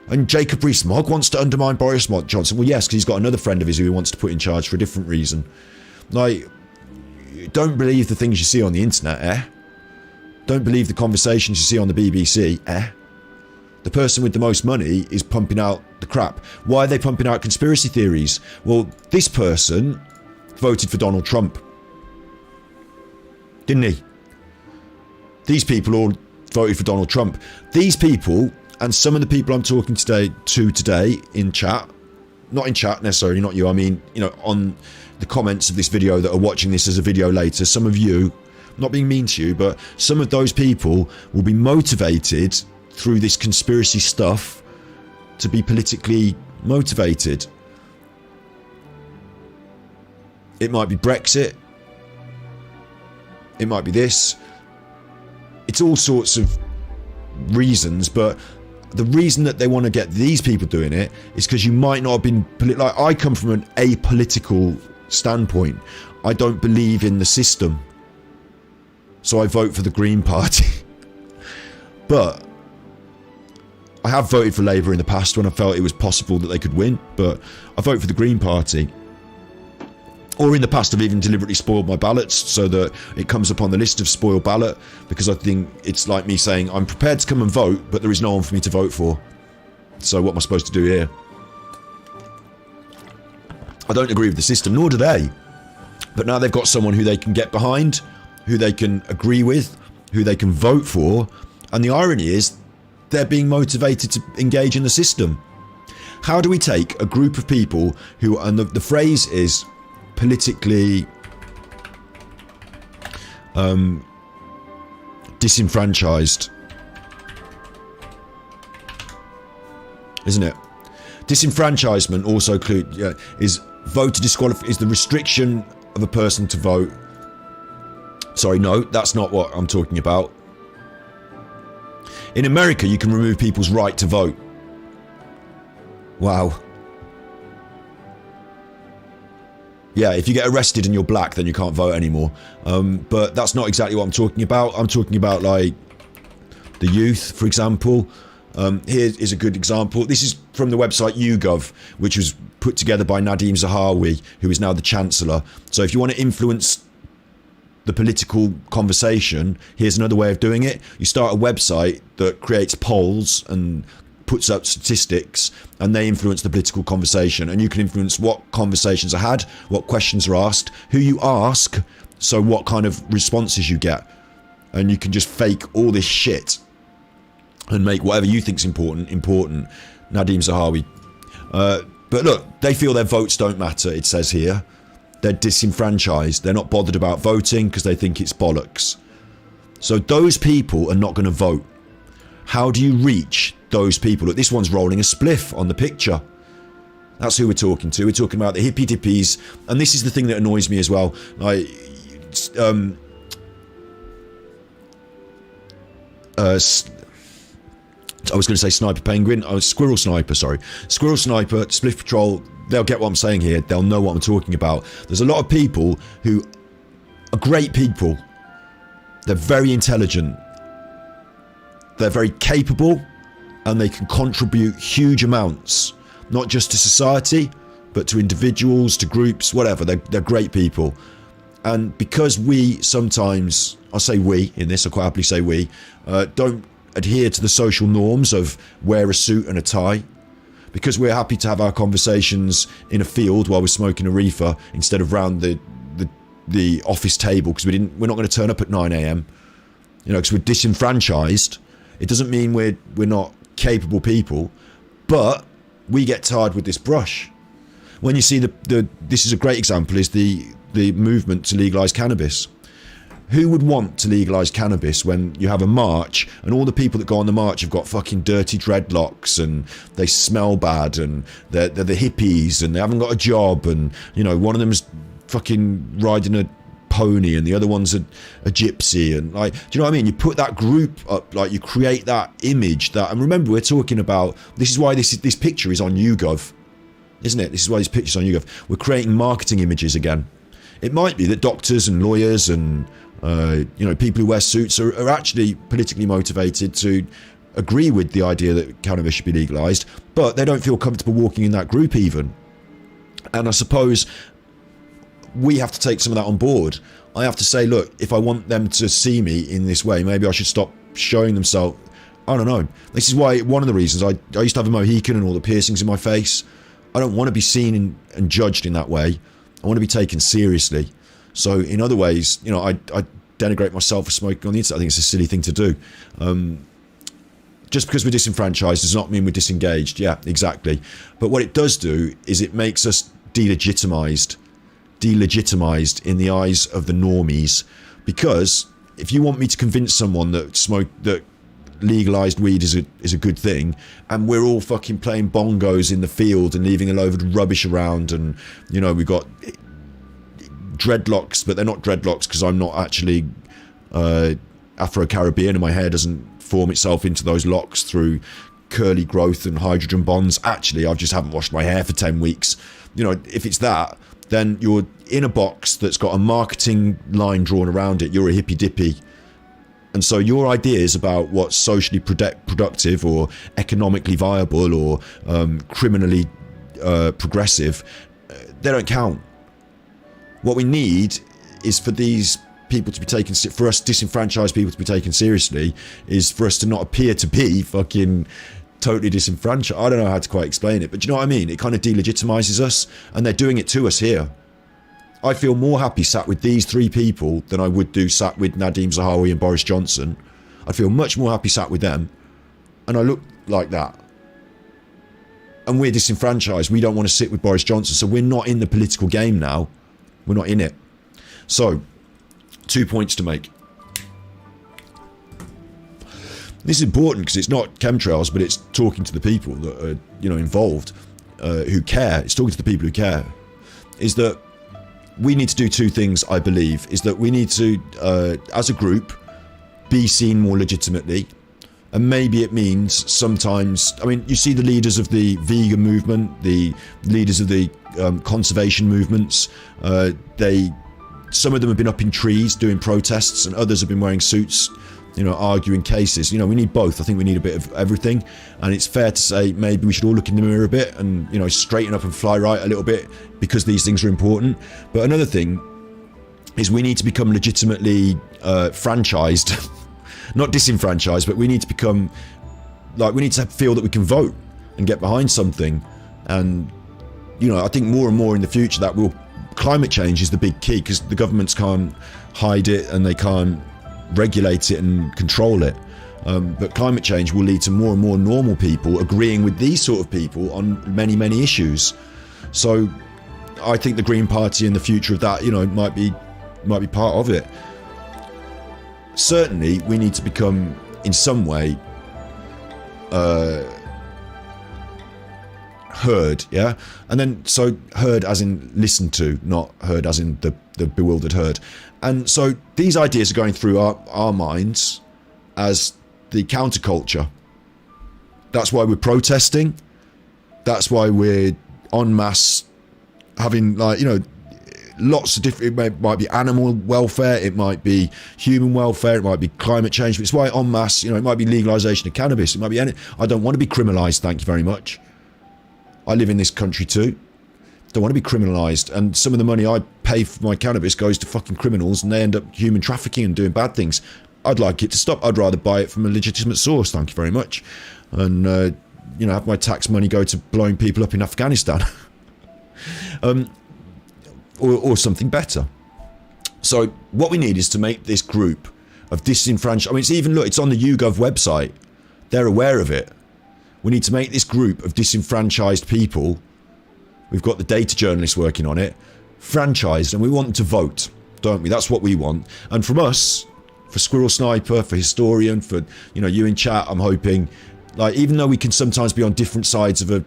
And Jacob Rees-Mogg wants to undermine Boris Johnson. Well, yes, because he's got another friend of his who he wants to put in charge for a different reason. Like, don't believe the things you see on the internet, eh? Don't believe the conversations you see on the BBC, eh? The person with the most money is pumping out the crap. Why are they pumping out conspiracy theories? Well, this person voted for Donald Trump, didn't he? These people all voted for Donald Trump. These people, and some of the people I'm talking to today in chat, not in chat necessarily, not you, I mean, you know, on the comments of this video that are watching this as a video later, some of you, not being mean to you, but some of those people will be motivated through this conspiracy stuff to be politically motivated. It might be Brexit, it might be this, it's all sorts of reasons, but the reason that they want to get these people doing it is because you might not have been like, I come from an apolitical standpoint. I don't believe in the system, so I vote for the Green Party. But I have voted for Labour in the past when I felt it was possible that they could win, but I vote for the Green Party. Or in the past I've even deliberately spoiled my ballots so that it comes up on the list of spoiled ballot, because I think it's like me saying I'm prepared to come and vote, but there is no one for me to vote for. So what am I supposed to do here? I don't agree with the system, nor do they. But now they've got someone who they can get behind, who they can agree with, who they can vote for, and the irony is they're being motivated to engage in the system. How do we take a group of people who, and the phrase is politically disenfranchised, isn't it? Disenfranchisement also is voter disqualification, is the restriction of a person to vote. Sorry, no, that's not what I'm talking about. In America, you can remove people's right to vote. Wow. Yeah, if you get arrested and you're black, then you can't vote anymore. But that's not exactly what I'm talking about. I'm talking about, like, the youth, for example. Here is a good example. This is from the website YouGov, which was put together by Nadhim Zahawi, who is now the Chancellor. So if you want to influence the political conversation, here's another way of doing it. You start a website that creates polls and puts up statistics, and they influence the political conversation, and you can influence what conversations are had, what questions are asked, who you ask, so what kind of responses you get, and you can just fake all this shit and make whatever you think's important. Nadhim Zahawi. But look, they feel their votes don't matter, it says here. They're disenfranchised. They're not bothered about voting because they think it's bollocks. So those people are not going to vote. How do you reach those people? Look, this one's rolling a spliff on the picture. That's who we're talking to. We're talking about the hippy dippies. And this is the thing that annoys me as well. I was going to say sniper penguin. Squirrel sniper, sorry. Squirrel sniper, spliff patrol. They'll get what I'm saying here. They'll know what I'm talking about. There's a lot of people who are great people. They're very intelligent. They're very capable, and they can contribute huge amounts. not just to society, but to individuals, to groups, whatever. They're great people. And because we sometimes, I'll say we in this, I'll quite happily say we, don't adhere to the social norms of wear a suit and a tie, because we're happy to have our conversations in a field while we're smoking a reefer instead of round the office table, because we're not going to turn up at 9 a.m, because we're disenfranchised. It doesn't mean we're not capable people, but we get tired with this brush. When you see this is a great example, is the movement to legalise cannabis. Who would want to legalise cannabis when you have a march and all the people that go on the march have got fucking dirty dreadlocks and they smell bad and they're the hippies and they haven't got a job, and one of them's fucking riding a pony and the other one's a gypsy, and like, do you know what I mean? You put that group up, like you create that image, and remember, we're talking about, this is why this picture is on YouGov, isn't it? This is why this picture's on YouGov. We're creating marketing images again. It might be that doctors and lawyers and people who wear suits are actually politically motivated to agree with the idea that cannabis should be legalised, but they don't feel comfortable walking in that group even. And I suppose we have to take some of that on board. I have to say, look, if I want them to see me in this way, maybe I should stop showing themselves. I don't know. This is why, one of the reasons I used to have a Mohican and all the piercings in my face. I don't want to be seen and judged in that way. I want to be taken seriously. So in other ways, I denigrate myself for smoking on the internet. I think it's a silly thing to do. Just because we're disenfranchised does not mean we're disengaged. Yeah, exactly. But what it does do is it makes us delegitimized in the eyes of the normies. Because if you want me to convince someone that legalized weed is a good thing, and we're all fucking playing bongos in the field and leaving a load of rubbish around, and we've got dreadlocks, but they're not dreadlocks because I'm not actually Afro-Caribbean and my hair doesn't form itself into those locks through curly growth and hydrogen bonds. Actually, I just haven't washed my hair for 10 weeks. If it's that, then you're in a box that's got a marketing line drawn around it. You're a hippy dippy. And so your ideas about what's socially productive or economically viable or criminally progressive, they don't count. What we need is for these people to be taken, for us disenfranchised people to be taken seriously, is for us to not appear to be fucking totally disenfranchised. I don't know how to quite explain it, but do you know what I mean? It kind of delegitimizes us, and they're doing it to us here. I feel more happy sat with these three people than I would do sat with Nadeem Zahawi and Boris Johnson. I'd feel much more happy sat with them, and I look like that. And we're disenfranchised. We don't want to sit with Boris Johnson, so we're not in the political game now. We're not in it. So, 2 points to make. This is important because it's not chemtrails, but it's talking to the people that are, involved, who care. It's talking to the people who care. Is that we need to do two things, I believe. Is that we need to, as a group, be seen more legitimately. And maybe it means sometimes, you see the leaders of the vegan movement, the leaders of the conservation movements, some of them have been up in trees doing protests, and others have been wearing suits, arguing cases. We need both. I think we need a bit of everything, and it's fair to say maybe we should all look in the mirror a bit and straighten up and fly right a little bit, because these things are important. But another thing is we need to become legitimately franchised. Not disenfranchised, but we need to become, we need to feel that we can vote and get behind something. And, I think more and more in the future climate change is the big key, because the governments can't hide it and they can't regulate it and control it. But climate change will lead to more and more normal people agreeing with these sort of people on many, many issues. So I think the Green Party and the future of that, might be part of it. Certainly, we need to become, in some way, heard, yeah? And then, so heard as in listened to, not heard as in the bewildered herd. And so these ideas are going through our minds as the counterculture. That's why we're protesting. That's why we're en masse having, lots of different, it might be animal welfare, it might be human welfare, it might be climate change, but it's why en masse, it might be legalisation of cannabis, it might be I don't want to be criminalised, thank you very much. I live in this country too. Don't want to be criminalised. And some of the money I pay for my cannabis goes to fucking criminals, and they end up human trafficking and doing bad things. I'd like it to stop. I'd rather buy it from a legitimate source, thank you very much. And, you know, have my tax money go to blowing people up in Afghanistan. Or something better. So what we need is to make this group of disenfranchised... I mean, it's even, look, it's on the YouGov website. They're aware of it. We need to make this group of disenfranchised people... We've got the data journalists working on it, franchised, and we want them to vote, don't we? That's what we want. And from us, for Squirrel Sniper, for Historian, for, you know, you in chat, I'm hoping, like, even though we can sometimes be on different sides of a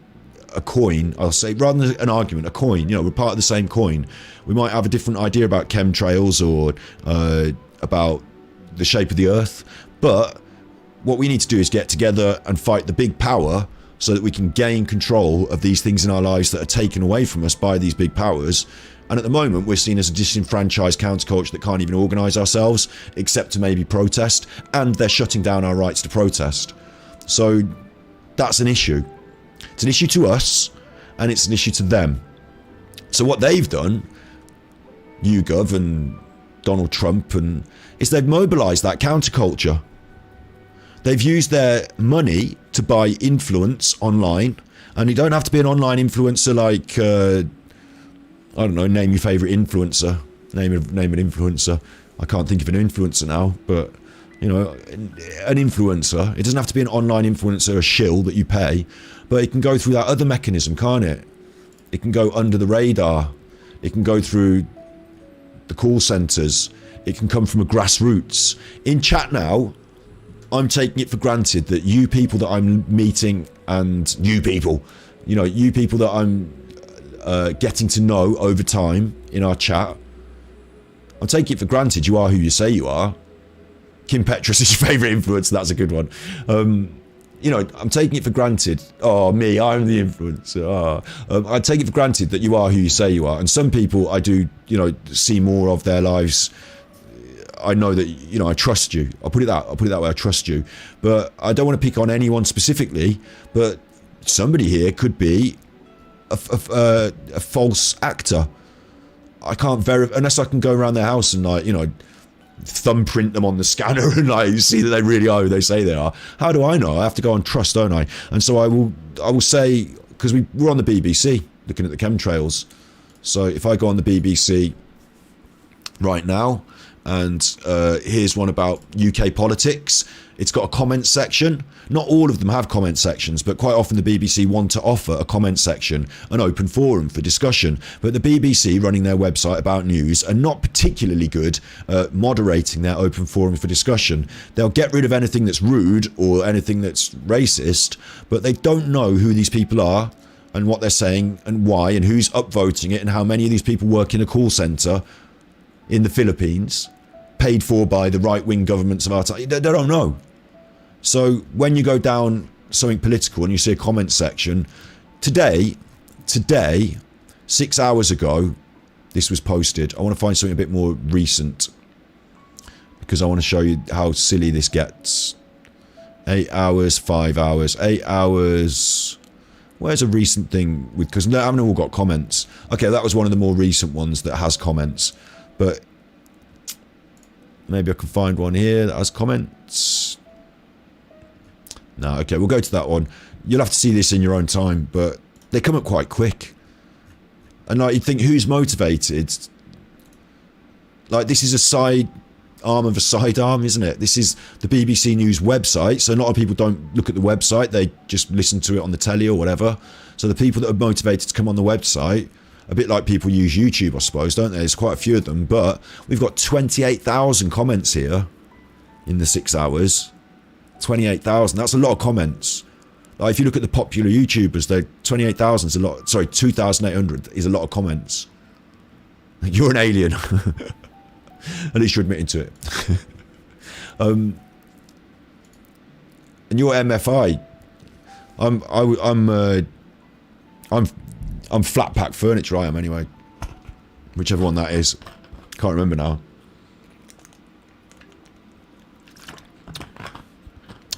coin, I'll say, rather than an argument, a coin, you know, we're part of the same coin. We might have a different idea about chemtrails or about the shape of the earth, but what we need to do is get together and fight the big power so that we can gain control of these things in our lives that are taken away from us by these big powers. And at the moment, we're seen as a disenfranchised counterculture that can't even organise ourselves, except to maybe protest, and they're shutting down our rights to protest. So that's an issue. It's an issue to us, and it's an issue to them. So what they've done, YouGov and Donald Trump, is they've mobilised that counterculture. They've used their money to buy influence online, and you don't have to be an online influencer like, I don't know, name your favourite influencer. Name an influencer. I can't think of an influencer now, but, you know, an influencer. It doesn't have to be an online influencer, a shill that you pay, but it can go through that other mechanism, can't it? It can go under the radar. It can go through the call centres. It can come from a grassroots. In chat now, I'm taking it for granted that you people that I'm meeting and you people that I'm getting to know over time in our chat, I'm taking it for granted you are who you say you are. Kim Petras is your favourite influencer, that's a good one. You know, I'm taking it for granted. Oh, me, I'm the influencer. I take it for granted that you are who you say you are. And some people I do, you know, see more of their lives. I know that, you know, I trust you. I'll put it that way, I trust you. But I don't want to pick on anyone specifically, but somebody here could be a false actor. I can't verify, unless I can go around their house and, like, you know, thumbprint them on the scanner and, like, see that they really are who they say they are. How do I know? I have to go on trust, don't I? And so I will say, because we're on the BBC looking at the chemtrails. So if I go on the BBC right now, and here's one about UK politics. It's got a comment section. Not all of them have comment sections, but quite often the BBC want to offer a comment section, an open forum for discussion. But the BBC, running their website about news, are not particularly good at moderating their open forum for discussion. They'll get rid of anything that's rude or anything that's racist, but they don't know who these people are and what they're saying and why and who's upvoting it and how many of these people work in a call centre in the Philippines, paid for by the right-wing governments of our time. They don't know. So when you go down something political and you see a comment section, today, 6 hours ago, this was posted. I want to find something a bit more recent because I want to show you how silly this gets. 8 hours, 5 hours, 8 hours. Where's a recent thing with, because they haven't all got comments. Okay, that was one of the more recent ones that has comments, but maybe I can find one here that has comments. No, okay, we'll go to that one. You'll have to see this in your own time, but they come up quite quick. And, like, you'd think, who's motivated? Like, this is a side arm of a sidearm, isn't it? This is the BBC News website, so a lot of people don't look at the website, they just listen to it on the telly or whatever. So the people that are motivated to come on the website, a bit like people use YouTube, I suppose, don't they? There's quite a few of them, but we've got 28,000 comments here in the 6 hours. 28,000, that's a lot of comments. Like, if you look at the popular YouTubers, 28,000 is a lot. Sorry, 2,800 is a lot of comments. You're an alien. At least you're admitting to it. And you're MFI. I'm flat pack furniture. I am anyway. Whichever one that is, can't remember now.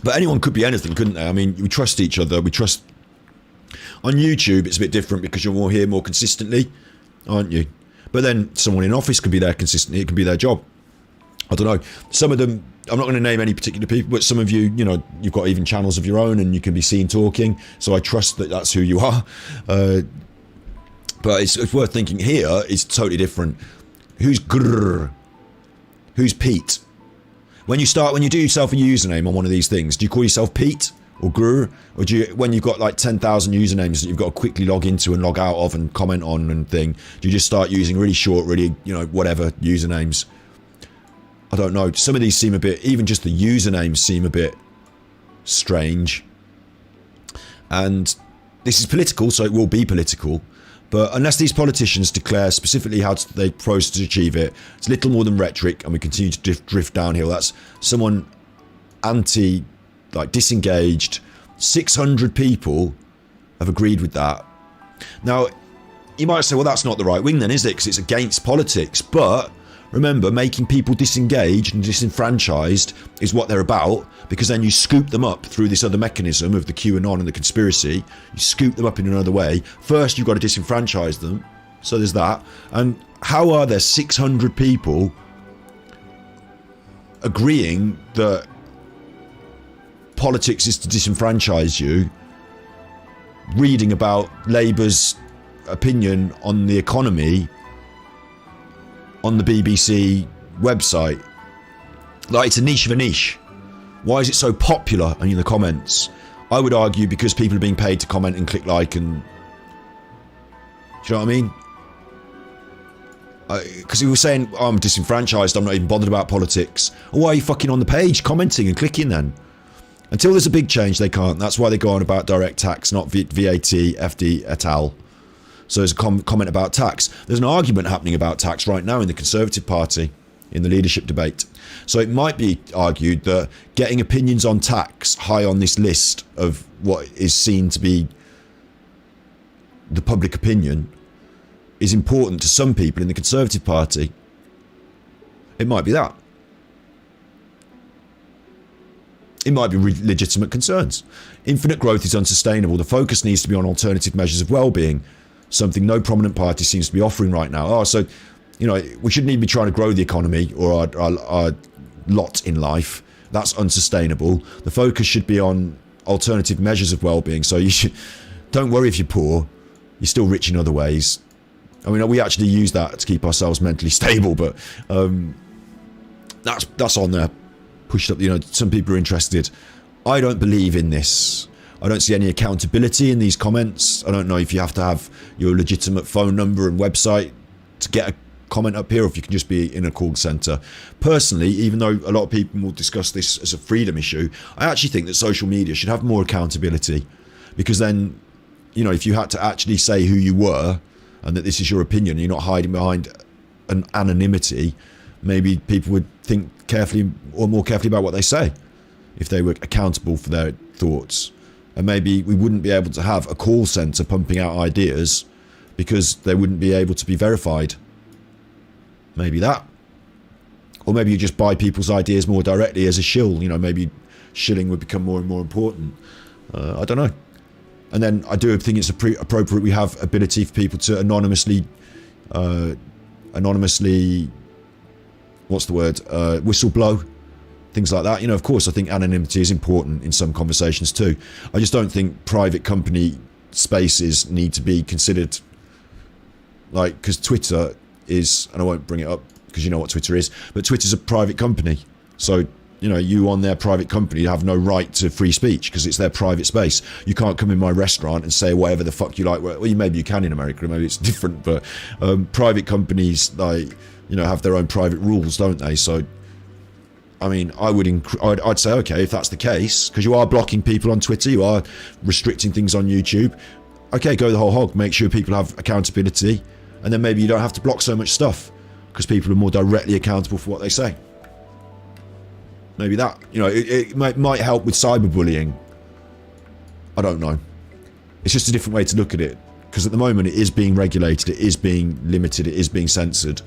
But anyone could be anything, couldn't they? I mean, we trust each other. We trust On YouTube, it's a bit different because you're more here more consistently, aren't you? But then someone in office can be there consistently. It can be their job. I don't know. Some of them, I'm not going to name any particular people, but some of you, you know, you've got even channels of your own and you can be seen talking. So I trust that that's who you are. But it's worth thinking here. It's totally different. Who's grrr? Who's Pete? When you do yourself a username on one of these things, do you call yourself Pete or grrr? Or do you, when you've got like 10,000 usernames that you've got to quickly log into and log out of and comment on and thing, do you just start using really short, really, you know, whatever usernames? I don't know. Some of these seem a bit, even just the usernames seem a bit strange. And this is political, so it will be political. But unless these politicians declare specifically how they propose to achieve it, it's little more than rhetoric, and we continue to drift downhill. That's someone disengaged. 600 people have agreed with that. Now, you might say, well, that's not the right wing then, is it? Because it's against politics. But remember, making people disengaged and disenfranchised is what they're about, because then you scoop them up through this other mechanism of the QAnon and the conspiracy. You scoop them up in another way. First, you've got to disenfranchise them. So there's that. And how are there 600 people agreeing that politics is to disenfranchise you, reading about Labour's opinion on the economy on the BBC website? Like, it's a niche of a niche. Why is it so popular in the comments? I would argue because people are being paid to comment and click like and... Do you know what I mean? Because he was saying, oh, I'm disenfranchised, I'm not even bothered about politics. Well, why are you fucking on the page commenting and clicking then? Until there's a big change, they can't. That's why they go on about direct tax, not VAT, FD, et al. So there's a comment about tax. There's an argument happening about tax right now in the Conservative Party, in the leadership debate. So it might be argued that getting opinions on tax high on this list of what is seen to be the public opinion is important to some people in the Conservative Party. It might be that. It might be legitimate concerns. Infinite growth is unsustainable. The focus needs to be on alternative measures of well-being, something no prominent party seems to be offering right now. Oh, so, you know, we shouldn't even be trying to grow the economy or our lot in life. That's unsustainable. The focus should be on alternative measures of well-being. So you should, don't worry if you're poor. You're still rich in other ways. I mean, we actually use that to keep ourselves mentally stable, but that's on there. Pushed up, you know, some people are interested. I don't believe in this. I don't see any accountability in these comments. I don't know if you have to have your legitimate phone number and website to get a comment up here, or if you can just be in a call centre. Personally, even though a lot of people will discuss this as a freedom issue, I actually think that social media should have more accountability, because then, you know, if you had to actually say who you were and that this is your opinion, you're not hiding behind an anonymity, maybe people would think carefully or more carefully about what they say if they were accountable for their thoughts. And maybe we wouldn't be able to have a call centre pumping out ideas because they wouldn't be able to be verified. Maybe that. Or maybe you just buy people's ideas more directly as a shill. You know, maybe shilling would become more and more important. I don't know. And then I do think it's appropriate we have ability for people to anonymously, what's the word, whistle blow, things like that. You know, of course, I think anonymity is important in some conversations too. I just don't think private company spaces need to be considered, like, because Twitter is, and I won't bring it up because you know what Twitter is, but Twitter's a private company. So, you know, you on their private company have no right to free speech because it's their private space. You can't come in my restaurant and say whatever the fuck you like. Well, maybe you can in America, maybe it's different, but private companies, like, you know, have their own private rules, don't they? So, I mean, I'd say, okay, if that's the case, because you are blocking people on Twitter, you are restricting things on YouTube, okay, go the whole hog, make sure people have accountability, and then maybe you don't have to block so much stuff because people are more directly accountable for what they say. Maybe that, you know, it might help with cyberbullying. I don't know. It's just a different way to look at it, because at the moment it is being regulated, it is being limited, it is being censored.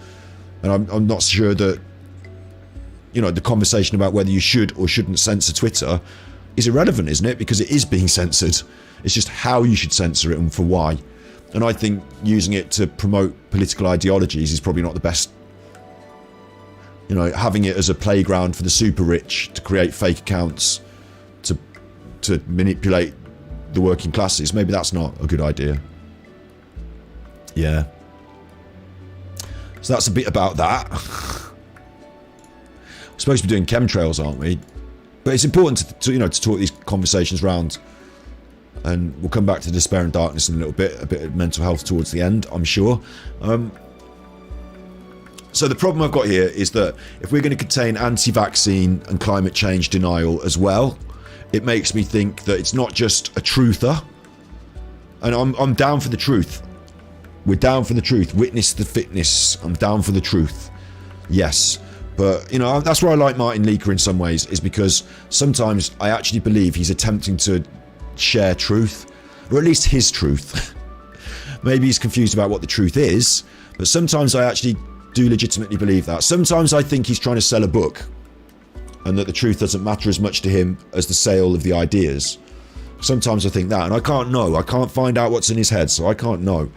And I'm not sure that, you know, the conversation about whether you should or shouldn't censor Twitter is irrelevant, isn't it? Because it is being censored. It's just how you should censor it and for why. And I think using it to promote political ideologies is probably not the best. You know, having it as a playground for the super rich to create fake accounts to manipulate the working classes, maybe that's not a good idea. Yeah. So that's a bit about that. We're supposed to be doing chemtrails, aren't we? But it's important to talk these conversations around. And we'll come back to despair and darkness in a little bit, a bit of mental health towards the end, I'm sure. So the problem I've got here is that if we're going to contain anti-vaccine and climate change denial as well, it makes me think that it's not just a truther. And I'm down for the truth. We're down for the truth. Witness the fitness. I'm down for the truth. Yes. But, that's where I like Martin Leaker in some ways, is because sometimes I actually believe he's attempting to share truth, or at least his truth. Maybe he's confused about what the truth is, but sometimes I actually do legitimately believe that. Sometimes I think he's trying to sell a book, and that the truth doesn't matter as much to him as the sale of the ideas. Sometimes I think that, and I can't know. I can't find out what's in his head, so I can't know.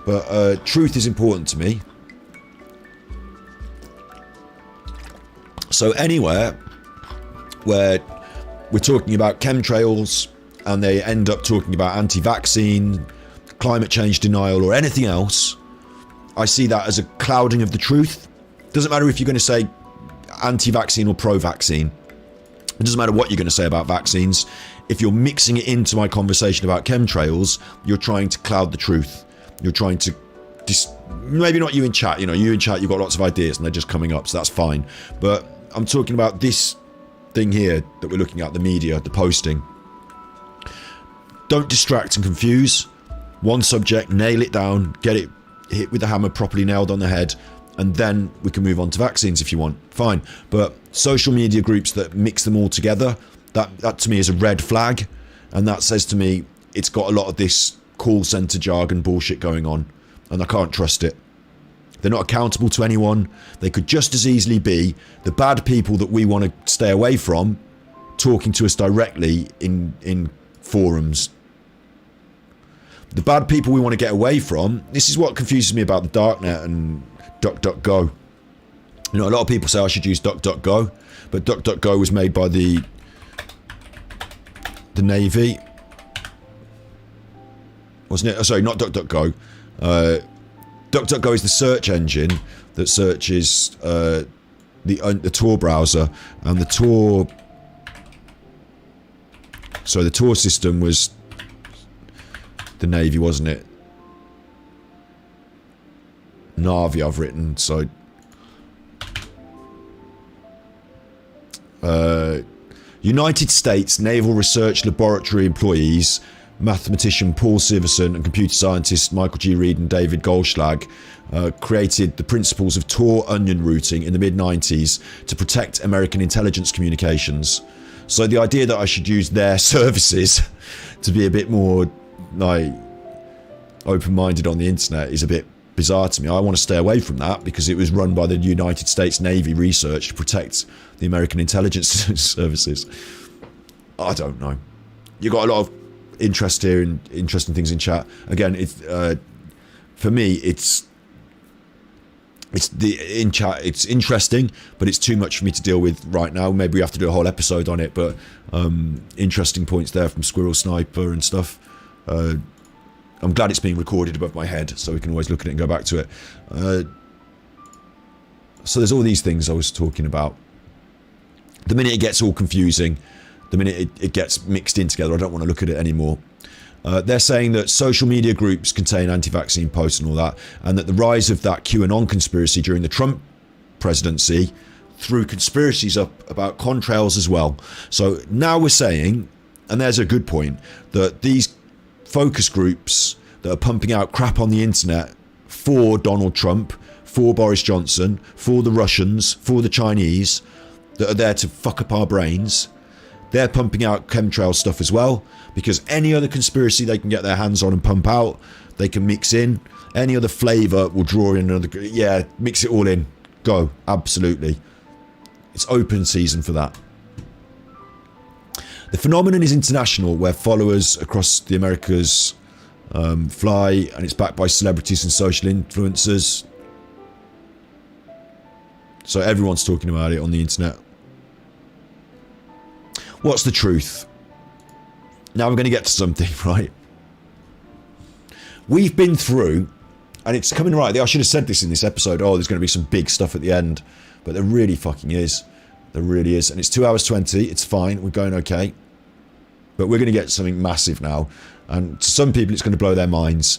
But truth is important to me. So anywhere where we're talking about chemtrails and they end up talking about anti-vaccine, climate change denial, or anything else, I see that as a clouding of the truth. Doesn't matter if you're going to say anti-vaccine or pro-vaccine. It doesn't matter what you're going to say about vaccines. If you're mixing it into my conversation about chemtrails, you're trying to cloud the truth. You're trying to maybe not you in chat. You in chat you've got lots of ideas and they're just coming up, so that's fine. But I'm talking about this thing here that we're looking at, the media, the posting. Don't distract and confuse. One subject, nail it down, get it hit with the hammer properly nailed on the head, and then we can move on to vaccines if you want. Fine. But social media groups that mix them all together, that to me is a red flag, and that says to me it's got a lot of this call centre jargon bullshit going on, and I can't trust it. They're not accountable to anyone. They could just as easily be the bad people that we want to stay away from talking to us directly in forums. The bad people we want to get away from, this is what confuses me about the darknet and DuckDuckGo. A lot of people say I should use DuckDuckGo, but DuckDuckGo was made by the Navy. Wasn't it? Oh, sorry, not DuckDuckGo. DuckDuckGo is the search engine that searches the Tor browser, and the Tor system was the Navy, wasn't it? Navi I've written, so United States Naval Research Laboratory employees, mathematician Paul Siverson and computer scientists Michael G. Reed and David Goldschlag created the principles of Tor onion routing in the mid-90s to protect American intelligence communications. So the idea that I should use their services to be a bit more like open-minded on the internet is a bit bizarre to me. I want to stay away from that because it was run by the United States Navy research to protect the American intelligence services. I don't know. You got a lot of interest here and interesting things in chat. Again, it's for me, it's in chat. It's interesting, but it's too much for me to deal with right now. Maybe we have to do a whole episode on it. But interesting points there from Squirrel Sniper and stuff. I'm glad it's being recorded above my head, so we can always look at it and go back to it. So there's all these things I was talking about. The minute it gets all confusing, the minute it gets mixed in together, I don't want to look at it anymore. They're saying that social media groups contain anti-vaccine posts and all that, and that the rise of that QAnon conspiracy during the Trump presidency threw conspiracies up about contrails as well. So now we're saying, and there's a good point, that these focus groups that are pumping out crap on the internet for Donald Trump, for Boris Johnson, for the Russians, for the Chinese, that are there to fuck up our brains, they're pumping out chemtrail stuff as well, because any other conspiracy they can get their hands on and pump out, they can mix in. Any other flavour will draw in another... Yeah, mix it all in. Go. Absolutely. It's open season for that. The phenomenon is international, where followers across the Americas fly, and it's backed by celebrities and social influencers. So everyone's talking about it on the internet. What's the truth? Now we're going to get to something, right? We've been through, and it's coming right. I should have said this in this episode. Oh, there's going to be some big stuff at the end. But there really fucking is. There really is. And it's 2 hours 20. It's fine. We're going okay. But we're going to get something massive now. And to some people, it's going to blow their minds.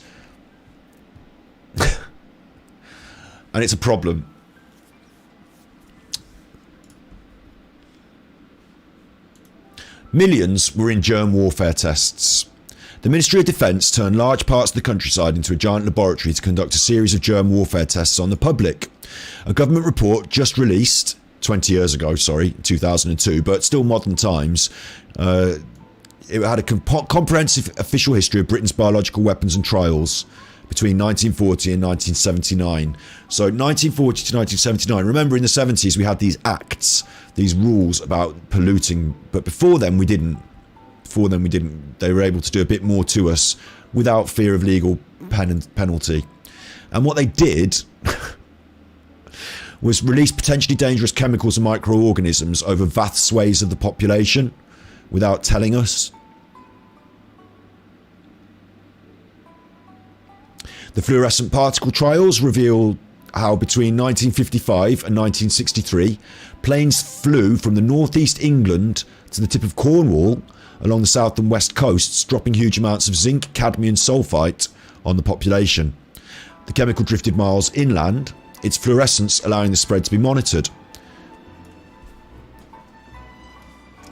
And it's a problem. Millions were in germ warfare tests. The Ministry of Defence turned large parts of the countryside into a giant laboratory to conduct a series of germ warfare tests on the public. A government report just released 20 years ago, 2002, but still modern times. It had a comprehensive official history of Britain's biological weapons and trials between 1940 and 1979. So 1940 to 1979. Remember, in the 70s we had these acts, these rules about polluting, but before then we didn't. They were able to do a bit more to us without fear of legal penalty. And what they did was release potentially dangerous chemicals and microorganisms over vast swathes of the population without telling us. The fluorescent particle trials reveal how between 1955 and 1963, planes flew from the northeast England to the tip of Cornwall along the south and west coasts, dropping huge amounts of zinc, cadmium sulfite on the population. The chemical drifted miles inland, its fluorescence allowing the spread to be monitored.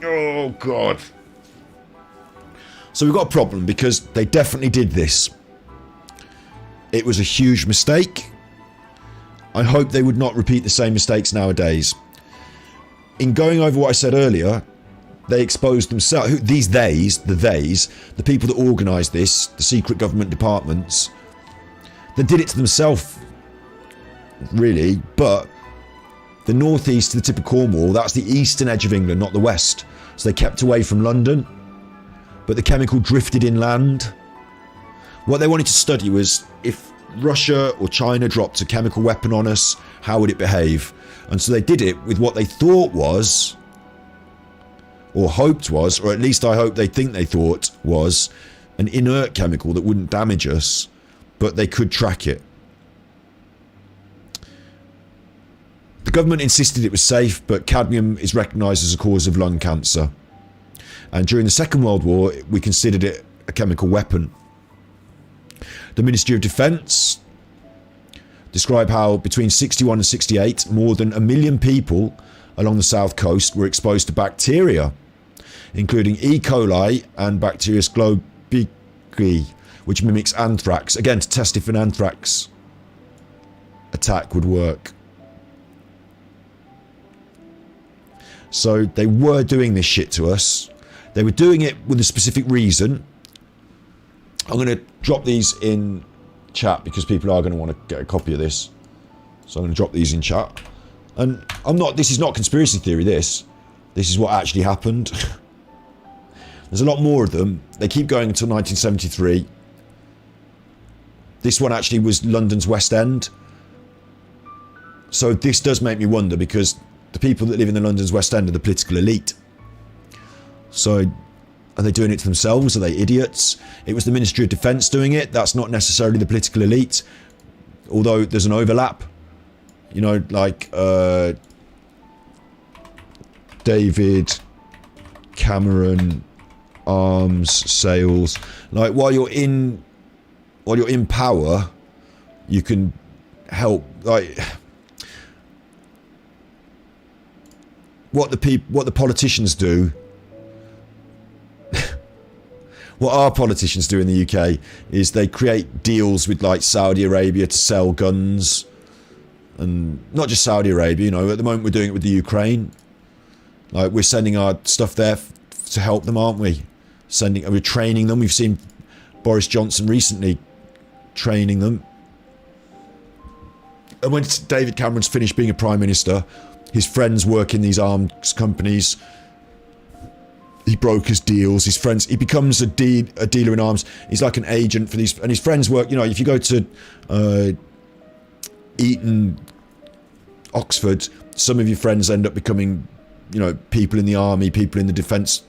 Oh God. So we've got a problem because they definitely did this. It was a huge mistake. I hope they would not repeat the same mistakes nowadays. In going over what I said earlier, they exposed themselves, the people that organised this, the secret government departments, they did it to themselves, really. But the northeast to the tip of Cornwall, that's the eastern edge of England, not the west. So they kept away from London, but the chemical drifted inland. What they wanted to study was if Russia or China dropped a chemical weapon on us, how would it behave? And so they did it with what they thought was, or hoped was, or at least I hope they think they thought was, an inert chemical that wouldn't damage us, but they could track it. The government insisted it was safe, but cadmium is recognised as a cause of lung cancer. And during the Second World War, we considered it a chemical weapon. The Ministry of Defence describe how between 61 and 68, more than 1 million people along the south coast were exposed to bacteria, including E. coli and Bacterius globicki, which mimics anthrax, again to test if an anthrax attack would work. So they were doing this shit to us. They were doing it with a specific reason. I'm going to drop these in chat because people are going to want to get a copy of this. So I'm going to drop these in chat. And this is not conspiracy theory, this is what actually happened. There's a lot more of them. They keep going until 1973. This one actually was London's West End. So this does make me wonder, because the people that live in the London's West End are the political elite. So are they doing it to themselves? Are they idiots? It was the Ministry of Defence doing it. That's not necessarily the political elite, although there's an overlap. You know, like David Cameron, arms, sales. Like while you're in power, you can help. Like what the politicians do. What our politicians do in the UK is they create deals with like Saudi Arabia to sell guns, and not just Saudi Arabia, you know, at the moment we're doing it with the Ukraine. Like we're sending our stuff there to help them, aren't we? We're training them. We've seen Boris Johnson recently training them. And when David Cameron's finished being a Prime Minister, his friends work in these arms companies he brokers deals, his friends, he becomes a dealer in arms. He's like an agent for these, and his friends work, you know, if you go to Eton, Oxford, some of your friends end up becoming, you know, people in the army, people in the defence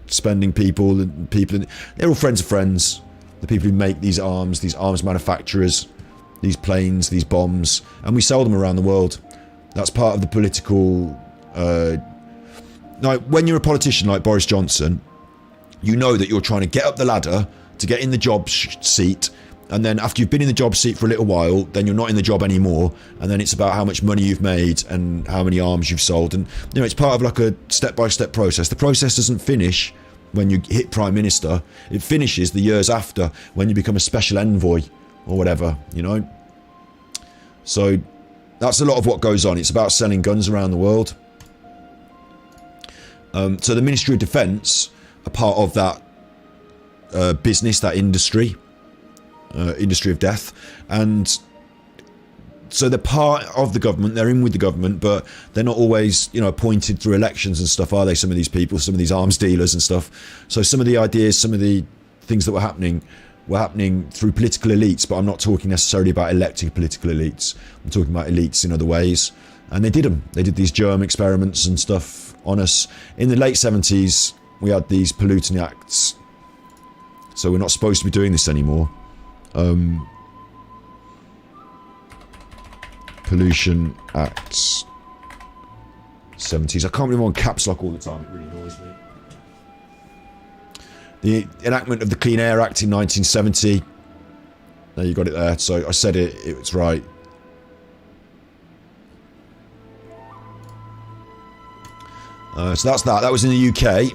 spending people, and they're all friends of friends. The people who make these arms manufacturers, these planes, these bombs, and we sell them around the world. That's part of the political... Like, when you're a politician like Boris Johnson, you know that you're trying to get up the ladder to get in the job seat, and then after you've been in the job seat for a little while, then you're not in the job anymore, and then it's about how much money you've made and how many arms you've sold, and you know, it's part of like a step-by-step process. The process doesn't finish when you hit Prime Minister. It finishes the years after, when you become a special envoy or whatever, you know. So that's a lot of what goes on. It's about selling guns around the world. So the Ministry of Defence are part of that business, that industry of death, and so they're part of the government. They're in with the government, but they're not always, you know, appointed through elections and stuff, are they? Some of these people, some of these arms dealers and stuff. So some of the ideas, some of the things that were happening through political elites, but I'm not talking necessarily about elected political elites. I'm talking about elites in other ways, and they did them. They did these germ experiments and stuff on us. In the late 70s, we had these polluting acts, so we're not supposed to be doing this anymore. Pollution Acts 70s. I can't believe I'm on caps lock all the time. It really annoys me. The enactment of the Clean Air Act in 1970. There, you got it there. So I said it. It's right. So that's that. That was in the UK.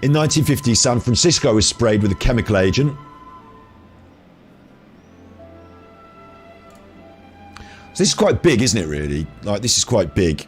In 1950, San Francisco was sprayed with a chemical agent. So this is quite big, isn't it, really? Like, this is quite big.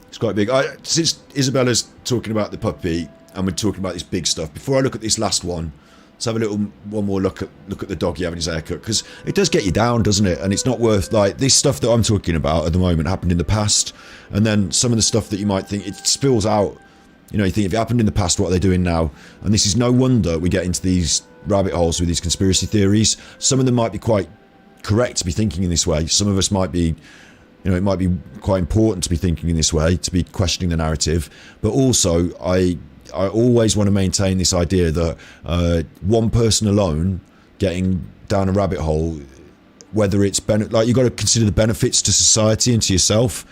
It's quite big. Since Isabella's talking about the puppy and we're talking about this big stuff, before I look at this last one, let's have one more look at the doggy having his haircut, because it does get you down, doesn't it? And it's not worth, like, this stuff that I'm talking about at the moment happened in the past, and then some of the stuff that you might think, it spills out. You know, you think if it happened in the past, what are they doing now? And this is no wonder we get into these rabbit holes with these conspiracy theories. Some of them might be quite correct to be thinking in this way. Some of us might be, you know, it might be quite important to be thinking in this way, to be questioning the narrative. But also, I always want to maintain this idea that one person alone getting down a rabbit hole, whether it's like, you've got to consider the benefits to society and to yourself,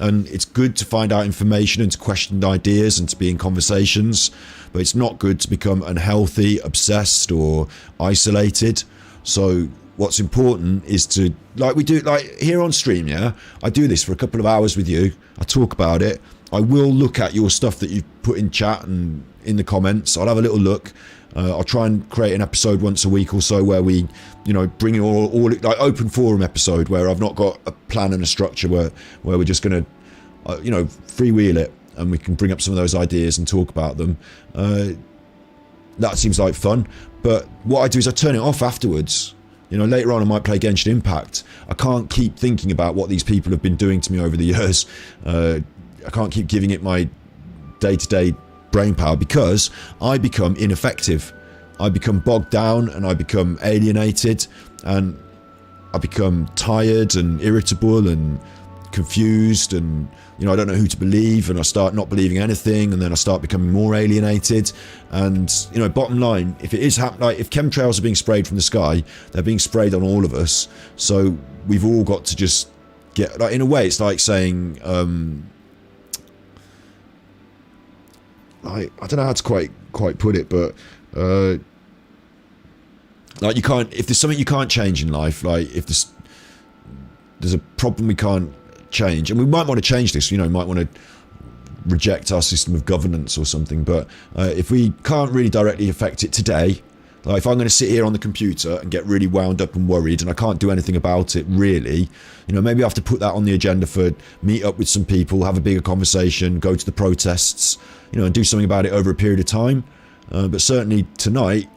and it's good to find out information and to question ideas and to be in conversations, but it's not good to become unhealthy, obsessed, or isolated. So what's important is to, like we do, like here on stream, yeah, I do this for a couple of hours with you, I talk about it, I will look at your stuff that you've put in chat and in the comments. I'll have a little look. I'll try and create an episode once a week or so where we, you know, bring all like open forum episode where I've not got a plan and a structure, where we're just going to, you know, freewheel it, and we can bring up some of those ideas and talk about them. That seems like fun. But what I do is I turn it off afterwards. You know, later on I might play Genshin Impact. I can't keep thinking about what these people have been doing to me over the years. I can't keep giving it my day-to-day brain power, because I become ineffective. I become bogged down, and I become alienated, and I become tired and irritable and confused, and, you know, I don't know who to believe, and I start not believing anything, and then I start becoming more alienated. And, you know, bottom line, if it is like, if chemtrails are being sprayed from the sky, they're being sprayed on all of us. So we've all got to just get, like, in a way, it's like saying, I don't know how to quite put it, but like, you can't, if there's something you can't change in life, like if there's a problem we can't change, and we might want to change this, you know, might want to reject our system of governance or something, but if we can't really directly affect it today, Like if I'm going to sit here on the computer and get really wound up and worried and I can't do anything about it really, maybe I have to put that on the agenda for meet up with some people, have a bigger conversation, go to the protests, and do something about it over a period of time. But certainly tonight,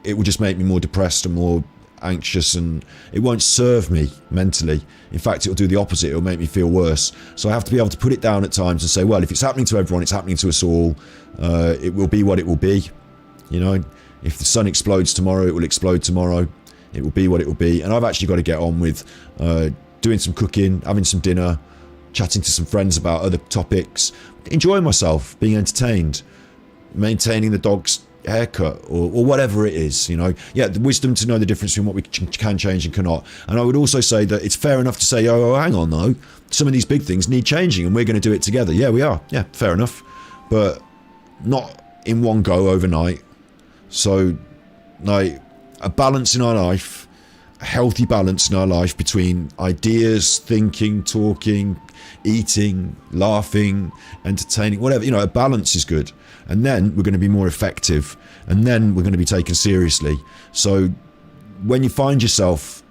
it will just make me more depressed and more anxious, and it won't serve me mentally. In fact, it'll do the opposite. It'll make me feel worse. So I have to be able to put it down at times and say, well, if it's happening to everyone, it's happening to us all. It will be what it will be. If the sun explodes tomorrow, it will explode tomorrow. It will be what it will be. And I've actually got to get on with doing some cooking, having some dinner, chatting to some friends about other topics, enjoying myself, being entertained, maintaining the dog's haircut or whatever it is. The wisdom to know the difference between what we can change and cannot. And I would also say that it's fair enough to say, oh, hang on though, some of these big things need changing and we're going to do it together. Yeah, we are. Yeah, fair enough. But not in one go overnight. So like a balance in our life, a healthy balance in our life between ideas, thinking, talking, eating, laughing, entertaining, whatever, a balance is good. And then we're going to be more effective, and then we're going to be taken seriously. So when you find yourself,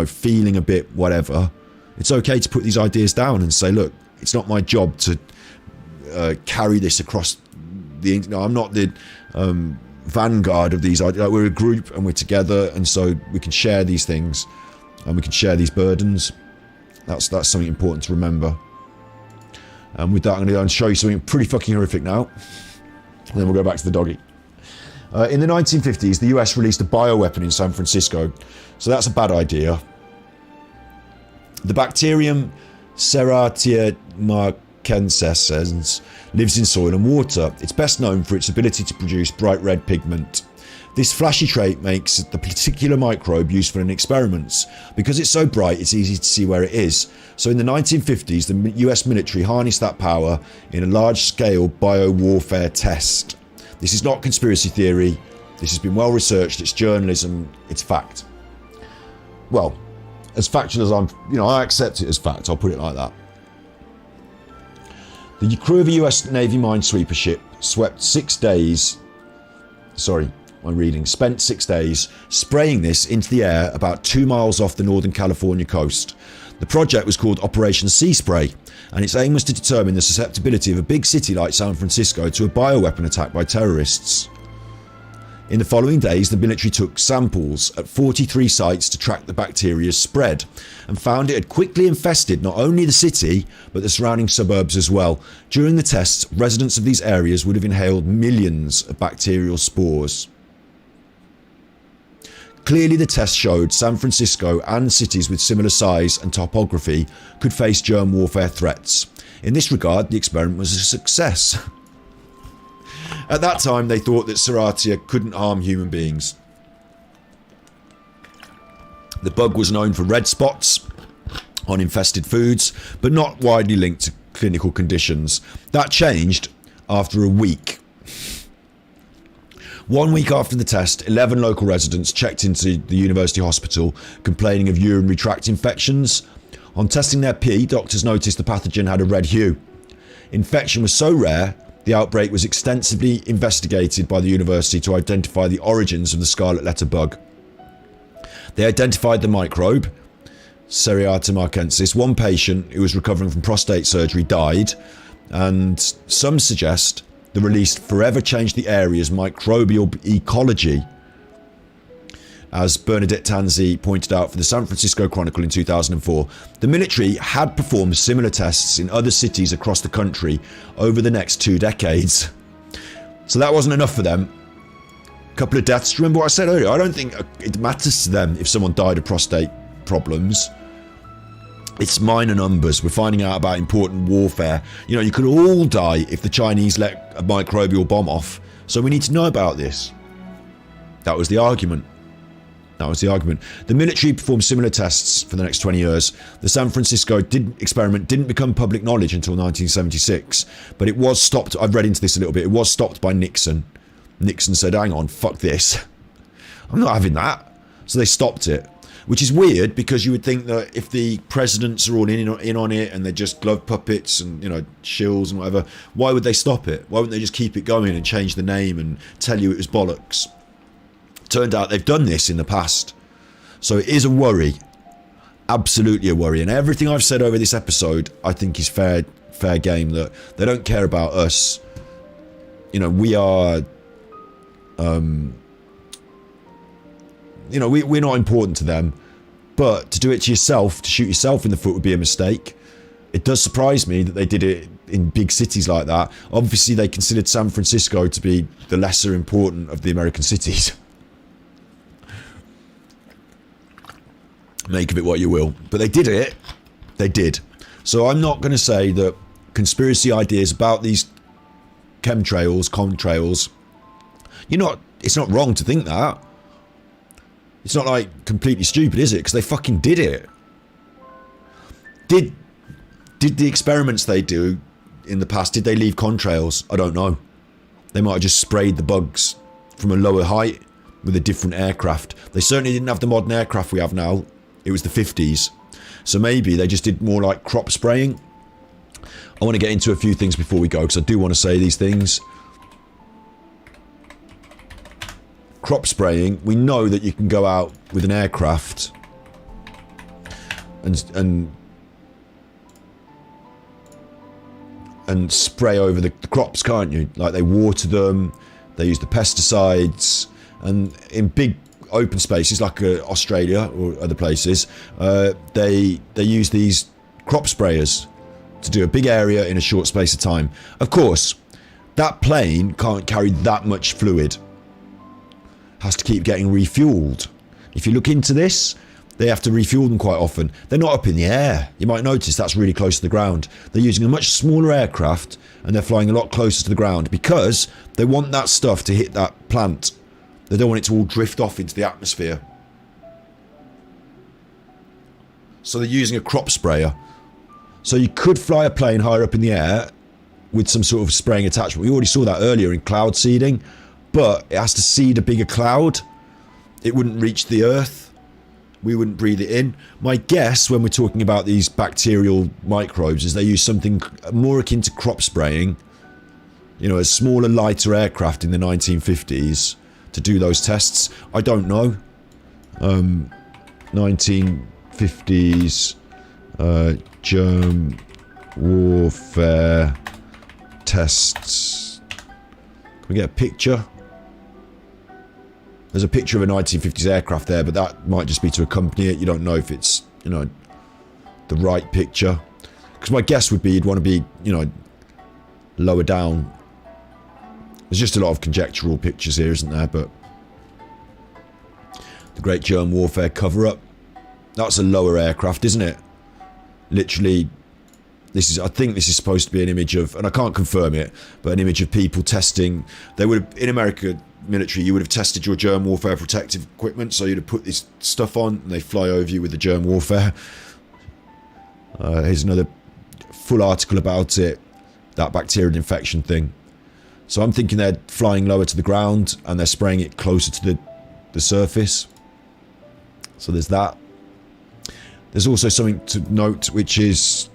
feeling a bit whatever, it's okay to put these ideas down and say, look, it's not my job to carry this across the, I'm not the vanguard of these ideas. We're a group and we're together, and so we can share these things and we can share these burdens. That's something important to remember. And with that, I'm going to show you something pretty fucking horrific now. And then we'll go back to the doggy. In the 1950s, the US released a bioweapon in San Francisco. So that's a bad idea. The bacterium Serratia marcescens lives in soil and water. It's best known for its ability to produce bright red pigment. This flashy trait makes the particular microbe useful in experiments. Because it's so bright, it's easy to see where it is. So in the 1950s, the US military harnessed that power in a large-scale bio-warfare test. This is not conspiracy theory. This has been well researched. It's journalism. It's fact. Well, as factual as I accept it as fact. I'll put it like that. The crew of a US Navy minesweeper ship spent 6 days spraying this into the air about 2 miles off the Northern California coast. The project was called Operation Sea Spray, and its aim was to determine the susceptibility of a big city like San Francisco to a bioweapon attack by terrorists. In the following days, the military took samples at 43 sites to track the bacteria's spread, and found it had quickly infested not only the city, but the surrounding suburbs as well. During the tests, residents of these areas would have inhaled millions of bacterial spores. Clearly, the test showed San Francisco and cities with similar size and topography could face germ warfare threats. In this regard, the experiment was a success. At that time, they thought that Serratia couldn't harm human beings. The bug was known for red spots on infested foods, but not widely linked to clinical conditions. That changed after a week. 1 week after the test, 11 local residents checked into the university hospital complaining of urinary tract infections. On testing their pee, doctors noticed the pathogen had a red hue. Infection was so rare, the outbreak was extensively investigated by the university to identify the origins of the scarlet letter bug. They identified the microbe, Serratia marcescens. One patient who was recovering from prostate surgery died, and some suggest the release forever changed the area's microbial ecology, as Bernadette Tanzi pointed out for the San Francisco Chronicle in 2004. The military had performed similar tests in other cities across the country over the next 2 decades. So that wasn't enough for them. A couple of deaths. Remember what I said earlier? I don't think it matters to them if someone died of prostate problems. It's minor numbers. We're finding out about important warfare. You could all die if the Chinese let a microbial bomb off. So we need to know about this. That was the argument. The military performed similar tests for the next 20 years. The San Francisco experiment didn't become public knowledge until 1976, but it was stopped. I've read into this a little bit. It was stopped by Nixon. Nixon said, hang on, fuck this. I'm not having that. So they stopped it. Which is weird, because you would think that if the presidents are all in on it and they're just glove puppets and, shills and whatever, why would they stop it? Why wouldn't they just keep it going and change the name and tell you it was bollocks? Turned out they've done this in the past. So it is a worry. Absolutely a worry. And everything I've said over this episode, I think is fair game, that they don't care about us. You know, we are... you know, we're not important to them. But to do it to yourself, to shoot yourself in the foot would be a mistake. It does surprise me that they did it in big cities like that. Obviously, they considered San Francisco to be the lesser important of the American cities. Make of it what you will. But they did it. They did. So I'm not going to say that conspiracy ideas about these chemtrails, contrails, it's not wrong to think that. It's not like completely stupid, is it? Because they fucking did it. Did the experiments they do in the past, did they leave contrails? I don't know. They might have just sprayed the bugs from a lower height with a different aircraft. They certainly didn't have the modern aircraft we have now. It was the 50s. So maybe they just did more like crop spraying. I want to get into a few things before we go, because I do want to say these things. Crop spraying, we know that you can go out with an aircraft and spray over the crops, can't you? Like, they water them, they use the pesticides, and in big open spaces like Australia or other places, they use these crop sprayers to do a big area in a short space of time. Of course, that plane can't carry that much fluid. Has to keep getting refueled. If you look into this, they have to refuel them quite often. They're not up in the air. You might notice that's really close to the ground. They're using a much smaller aircraft and they're flying a lot closer to the ground because they want that stuff to hit that plant. They don't want it to all drift off into the atmosphere. So they're using a crop sprayer. So you could fly a plane higher up in the air with some sort of spraying attachment. We already saw that earlier in cloud seeding. But it has to seed a bigger cloud. It wouldn't reach the earth. We wouldn't breathe it in. My guess when we're talking about these bacterial microbes is they use something more akin to crop spraying. You know, a smaller, lighter aircraft in the 1950s to do those tests. I don't know. 1950s germ warfare tests. Can we get a picture? There's a picture of a 1950s aircraft there, but that might just be to accompany it. You don't know if it's, you know, the right picture. Because my guess would be you'd want to be, you know, lower down. There's just a lot of conjectural pictures here, isn't there? But the Great Germ Warfare cover-up. That's a lower aircraft, isn't it? Literally, I think this is supposed to be an image of, and I can't confirm it, but an image of people testing. They would have, in America military, you would have tested your germ warfare protective equipment, so you'd have put this stuff on and they fly over you with the germ warfare. Here's another full article about it, that bacterial infection thing. So I'm thinking they're flying lower to the ground and they're spraying it closer to the surface. So there's that. There's also something to note, which is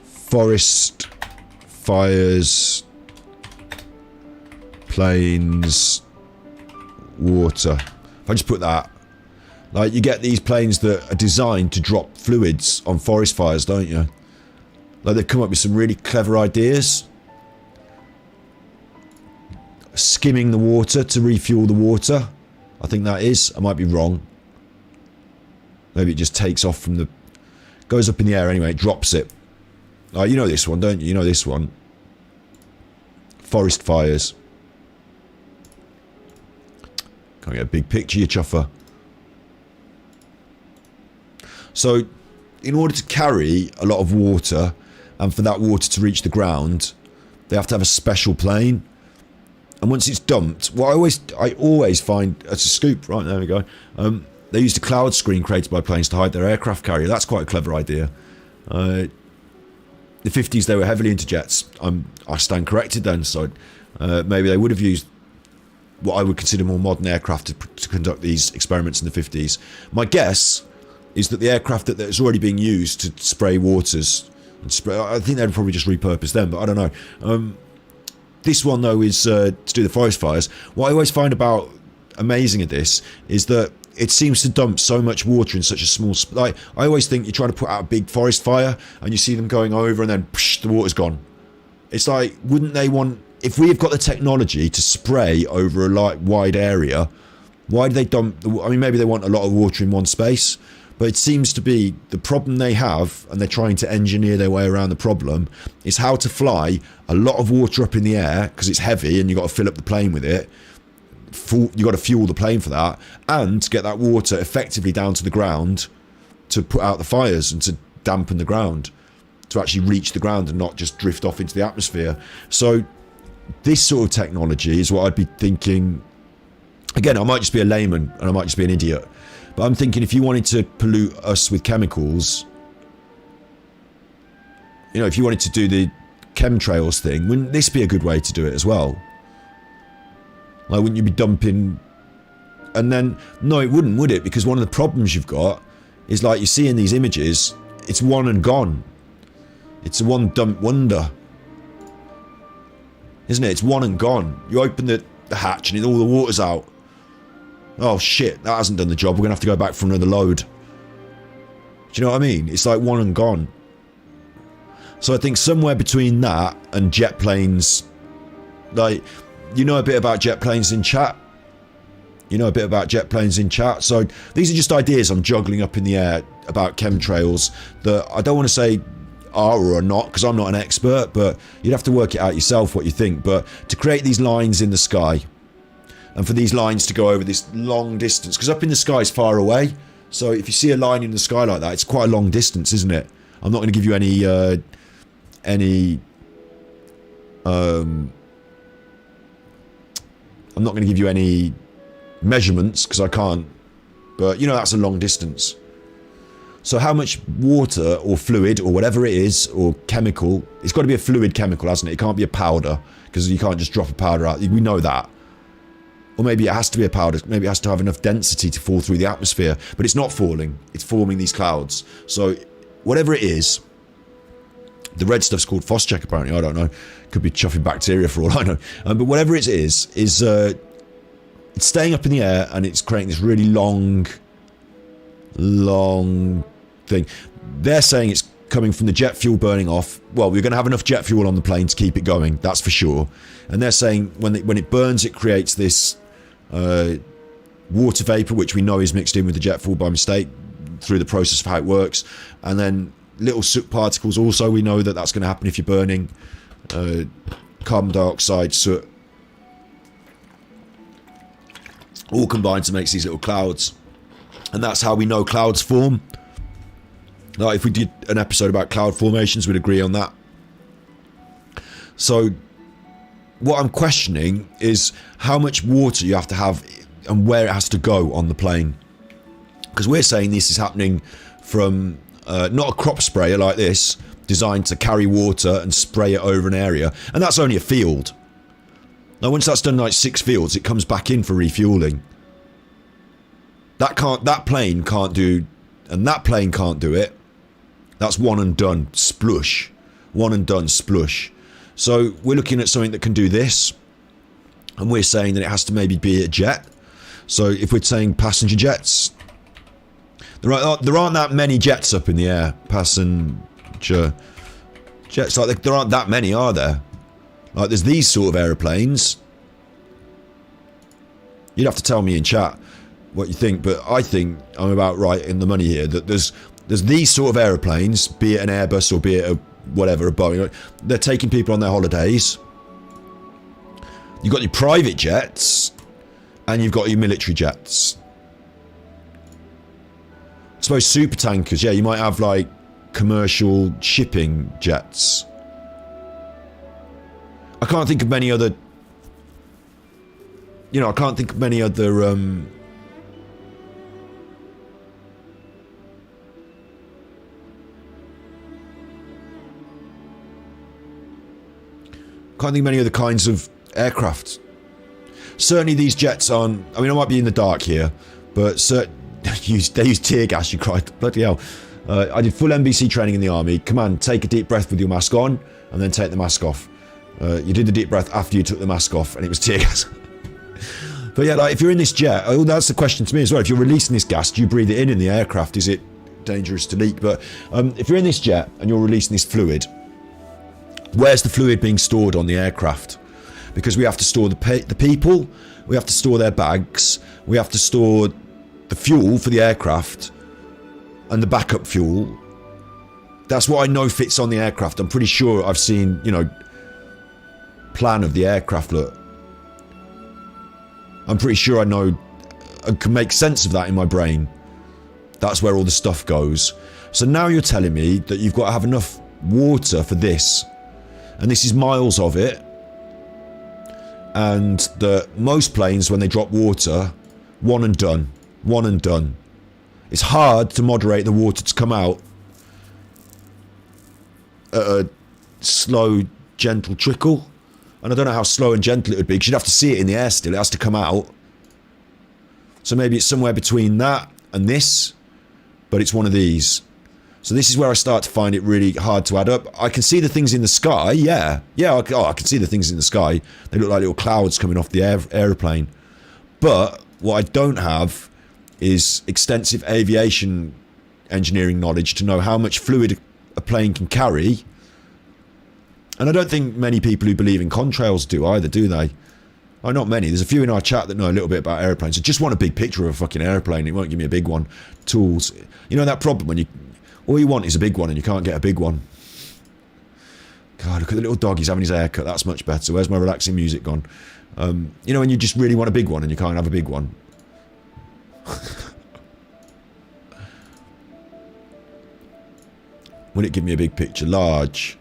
forest fires, planes, water. If I just put that, like, you get these planes that are designed to drop fluids on forest fires, don't you? Like, they've come up with some really clever ideas. Skimming the water to refuel the water. I think that is. I might be wrong. Maybe it just takes off from the... Goes up in the air anyway, it drops it. You know this one, don't you? You know this one. Forest fires. Can't get a big picture, you chuffer. So, in order to carry a lot of water, and for that water to reach the ground, they have to have a special plane. And once it's dumped, what I always find, it's a scoop, right, there we go. They used a cloud screen created by planes to hide their aircraft carrier. That's quite a clever idea. The 50s, they were heavily into jets. I stand corrected then, so maybe they would have used what I would consider more modern aircraft to conduct these experiments in the 50s. My guess is that the aircraft that's already being used to spray waters, I think they'd probably just repurpose them, but I don't know. this one though is to do the forest fires. What I always find about amazing at this is that it seems to dump so much water in such a small like I always think you're trying to put out a big forest fire and you see them going over and then psh, the water's gone. It's like, wouldn't they want, if we've got the technology to spray over a wide area, why do they dump I mean, maybe they want a lot of water in one space, but it seems to be the problem they have, and they're trying to engineer their way around the problem, is how to fly a lot of water up in the air because it's heavy and you've got to fill up the plane with it. You got to fuel the plane for that, and to get that water effectively down to the ground to put out the fires and to dampen the ground, to actually reach the ground and not just drift off into the atmosphere. So this sort of technology is what I'd be thinking. Again, I might just be a layman and I might just be an idiot, but I'm thinking if you wanted to pollute us with chemicals, you know, if you wanted to do the chemtrails thing, wouldn't this be a good way to do it as well? Like, wouldn't you be dumping? And then, no, it wouldn't, would it? Because one of the problems you've got is, like you see in these images, it's one and gone. It's a one dump wonder, isn't it? It's one and gone. You open the hatch and all the water's out. Oh shit, that hasn't done the job. We're gonna have to go back for another load. Do you know what I mean? It's like one and gone. So I think somewhere between that and jet planes, like, you know a bit about jet planes in chat? You know a bit about jet planes in chat? So these are just ideas I'm juggling up in the air about chemtrails that I don't want to say are or are not, because I'm not an expert, but you'd have to work it out yourself what you think. But to create these lines in the sky, and for these lines to go over this long distance, because up in the sky is far away, so if you see a line in the sky like that, it's quite a long distance, isn't it? I'm not going to give you I'm not going to give you any measurements because I can't, but you know that's a long distance. So how much water or fluid or whatever it is, or chemical, it's got to be a fluid chemical, hasn't it? It can't be a powder, because you can't just drop a powder out. We know that. Or maybe it has to be a powder. Maybe it has to have enough density to fall through the atmosphere, but it's not falling. It's forming these clouds. So whatever it is, the red stuff's called Phosgene apparently, I don't know. Could be chuffing bacteria for all I know. But whatever it is it's staying up in the air and it's creating this really long thing. They're saying it's coming from the jet fuel burning off. Well, we're going to have enough jet fuel on the plane to keep it going, that's for sure. And they're saying when it burns, it creates this water vapour, which we know is mixed in with the jet fuel by mistake through the process of how it works. And then little soot particles also, we know that that's going to happen if you're burning. Carbon dioxide, soot, all combined to make these little clouds. And that's how we know clouds form. Like if we did an episode about cloud formations, we'd agree on that. So what I'm questioning is how much water you have to have and where it has to go on the plane. Because we're saying this is happening from not a crop sprayer like this, designed to carry water and spray it over an area, and that's only a field. Now once that's done like 6 fields, it comes back in for refueling. That plane can't do, and that plane can't do it. That's one and done, splush. One and done, splush. So we're looking at something that can do this, and we're saying that it has to maybe be a jet. So if we're saying passenger jets, there aren't that many jets up in the air. Passenger jets, like there aren't that many, are there? Like there's these sort of aeroplanes. You'd have to tell me in chat what you think, but I think I'm about right in the money here. That there's these sort of aeroplanes, be it an Airbus or be it a whatever, a Boeing. They're taking people on their holidays. You've got your private jets, and you've got your military jets. I suppose super tankers, yeah, you might have like commercial shipping jets. I can't think of many other, I can't think of many other kinds of aircraft. Certainly these jets aren't, I mean I might be in the dark here, but they use tear gas, you cried, bloody hell. I did full NBC training in the army. Command, take a deep breath with your mask on, and then take the mask off. You did the deep breath after you took the mask off, and it was tear gas. But yeah, like if you're in this jet, oh, that's the question to me as well. If you're releasing this gas, do you breathe it in the aircraft? Is it dangerous to leak? But if you're in this jet and you're releasing this fluid, where's the fluid being stored on the aircraft? Because we have to store the people, we have to store their bags, we have to store the fuel for the aircraft and the backup fuel. That's what I know fits on the aircraft. I'm pretty sure I've seen, you know, plan of the aircraft. Look, I'm pretty sure I know and can make sense of that in my brain. That's where all the stuff goes. So now you're telling me that you've got to have enough water for this, and this is miles of it, and that most planes, when they drop water, one and done. It's hard to moderate the water to come out at a slow, gentle trickle. And I don't know how slow and gentle it would be, because you'd have to see it in the air still. It has to come out. So maybe it's somewhere between that and this, but it's one of these. So this is where I start to find it really hard to add up. I can see the things in the sky, yeah. I can see the things in the sky. They look like little clouds coming off the aeroplane. But what I don't have is extensive aviation engineering knowledge to know how much fluid a plane can carry. And I don't think many people who believe in contrails do either, do they? Oh, not many. There's a few in our chat that know a little bit about airplanes. I just want a big picture of a fucking airplane. It won't give me a big one. Tools. You know that problem when all you want is a big one and you can't get a big one. God, look at the little dog. He's having his haircut. That's much better. Where's my relaxing music gone? You know when you just really want a big one and you can't have a big one. Will it give me a big picture? Large.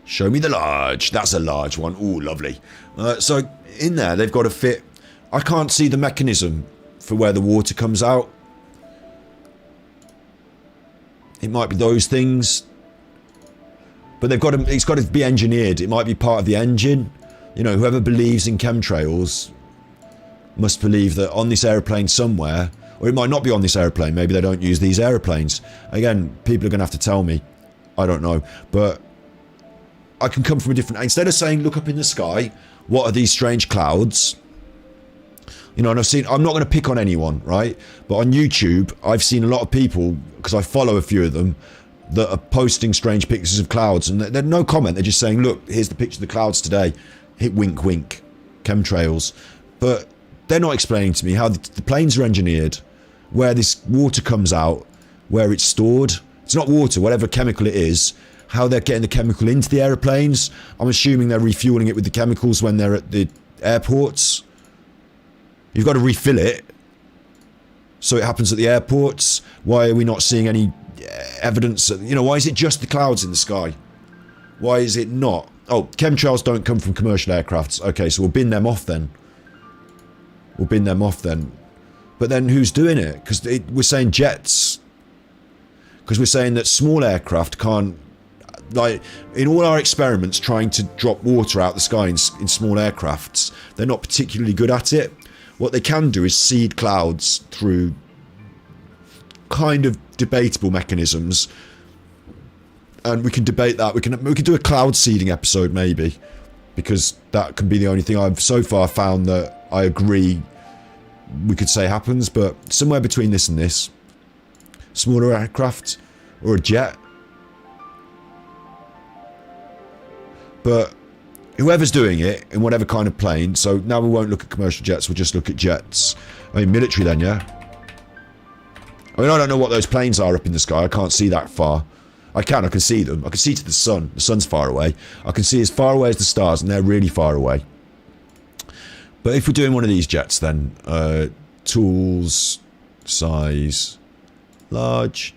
Show me the large. That's a large one. Ooh, lovely. So in there, they've got to fit. I can't see the mechanism for where the water comes out. It might be those things, but it's got to be engineered. It might be part of the engine. You know, whoever believes in chemtrails must believe that on this aeroplane somewhere, or it might not be on this aeroplane. Maybe they don't use these aeroplanes. Again, people are going to have to tell me. I don't know, but I can come from a different... Instead of saying, look up in the sky, what are these strange clouds? You know, and I'm not going to pick on anyone, right? But on YouTube, I've seen a lot of people, because I follow a few of them, that are posting strange pictures of clouds, and they're no comment. They're just saying, look, here's the picture of the clouds today. Hit wink, wink. Chemtrails. But they're not explaining to me how the planes are engineered, where this water comes out, where it's stored. It's not water, whatever chemical it is. How they're getting the chemical into the aeroplanes. I'm assuming they're refueling it with the chemicals when they're at the airports. You've got to refill it. So it happens at the airports. Why are we not seeing any evidence? You know, why is it just the clouds in the sky? Why is it not? Oh, chemtrails don't come from commercial aircrafts. Okay, so we'll bin them off then. But then who's doing it? Because we're saying jets. Because we're saying that small aircraft can't... Like, in all our experiments trying to drop water out the sky in small aircrafts, they're not particularly good at it. What they can do is seed clouds through kind of debatable mechanisms. And we can debate that. We can do a cloud seeding episode maybe, because that can be the only thing I've so far found that I agree we could say happens. But somewhere between this and this, smaller aircraft or a jet. But whoever's doing it in whatever kind of plane, so now we won't look at commercial jets, we'll just look at jets. I mean, military then, yeah? I mean, I don't know what those planes are up in the sky. I can't see that far. I can see them. I can see to the sun. The sun's far away. I can see as far away as the stars, and they're really far away. But if we're doing one of these jets then, tools, size, large.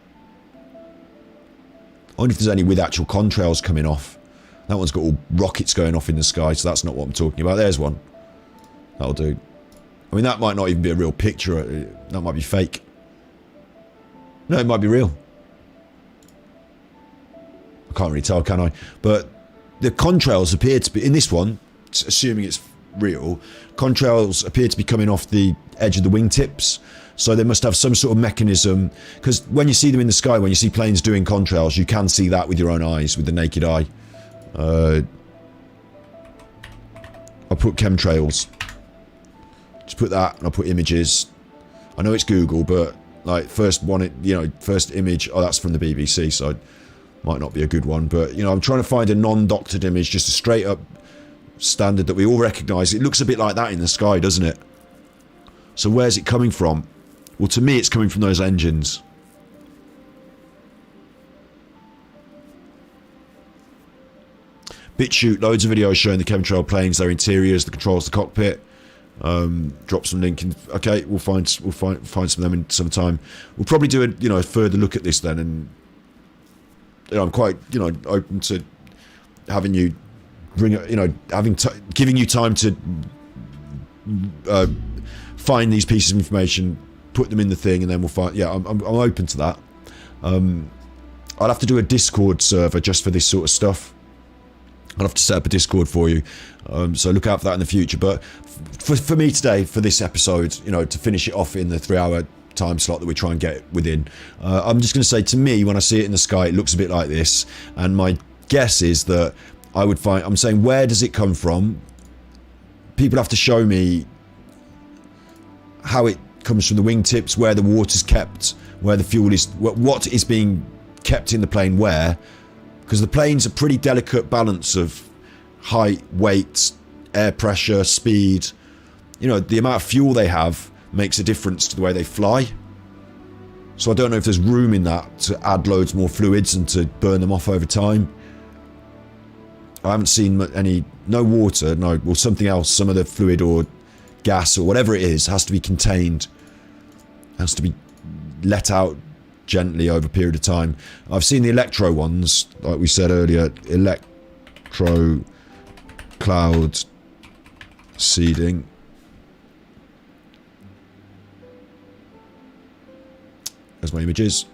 Only if there's any with actual contrails coming off. That one's got all rockets going off in the sky, so that's not what I'm talking about. There's one. That'll do. I mean, that might not even be a real picture. That might be fake. No, it might be real. I can't really tell, can I? But the contrails appear to be, in this one, assuming it's real, contrails appear to be coming off the edge of the wingtips. So they must have some sort of mechanism, because when you see them in the sky, when you see planes doing contrails, you can see that with your own eyes, with the naked eye. I'll put chemtrails. Just put that, and I'll put images. I know it's Google, but like first one, first image. Oh, that's from the BBC, so might not be a good one. But I'm trying to find a non-doctored image, just a straight up standard that we all recognise. It looks a bit like that in the sky, doesn't it? So where's it coming from? Well, to me, it's coming from those engines. BitChute, loads of videos showing the chemtrail planes, their interiors, the controls, the cockpit. Drop some link in. Okay, we'll find some of them in some time. We'll probably do a further look at this then, and I'm quite open to having you bring giving you time to find these pieces of information, put them in the thing, and then we'll find. Yeah, I'm open to that. I'll have to do a Discord server just for this sort of stuff. I'll have to set up a Discord for you, so look out for that in the future. But for me today, for this episode, to finish it off in the 3-hour time slot that we try and get within, I'm just going to say, to me, when I see it in the sky, it looks a bit like this, and my guess is that I'm saying, where does it come from? People have to show me how it comes from the wingtips, where the water's kept, where the fuel is, what is being kept in the plane where, because the plane's a pretty delicate balance of height, weight, air pressure, speed. The amount of fuel they have makes a difference to the way they fly. So I don't know if there's room in that to add loads more fluids and to burn them off over time. I haven't seen no water, something else, some of the fluid or gas or whatever it is has to be contained, has to be let out gently over a period of time. I've seen the electro ones, like we said earlier, electro cloud seeding. There's my images.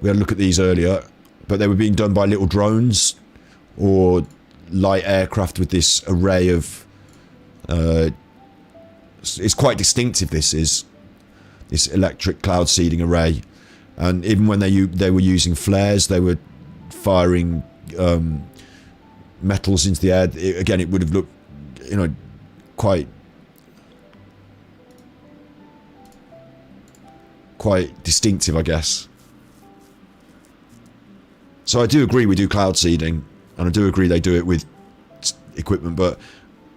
We had a look at these earlier, but they were being done by little drones or light aircraft with this array of it's quite distinctive, this electric cloud seeding array. And even when they were using flares, they were firing metals into the air. Again, it would have looked, quite distinctive, I guess. So I do agree we do cloud seeding, and I do agree they do it with equipment, but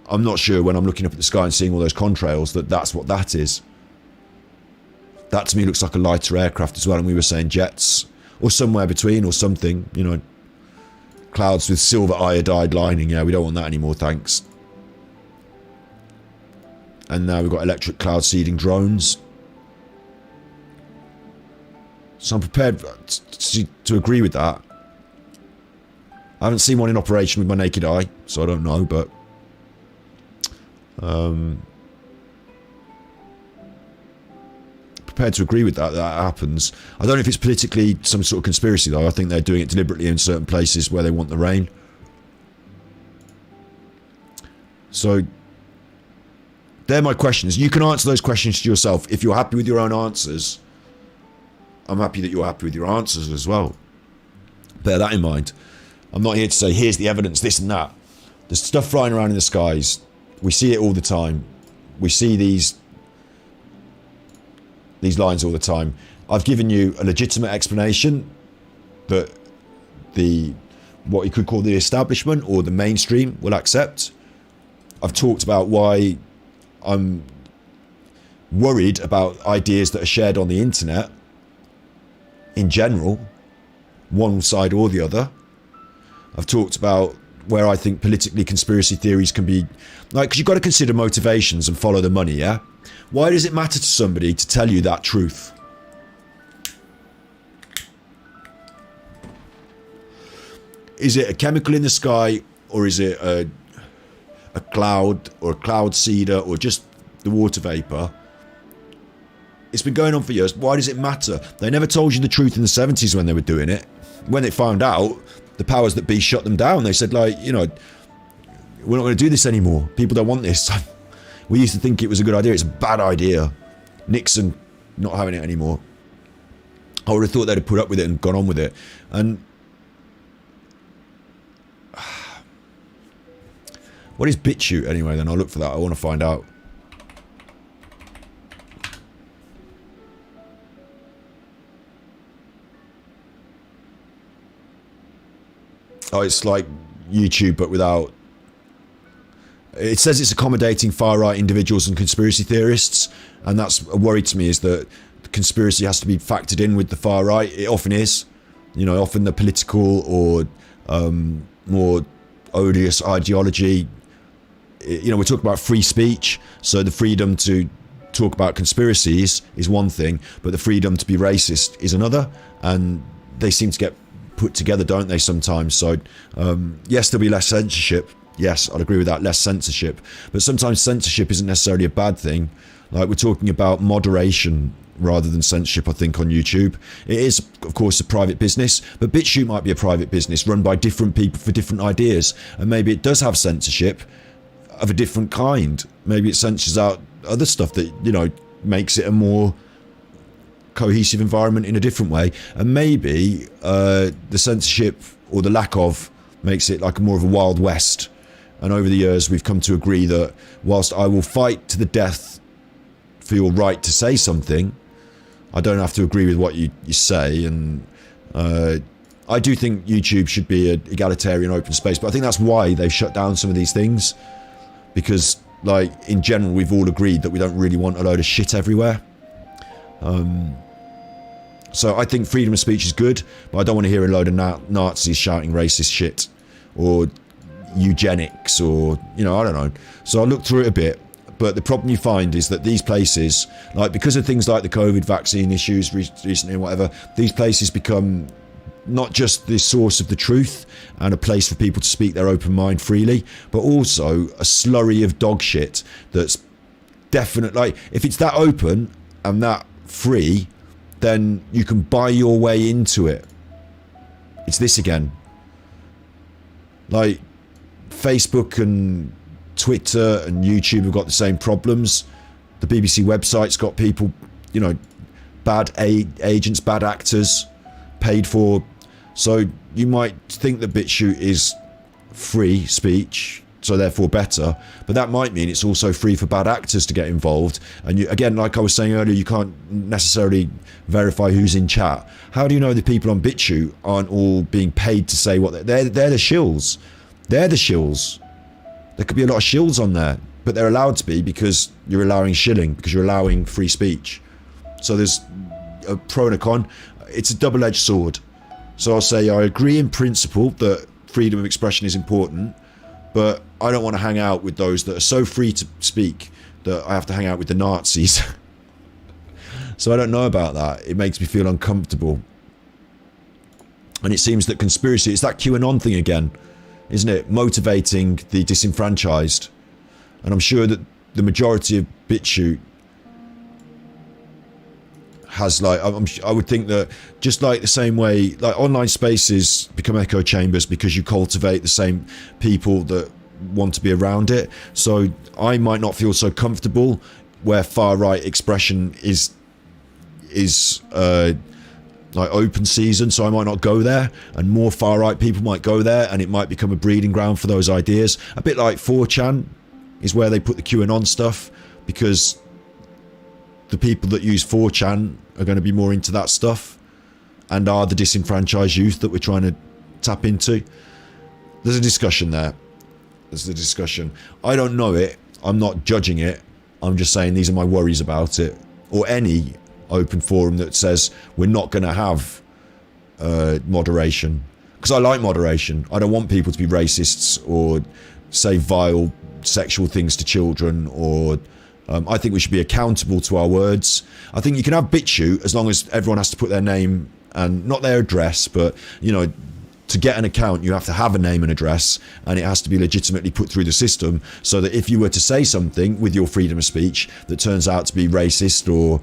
I'm not sure when I'm looking up at the sky and seeing all those contrails that's what that is. That to me looks like a lighter aircraft as well, and we were saying jets, or somewhere between, or something, clouds with silver iodide lining. Yeah, we don't want that anymore, thanks. And now we've got electric cloud seeding drones. So I'm prepared to agree with that. I haven't seen one in operation with my naked eye, so I don't know, but prepared to agree with that happens. I don't know if it's politically some sort of conspiracy, though. I think they're doing it deliberately in certain places where they want the rain. So they're my questions. You can answer those questions to yourself. If you're happy with your own answers, I'm happy that you're happy with your answers as well. Bear that in mind. I'm not here to say, here's the evidence, this and that. There's stuff flying around in the skies. We see it all the time. We see these lines all the time. I've given you a legitimate explanation that what you could call the establishment or the mainstream will accept. I've talked about why I'm worried about ideas that are shared on the internet in general, one side or the other. I've talked about where I think politically conspiracy theories can be, like, because you've got to consider motivations and follow the money, yeah? Why does it matter to somebody to tell you that truth? Is it a chemical in the sky, or is it a cloud, or a cloud seeder, or just the water vapour? It's been going on for years. Why does it matter? They never told you the truth in the 70s when they were doing it. When they found out, the powers that be shut them down. They said, like, we're not going to do this anymore. People don't want this. We used to think it was a good idea. It's a bad idea. Nixon not having it anymore. I would have thought they'd have put up with it and gone on with it. And What is BitChute anyway then? I'll look for that. I want to find out. Oh, it's like YouTube but without... It says it's accommodating far-right individuals and conspiracy theorists, and that's a worry to me, is that the conspiracy has to be factored in with the far-right. It often is. You know, often the political or more odious ideology. You know, we're talking about free speech, so the freedom to talk about conspiracies is one thing, but the freedom to be racist is another, and they seem to get put together, don't they, sometimes? So, yes, there'll be less censorship. Yes, I'd agree with that, less censorship. But sometimes censorship isn't necessarily a bad thing. Like, we're talking about moderation rather than censorship, I think, on YouTube. It is, of course, a private business, but BitChute might be a private business run by different people for different ideas. And maybe it does have censorship of a different kind. Maybe it censors out other stuff that, you know, makes it a more cohesive environment in a different way. And maybe the censorship, or the lack of, makes it like more of a Wild West. And over the years, we've come to agree that whilst I will fight to the death for your right to say something, I don't have to agree with what you say. And I do think YouTube should be an egalitarian open space, but I think that's why they've shut down some of these things. Because, like, in general, we've all agreed that we don't really want a load of shit everywhere. So I think freedom of speech is good, but I don't want to hear a load of Nazis shouting racist shit, or eugenics, or, you know, I don't know. So I looked through it a bit, but the problem you find is that these places, like, because of things like the COVID vaccine issues recently and whatever, these places become not just the source of the truth and a place for people to speak their open mind freely, but also a slurry of dog shit that's definite. Like, if it's that open and that free, then you can buy your way into it. It's this again. Like, Facebook and Twitter and YouTube have got the same problems. The BBC website's got people, you know, bad agents, bad actors, paid for. So you might think that BitChute is free speech, so therefore better, but that might mean it's also free for bad actors to get involved. And you, again, like I was saying earlier, you can't necessarily verify who's in chat. How do you know the people on BitChute aren't all being paid to say what they're the shills? They're the shills. There could be a lot of shills on there, but they're allowed to be because you're allowing shilling, because you're allowing free speech. So there's a pro and a con. It's a double-edged sword. So I'll say I agree in principle that freedom of expression is important, but I don't want to hang out with those that are so free to speak that I have to hang out with the Nazis. So I don't know about that. It makes me feel uncomfortable. And it seems that conspiracy, it's that QAnon thing again, isn't it? Motivating the disenfranchised. And I'm sure that the majority of BitChute has, like, I would think that just like the same way, like, online spaces become echo chambers because you cultivate the same people that want to be around it. So I might not feel so comfortable where far right expression is like open season, so I might not go there, and more far right people might go there, and it might become a breeding ground for those ideas. A bit like 4chan is where they put the QAnon stuff, because the people that use 4chan are going to be more into that stuff and are the disenfranchised youth that we're trying to tap into. There's a discussion there. There's a discussion. I don't know it. I'm not judging it. I'm just saying these are my worries about it. Or any open forum that says we're not going to have moderation. Because I like moderation. I don't want people to be racists or say vile sexual things to children, or I think we should be accountable to our words. I think you can have BitChute as long as everyone has to put their name and not their address, but, you know, to get an account you have to have a name and address, and it has to be legitimately put through the system, so that if you were to say something with your freedom of speech that turns out to be racist, or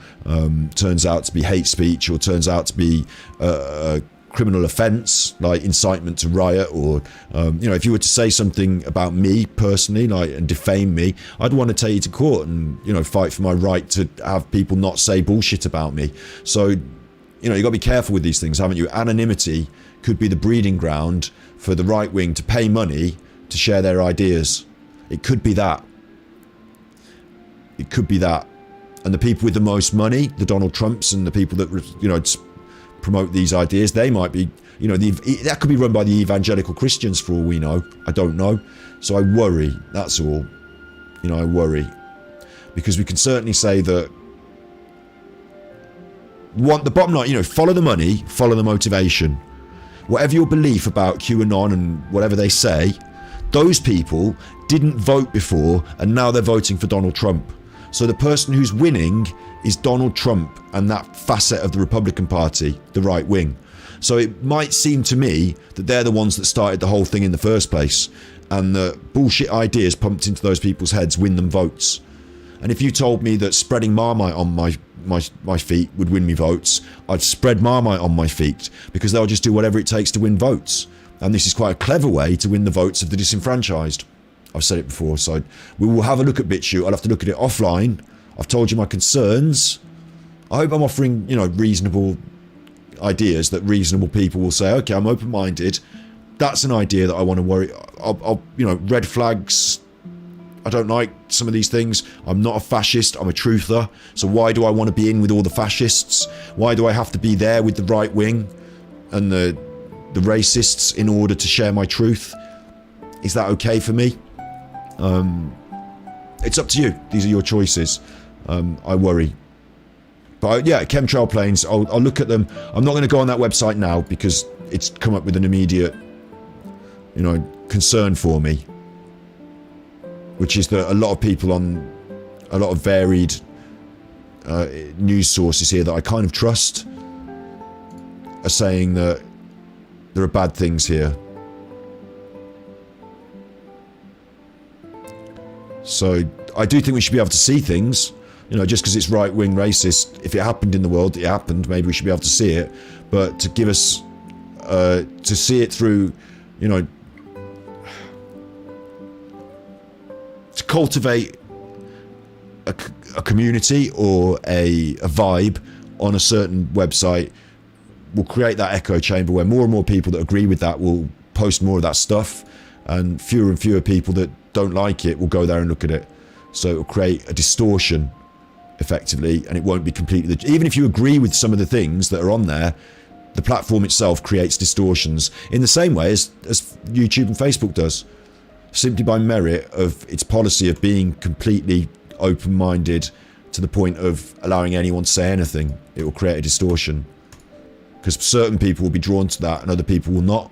turns out to be hate speech, or turns out to be a criminal offence like incitement to riot, or you know, if you were to say something about me personally, like, and defame me, I'd want to take you to court and, you know, fight for my right to have people not say bullshit about me. So, you know, you've got to be careful with these things, haven't you? Anonymity could be the breeding ground for the right wing to pay money to share their ideas. It could be that. It could be that. And the people with the most money, the Donald Trumps and the people that, you know, promote these ideas, they might be, you know, that could be run by the evangelical Christians for all we know. I don't know. So I worry, that's all. You know, I worry. Because we can certainly say that the bottom line, you know, follow the money, follow the motivation. Whatever your belief about QAnon and whatever they say, those people didn't vote before and now they're voting for Donald Trump. So the person who's winning is Donald Trump and that facet of the Republican Party, the right wing. So it might seem to me that they're the ones that started the whole thing in the first place, and the bullshit ideas pumped into those people's heads win them votes. And if you told me that spreading Marmite on my feet would win me votes, I'd spread Marmite on my feet, because they'll just do whatever it takes to win votes. And this is quite a clever way to win the votes of the disenfranchised. I've said it before, so we will have a look at BitChute. I'll have to look at it offline. I've told you my concerns. I hope I'm offering, you know, reasonable ideas that reasonable people will say, okay, I'm open-minded. That's an idea that I want to worry. I'll you know, red flags. I don't like some of these things. I'm not a fascist. I'm a truther. So why do I want to be in with all the fascists? Why do I have to be there with the right wing and the racists in order to share my truth? Is that okay for me? It's up to you. These are your choices. I worry. But yeah, chemtrail planes, I'll look at them. I'm not going to go on that website now because it's come up with an immediate, you know, concern for me. Which is that a lot of people on a lot of varied news sources here that I kind of trust are saying that there are bad things here. So I do think we should be able to see things, you know, just because it's right-wing racist. If it happened in the world, it happened. Maybe we should be able to see it. But to give us, to see it through, you know, to cultivate a community or a vibe on a certain website will create that echo chamber where more and more people that agree with that will post more of that stuff, and fewer people that don't like it will go there and look at it. So it will create a distortion effectively, and it won't be completely, even if you agree with some of the things that are on there, the platform itself creates distortions in the same way as YouTube and Facebook does, simply by merit of its policy of being completely open-minded to the point of allowing anyone to say anything. It will create a distortion because certain people will be drawn to that and other people will not.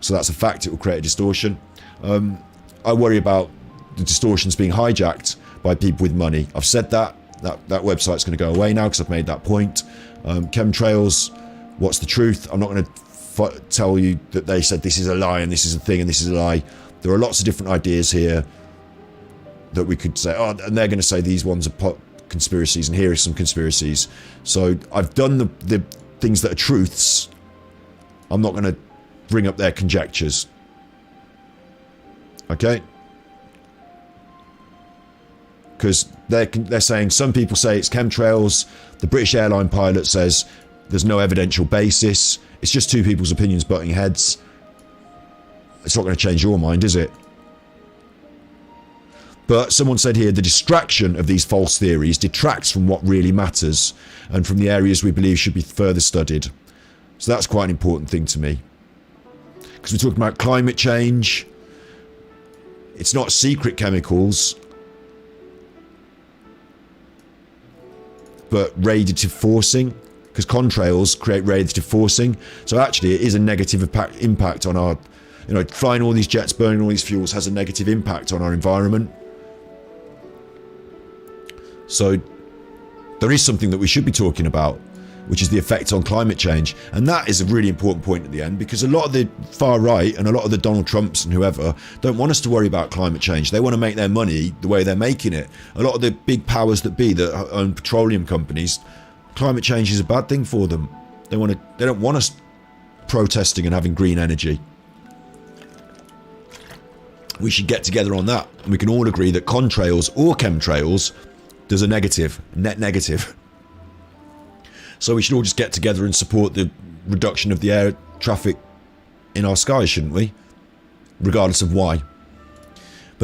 So that's a fact. It will create a distortion. I worry about the distortions being hijacked by people with money. I've said that website's going to go away now because I've made that point. Chemtrails, what's the truth? I'm not going to tell you that they said this is a lie and this is a thing and this is a lie. There are lots of different ideas here that we could say, oh, and they're going to say these ones are conspiracies and here are some conspiracies. So I've done the things that are truths. I'm not going to bring up their conjectures. Okay? Because they're saying, some people say it's chemtrails. The British airline pilot says there's no evidential basis. It's just two people's opinions butting heads. It's not going to change your mind, is it? But someone said here, the distraction of these false theories detracts from what really matters and from the areas we believe should be further studied. So that's quite an important thing to me. Because we're talking about climate change. It's not secret chemicals, but radiative forcing. Because contrails create radiative forcing. So actually it is a negative impact on our, you know, flying all these jets, burning all these fuels has a negative impact on our environment. So there is something that we should be talking about, which is the effect on climate change. And that is a really important point at the end, because a lot of the far right and a lot of the Donald Trumps and whoever don't want us to worry about climate change. They want to make their money the way they're making it. A lot of the big powers that be that own petroleum companies, climate change is a bad thing for them. They don't want us protesting and having green energy. We should get together on that, and we can all agree that contrails or chemtrails, there's a negative, net negative. So we should all just get together and support the reduction of the air traffic in our skies, shouldn't we? Regardless of why.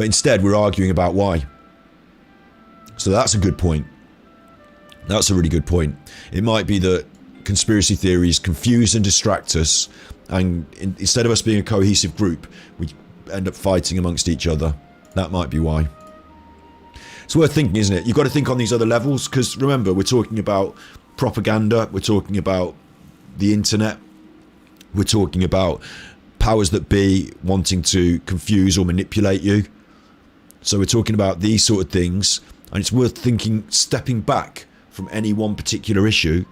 But instead, we're arguing about why. So that's a good point. That's a really good point. It might be that conspiracy theories confuse and distract us, and instead of us being a cohesive group, we end up fighting amongst each other. That might be why. It's worth thinking, isn't it? You've got to think on these other levels, because remember, we're talking about propaganda, we're talking about the internet, we're talking about powers that be wanting to confuse or manipulate you. So we're talking about these sort of things, and it's worth thinking, stepping back from any one particular issue,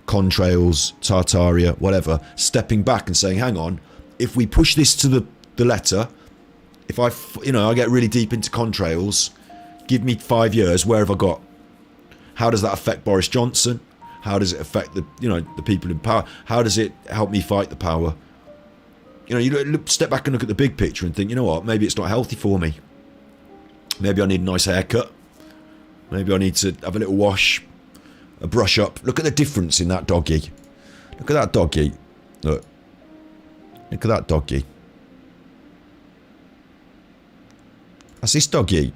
Contrails, Tartaria, whatever, stepping back and saying, hang on, if we push this to the letter, if I get really deep into Contrails, give me 5 years, where have I got? How does that affect Boris Johnson? How does it affect the people in power? How does it help me fight the power? You step back and look at the big picture and think, you know what, maybe it's not healthy for me. Maybe I need a nice haircut. Maybe I need to have a little wash, a brush up. Look at the difference in that doggy. Look at that doggy. Look at that doggy. That's this doggy.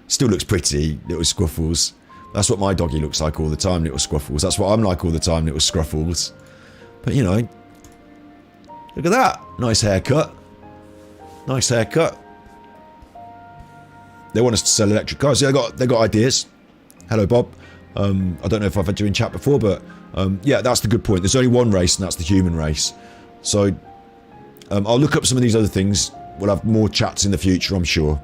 Still looks pretty, little scruffles. That's what my doggy looks like all the time, little scruffles. That's what I'm like all the time, little scruffles. But look at that. Nice haircut. Nice haircut. They want us to sell electric cars. Yeah, they got ideas. Hello, Bob. I don't know if I've had you in chat before, but yeah, that's the good point. There's only one race, and that's the human race. So I'll look up some of these other things. We'll have more chats in the future, I'm sure.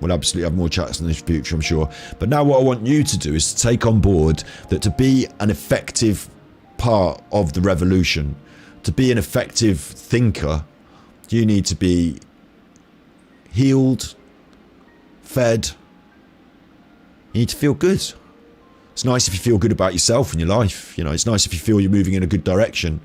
We'll absolutely have more chats in the future, I'm sure. But now what I want you to do is to take on board that to be an effective part of the revolution, to be an effective thinker, you need to be healed, fed. You need to feel good. It's nice if you feel good about yourself and your life. It's nice if you feel you're moving in a good direction.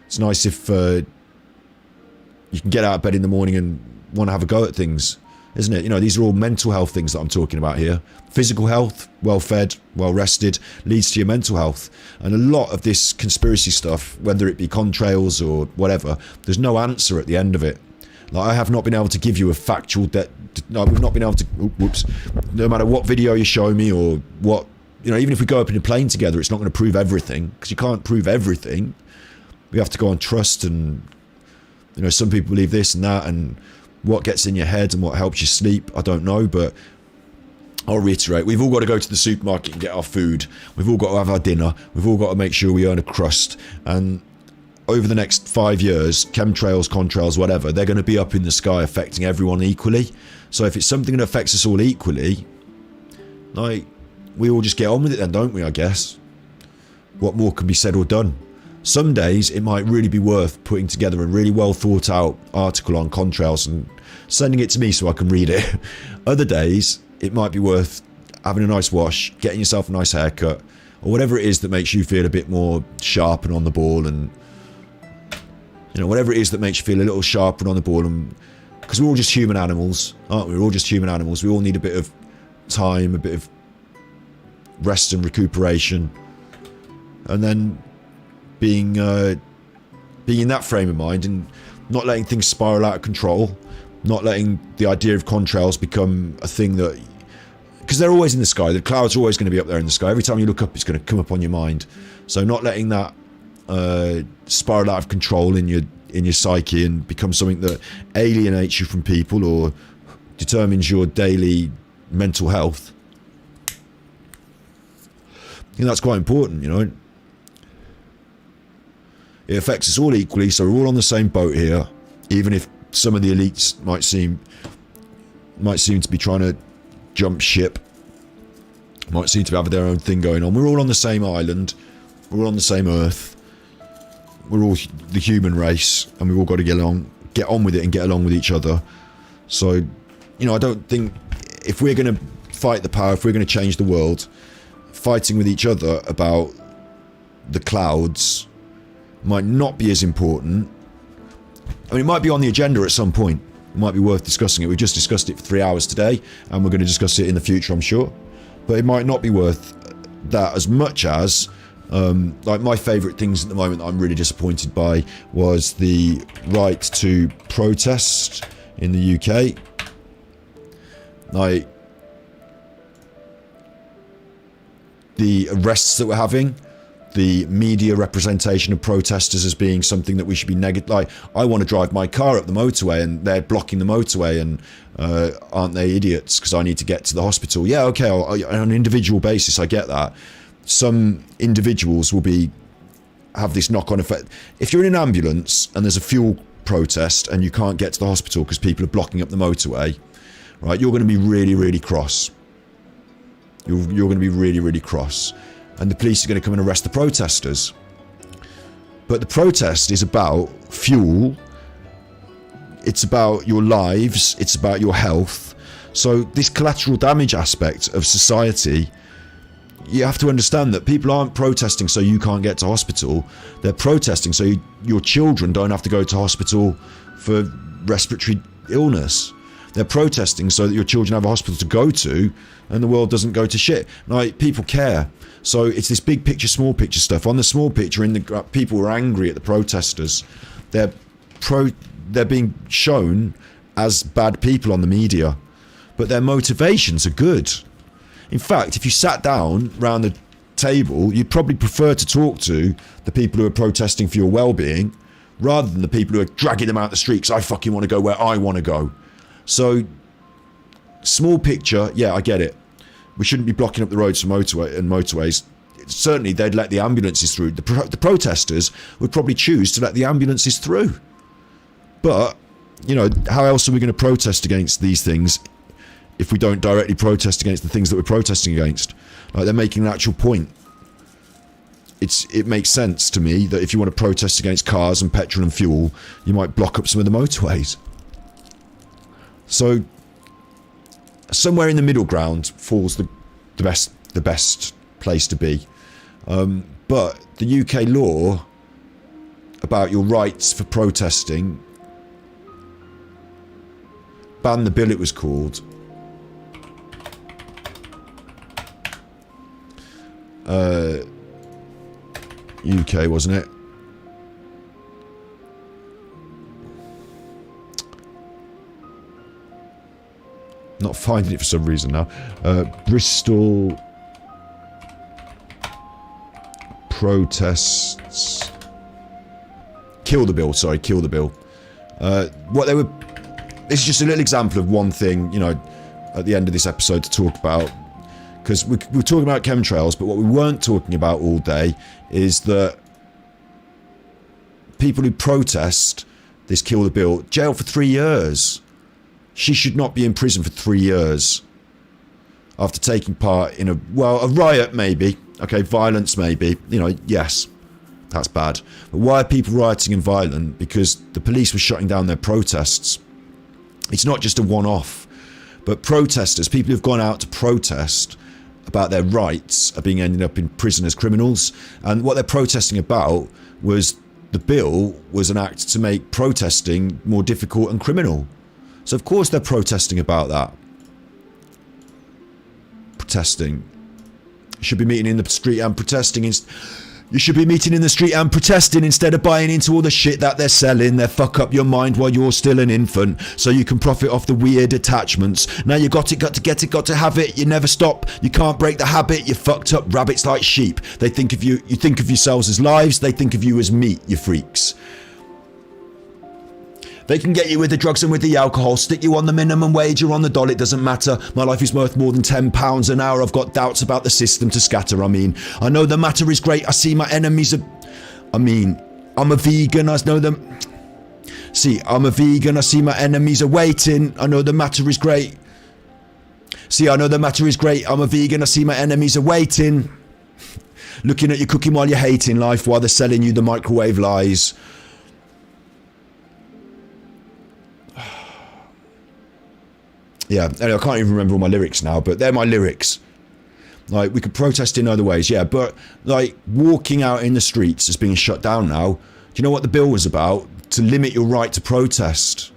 It's nice if you can get out of bed in the morning and want to have a go at things, isn't it? These are all mental health things that I'm talking about here. Physical health, well fed, well rested, leads to your mental health. And a lot of this conspiracy stuff, whether it be contrails or whatever, there's no answer at the end of it. Like, I have not been able to give you a factual we've not been able to, no matter what video you show me or what, even if we go up in a plane together, it's not going to prove everything, because you can't prove everything. We have to go on trust, and some people believe this and that, and what gets in your head and what helps you sleep, I don't know. But I'll reiterate, we've all got to go to the supermarket and get our food. We've all got to have our dinner. We've all got to make sure we earn a crust. And over the next 5 years, chemtrails, contrails, whatever, they're going to be up in the sky affecting everyone equally. So if it's something that affects us all equally, like, we all just get on with it then, don't we, I guess? What more can be said or done? Some days it might really be worth putting together a really well thought out article on contrails and sending it to me so I can read it. Other days it might be worth having a nice wash, getting yourself a nice haircut, or whatever it is that makes you feel a bit more sharp and on the ball, and whatever it is that makes you feel a little sharper and on the ball. And because we're all just human animals, aren't we? We're all just human animals. We all need a bit of time, a bit of rest and recuperation, and then being in that frame of mind and not letting things spiral out of control, not letting the idea of contrails become a thing that, because they're always in the sky, the clouds are always going to be up there in the sky. Every time you look up, it's going to come up on your mind. So not letting that spiral out of control in your psyche and become something that alienates you from people or determines your daily mental health. I think that's quite important, It affects us all equally, so we're all on the same boat here, even if some of the elites might seem to be trying to jump ship, might seem to have their own thing going on. We're all on the same island, we're all on the same earth, we're all the human race, and we've all got to get on with it and get along with each other. So, I don't think, if we're going to fight the power, if we're going to change the world, fighting with each other about the clouds might not be as important. I mean, it might be on the agenda at some point. It might be worth discussing it. We just discussed it for 3 hours today, and we're going to discuss it in the future, I'm sure. But it might not be worth that as much as, like, my favourite things at the moment that I'm really disappointed by was the right to protest in the UK. Like, the arrests that we're having, the media representation of protesters as being something that we should be negative. Like, I want to drive my car up the motorway and they're blocking the motorway, and aren't they idiots because I need to get to the hospital? Yeah, okay, on an individual basis, I get that. Some individuals will have this knock-on effect. If you're in an ambulance and there's a fuel protest and you can't get to the hospital because people are blocking up the motorway, right, you're going to be really, really cross. You're going to be really, really cross. And the police are going to come and arrest the protesters. But the protest is about fuel. It's about your lives. It's about your health. So this collateral damage aspect of society, you have to understand that people aren't protesting so you can't get to hospital. They're protesting so your children don't have to go to hospital for respiratory illness. They're protesting so that your children have a hospital to go to and the world doesn't go to shit. Like, people care. So it's this big picture, small picture stuff. On the small picture, people were angry at the protesters. They're being shown as bad people on the media, but their motivations are good. In fact, if you sat down round the table, you'd probably prefer to talk to the people who are protesting for your well-being rather than the people who are dragging them out the streets. I fucking want to go where I want to go. So, small picture, yeah, I get it. We shouldn't be blocking up the roads for motorways. Certainly, they'd let the ambulances through. The protesters would probably choose to let the ambulances through. But, you know, how else are we going to protest against these things if we don't directly protest against the things that we're protesting against? Like, they're making an actual point. It makes sense to me that if you want to protest against cars and petrol and fuel, you might block up some of the motorways. So, somewhere in the middle ground falls the best place to be. But the UK law about your rights for protesting, Ban the Bill it was called, UK, wasn't it? Not finding it for some reason now. Bristol protests. Kill the bill. Sorry, kill the bill. What they were. This is just a little example of one thing, you know, at the end of this episode to talk about. Because we're talking about chemtrails, but what we weren't talking about all day is that people who protest this kill the bill, jail for 3 years. She should not be in prison for 3 years after taking part in a riot maybe. Okay, violence maybe. You know, yes, that's bad. But why are people rioting and violent? Because the police were shutting down their protests. It's not just a one-off. But protesters, people who've gone out to protest about their rights are being ended up in prison as criminals. And what they're protesting about was the bill was an act to make protesting more difficult and criminal. So of course they're protesting about that. Protesting. You should be meeting in the street and protesting. You should be meeting in the street and protesting instead of buying into all the shit that they're selling. They fuck up your mind while you're still an infant so you can profit off the weird attachments. Now you got to get it, got to have it. You never stop. You can't break the habit. You fucked up rabbits like sheep. They think of you think of yourselves as lives. They think of you as meat, you freaks. They can get you with the drugs and with the alcohol, stick you on the minimum wage or on the dole, it doesn't matter. My life is worth more than £10 an hour. I've got doubts about the system to scatter. I mean, I know the matter is great. I see my enemies are... I'm a vegan. I know them... See, I'm a vegan. I see my enemies are waiting. I know the matter is great. See, I know the matter is great. I'm a vegan. I see my enemies are waiting. Looking at you cooking while you're hating life while they're selling you the microwave lies. Yeah, anyway, I can't even remember all my lyrics now, but they're my lyrics. Like, we could protest in other ways, yeah, but, like, walking out in the streets is being shut down now. Do you know what the bill was about? To limit your right to protest.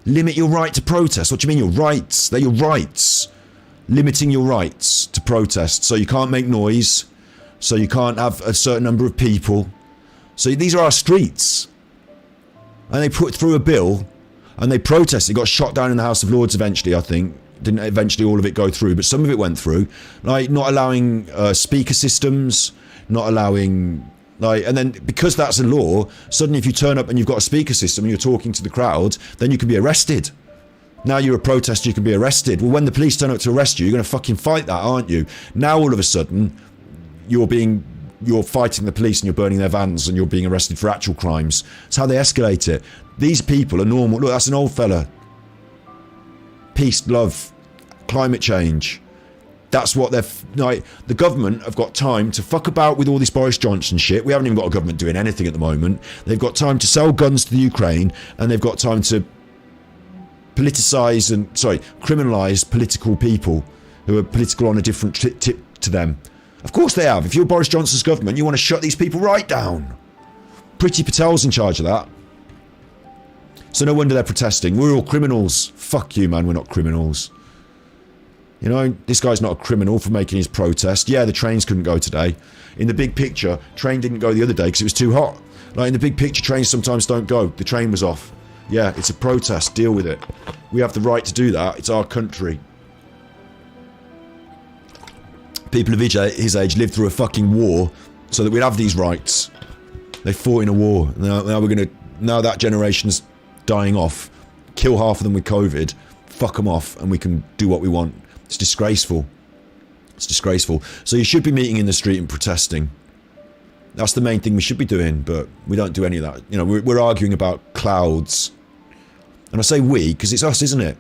Limit your right to protest? What do you mean, your rights? They're your rights. Limiting your rights to protest. So you can't make noise. So you can't have a certain number of people. So these are our streets. And they put through a bill And they protested. It got shot down in the House of Lords eventually, I think. Didn't eventually all of it go through, but some of it went through. Like, not allowing speaker systems, not allowing... Like, and then because that's a law, suddenly if you turn up and you've got a speaker system and you're talking to the crowd, then you can be arrested. Now you're a protester, you can be arrested. Well, when the police turn up to arrest you, you're going to fucking fight that, aren't you? Now all of a sudden, you're fighting the police and you're burning their vans and you're being arrested for actual crimes. That's how they escalate it. These people are normal. Look, that's an old fella. Peace, love, climate change. That's what they're... Like, the government have got time to fuck about with all this Boris Johnson shit. We haven't even got a government doing anything at the moment. They've got time to sell guns to the Ukraine, and they've got time to criminalise political people who are political on a different tip to them. Of course they have. If you're Boris Johnson's government, you want to shut these people right down. Priti Patel's in charge of that. So no wonder they're protesting. We're all criminals. Fuck you, man. We're not criminals. You know, this guy's not a criminal for making his protest. Yeah, the trains couldn't go today. In the big picture, train didn't go the other day because it was too hot. Like, in the big picture, trains sometimes don't go. The train was off. Yeah, it's a protest. Deal with it. We have the right to do that. It's our country. People of his age lived through a fucking war so that we'd have these rights. They fought in a war. Now that generation's dying off. Kill half of them with COVID. Fuck them off and we can do what we want. It's disgraceful. It's disgraceful. So you should be meeting in the street and protesting. That's the main thing we should be doing, but we don't do any of that. You know, we're arguing about clouds. And I say we, because it's us, isn't it?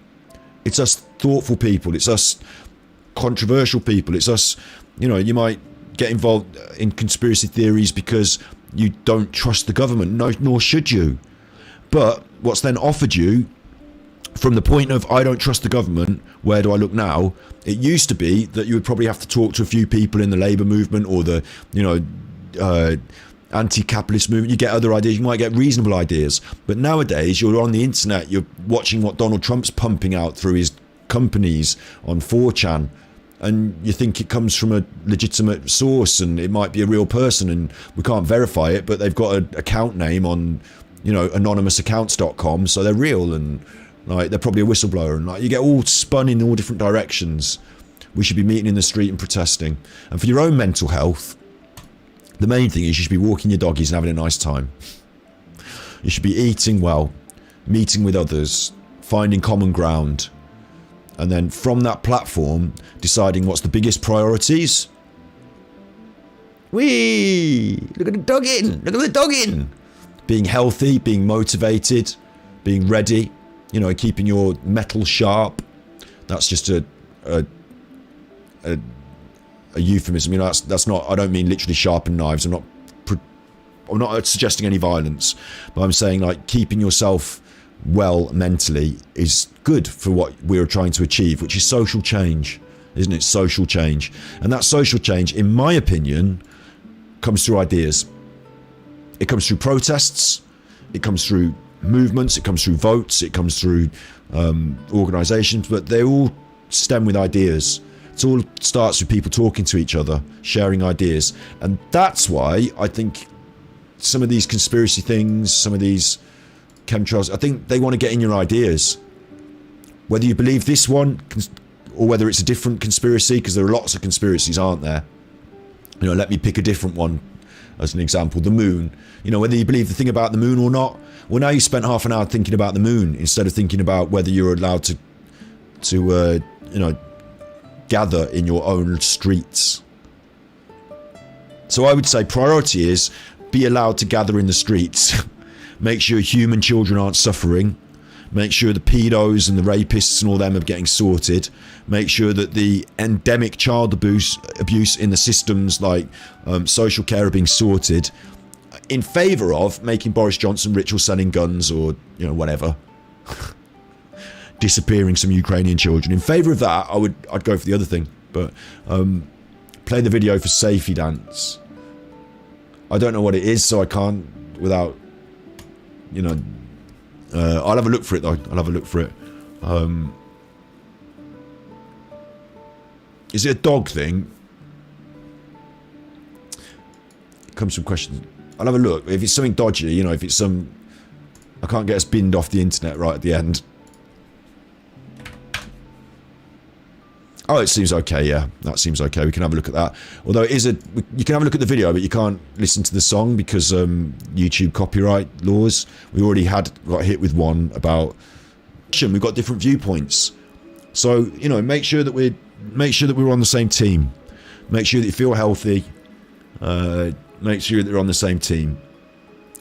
It's us thoughtful people. It's us controversial people. It's us, you know, you might get involved in conspiracy theories because you don't trust the government. No, nor should you. But what's then offered you, from the point of, I don't trust the government, where do I look now? It used to be that you would probably have to talk to a few people in the labour movement or the, you know, anti-capitalist movement. You get other ideas. You might get reasonable ideas. But nowadays, you're on the internet. You're watching what Donald Trump's pumping out through his companies on 4chan. And you think it comes from a legitimate source and it might be a real person and we can't verify it, but they've got an account name on, you know, anonymousaccounts.com, so they're real and like they're probably a whistleblower, and like you get all spun in all different directions. We should be meeting in the street and protesting. And for your own mental health, the main thing is you should be walking your doggies and having a nice time. You should be eating well, meeting with others, finding common ground, and then from that platform deciding what's the biggest priorities. Whee! Look at the dogging! Look at the dogging! Being healthy, being motivated, being ready, you know, keeping your metal sharp. That's just a euphemism. You know, that's not. I don't mean literally sharpen knives. I'm not suggesting any violence, but I'm saying like keeping yourself well mentally is good for what we're trying to achieve, which is social change, isn't it? Social change, and that social change, in my opinion, comes through ideas. It comes through protests. It comes through movements. It comes through votes. It comes through organisations, but they all stem with ideas. It all starts with people talking to each other, sharing ideas, and that's why I think some of these conspiracy things, some of these chemtrails, I think they want to get in your ideas. Whether you believe this one or whether it's a different conspiracy, because there are lots of conspiracies, aren't there? You know, let me pick a different one as an example. The moon. You know, whether you believe the thing about the moon or not. Well, now you spent half an hour thinking about the moon instead of thinking about whether you're allowed to you know, gather in your own streets. So I would say priority is be allowed to gather in the streets. Make sure human children aren't suffering. Make sure the pedos and the rapists and all them are getting sorted. Make sure that the endemic child abuse in the systems like social care are being sorted, in favour of making Boris Johnson rich or selling guns or, you know, whatever. Disappearing some Ukrainian children. In favour of that, I'd go for the other thing. But play the video for Safety Dance. I don't know what it is, so I can't without, you know. I'll have a look for it though. I'll have a look for it. Is it a dog thing? It comes from questions. I'll have a look. If it's something dodgy, you know, if it's some I can't get us binned off the internet right at the end. Oh, it seems okay, yeah. That seems okay. We can have a look at that. Although it is you can have a look at the video, but you can't listen to the song because YouTube copyright laws. We already got hit with one about. We've got different viewpoints, so you know, make sure that we're on the same team. Make sure that you feel healthy. Make sure that you're on the same team,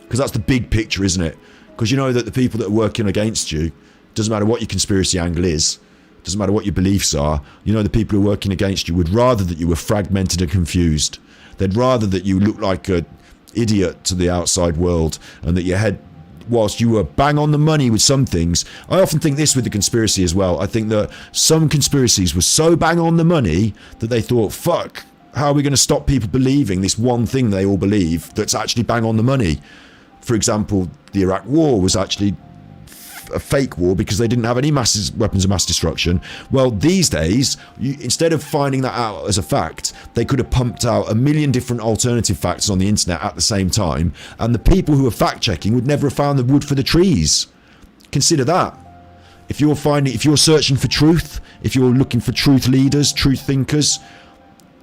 because that's the big picture, isn't it? Because you know that the people that are working against you, doesn't matter what your conspiracy angle is. Doesn't matter what your beliefs are, you know the people who are working against you would rather that you were fragmented and confused. They'd rather that you look like an idiot to the outside world and that your head, whilst you were bang on the money with some things. I often think this with the conspiracy as well. I think that some conspiracies were so bang on the money that they thought, fuck, how are we going to stop people believing this one thing they all believe that's actually bang on the money? For example, the Iraq war was actually a fake war because they didn't have any weapons of mass destruction. Well, these days, instead of finding that out as a fact, they could have pumped out a million different alternative facts on the internet at the same time, and the people who are fact-checking would never have found the wood for the trees. Consider that. If you're searching for truth, if you're looking for truth leaders, truth thinkers,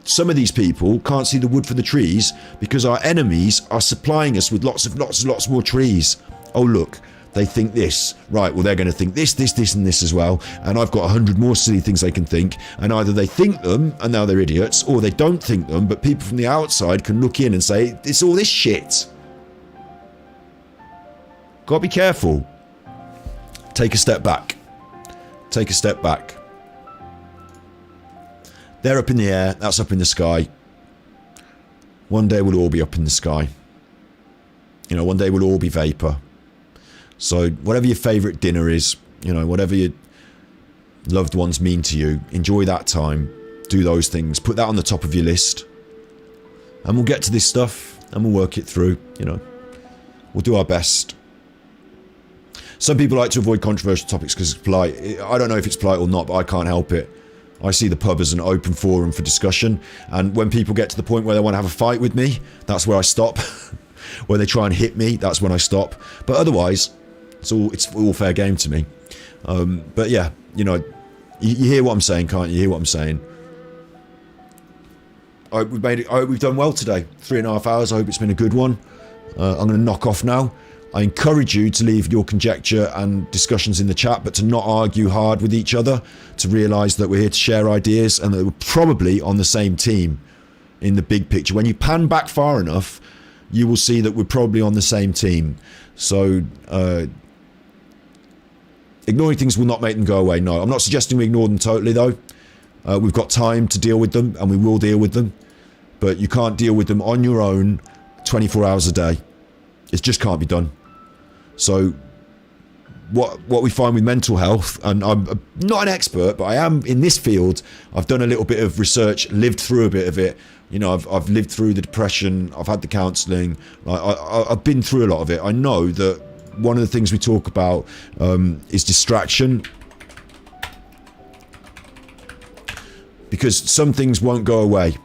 some of these people can't see the wood for the trees because our enemies are supplying us with lots more trees. Oh, look. They think this. Right, well, they're going to think this, and this as well. And I've got 100 more silly things they can think. And either they think them, and now they're idiots, or they don't think them, but people from the outside can look in and say, it's all this shit. Got to be careful. Take a step back. Take a step back. They're up in the air. That's up in the sky. One day we'll all be up in the sky. You know, one day we'll all be vapour. So whatever your favourite dinner is, you know, whatever your loved ones mean to you, enjoy that time. Do those things. Put that on the top of your list. And we'll get to this stuff and we'll work it through, you know. We'll do our best. Some people like to avoid controversial topics because it's polite. I don't know if it's polite or not, but I can't help it. I see the pub as an open forum for discussion. And when people get to the point where they want to have a fight with me, that's where I stop. When they try and hit me, that's when I stop. But otherwise, it's all fair game to me. But yeah, you know, you hear what I'm saying, can't you? You hear what I'm saying? I hope we've done well today. 3.5 hours. I hope it's been a good one. I'm going to knock off now. I encourage you to leave your conjecture and discussions in the chat, but to not argue hard with each other, to realise that we're here to share ideas and that we're probably on the same team in the big picture. When you pan back far enough, you will see that we're probably on the same team. So, ignoring things will not make them go away. No, I'm not suggesting we ignore them totally, though. We've got time to deal with them, and we will deal with them. But you can't deal with them on your own 24 hours a day. It just can't be done. So, what we find with mental health, and I'm not an expert, but I am in this field. I've done a little bit of research, lived through a bit of it. You know, I've lived through the depression. I've had the counselling. I've been through a lot of it. I know that one of the things we talk about is distraction, because some things won't go away.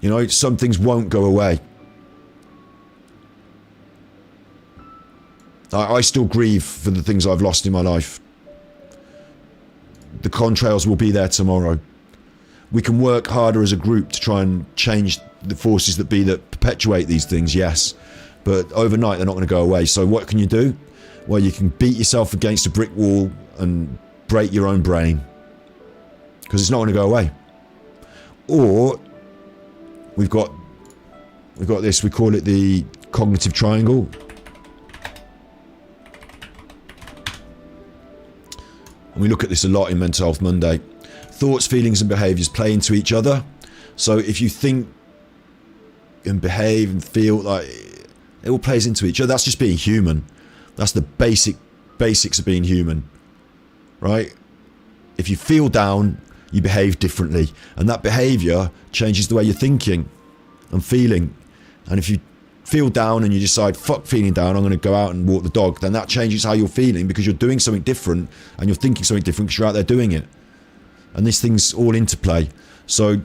You know, some things won't go away. I still grieve for the things I've lost in my life. The contrails will be there tomorrow. We can work harder as a group to try and change the forces that be that perpetuate these things, yes. But overnight, they're not going to go away. So what can you do? Well, you can beat yourself against a brick wall and break your own brain, because it's not going to go away. Or we've got this. We call it the cognitive triangle. And we look at this a lot in Mental Health Monday. Thoughts, feelings, and behaviours play into each other. So if you think and behave and feel, like, it all plays into each other. That's just being human. That's the basics of being human, right? If you feel down, you behave differently, and that behaviour changes the way you're thinking and feeling. And if you feel down and you decide, fuck feeling down, I'm going to go out and walk the dog, then that changes how you're feeling, because you're doing something different and you're thinking something different because you're out there doing it. And this thing's all interplay. So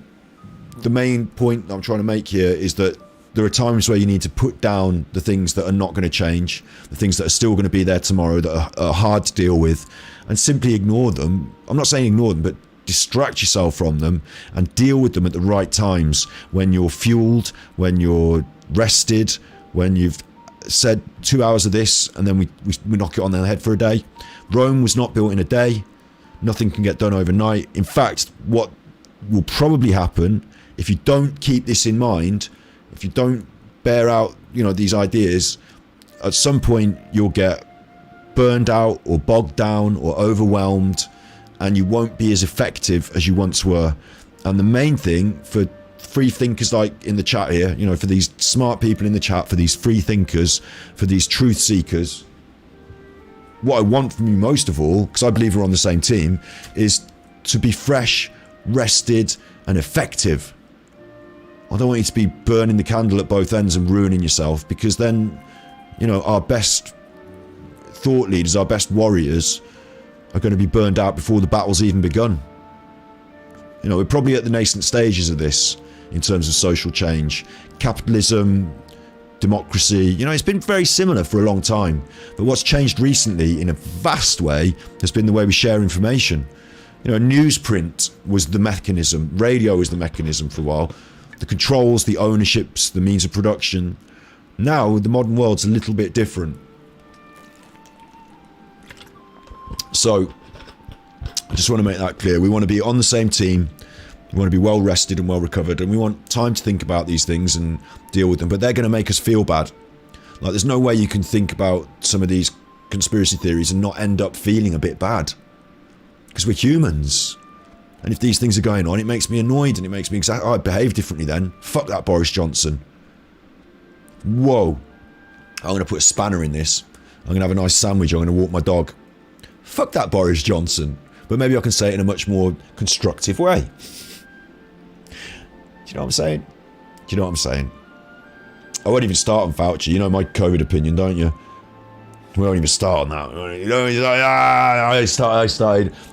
the main point I'm trying to make here is that there are times where you need to put down the things that are not going to change, the things that are still going to be there tomorrow, that are hard to deal with, and simply ignore them. I'm not saying ignore them, but distract yourself from them and deal with them at the right times, when you're fueled, when you're rested, when you've said 2 hours of this and then we knock it on the head for a day. Rome was not built in a day. Nothing can get done overnight. In fact, what will probably happen if you don't keep this in mind, if you don't bear out, these ideas, at some point you'll get burned out or bogged down or overwhelmed, and you won't be as effective as you once were. And the main thing for free thinkers like in the chat here, for these smart people in the chat, for these free thinkers, for these truth seekers, what I want from you most of all, because I believe we're on the same team, is to be fresh, rested, and effective. I don't want you to be burning the candle at both ends and ruining yourself, because then, our best thought leaders, our best warriors are going to be burned out before the battle's even begun. We're probably at the nascent stages of this in terms of social change. Capitalism, democracy, it's been very similar for a long time. But what's changed recently in a vast way has been the way we share information. Newsprint was the mechanism, radio was the mechanism for a while. The controls, the ownerships, the means of production. Now, the modern world's a little bit different. So, I just want to make that clear. We want to be on the same team. We want to be well rested and well recovered, and we want time to think about these things and deal with them, but they're going to make us feel bad. Like, there's no way you can think about some of these conspiracy theories and not end up feeling a bit bad. Because we're humans. And if these things are going on, it makes me annoyed, and it makes me I'd behave differently then. Fuck that Boris Johnson. Whoa. I'm going to put a spanner in this. I'm going to have a nice sandwich. I'm going to walk my dog. Fuck that Boris Johnson. But maybe I can say it in a much more constructive way. Do you know what I'm saying? Do you know what I'm saying? I won't even start on Fauci. You know my COVID opinion, don't you? We won't even start on that.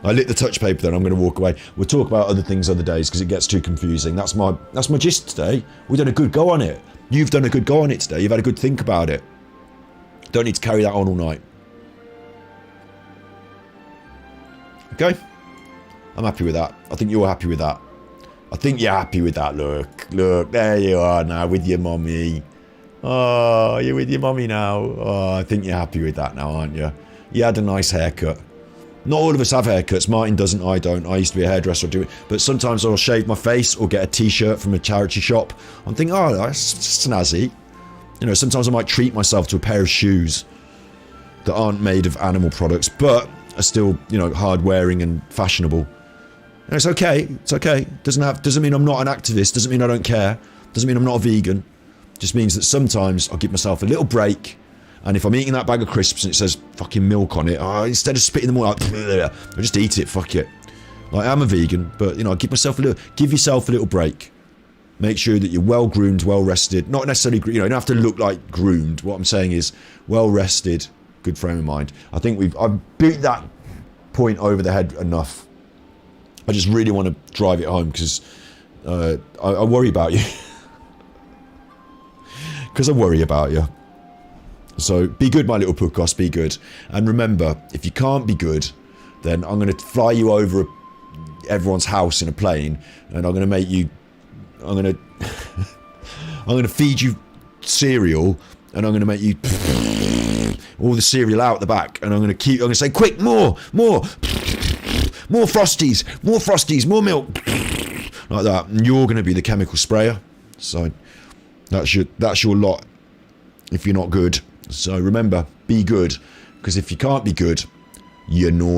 I lit the touch paper, then I'm going to walk away. We'll talk about other things other days because it gets too confusing. That's my gist today. We've done a good go on it. You've done a good go on it today. You've had a good think about it. Don't need to carry that on all night. Okay? I'm happy with that. I think you're happy with that. I think you're happy with that. Look, there you are now with your mummy. Oh, you're with your mummy now. Oh, I think you're happy with that now, aren't you? You had a nice haircut. Not all of us have haircuts. Martin doesn't, I don't. I used to be a hairdresser, do it. But sometimes I'll shave my face or get a t-shirt from a charity shop. I'm thinking, oh, that's snazzy. Sometimes I might treat myself to a pair of shoes that aren't made of animal products, but are still, hard wearing and fashionable. And it's okay. It's okay. Doesn't mean I'm not an activist. Doesn't mean I don't care. Doesn't mean I'm not a vegan. Just means that sometimes I'll give myself a little break, and if I'm eating that bag of crisps and it says fucking milk on it, instead of spitting them all out, I just eat it. Fuck it. Like, I'm a vegan, but give yourself a little break. Make sure that you're well groomed, well rested. Not necessarily, you don't have to look like groomed. What I'm saying is well rested, good frame of mind. I think I've beat that point over the head enough. I just really want to drive it home because I worry about you. Because I worry about you. So be good, my little puckos, be good. And remember, if you can't be good, then I'm going to fly you over everyone's house in a plane, and I'm going to feed you cereal, and I'm going to make you all the cereal out the back, and I'm going to say, quick, more frosties, more milk, like that. And you're going to be the chemical sprayer. So that's your lot if you're not good. So remember, be good, because if you can't be good, you're naughty.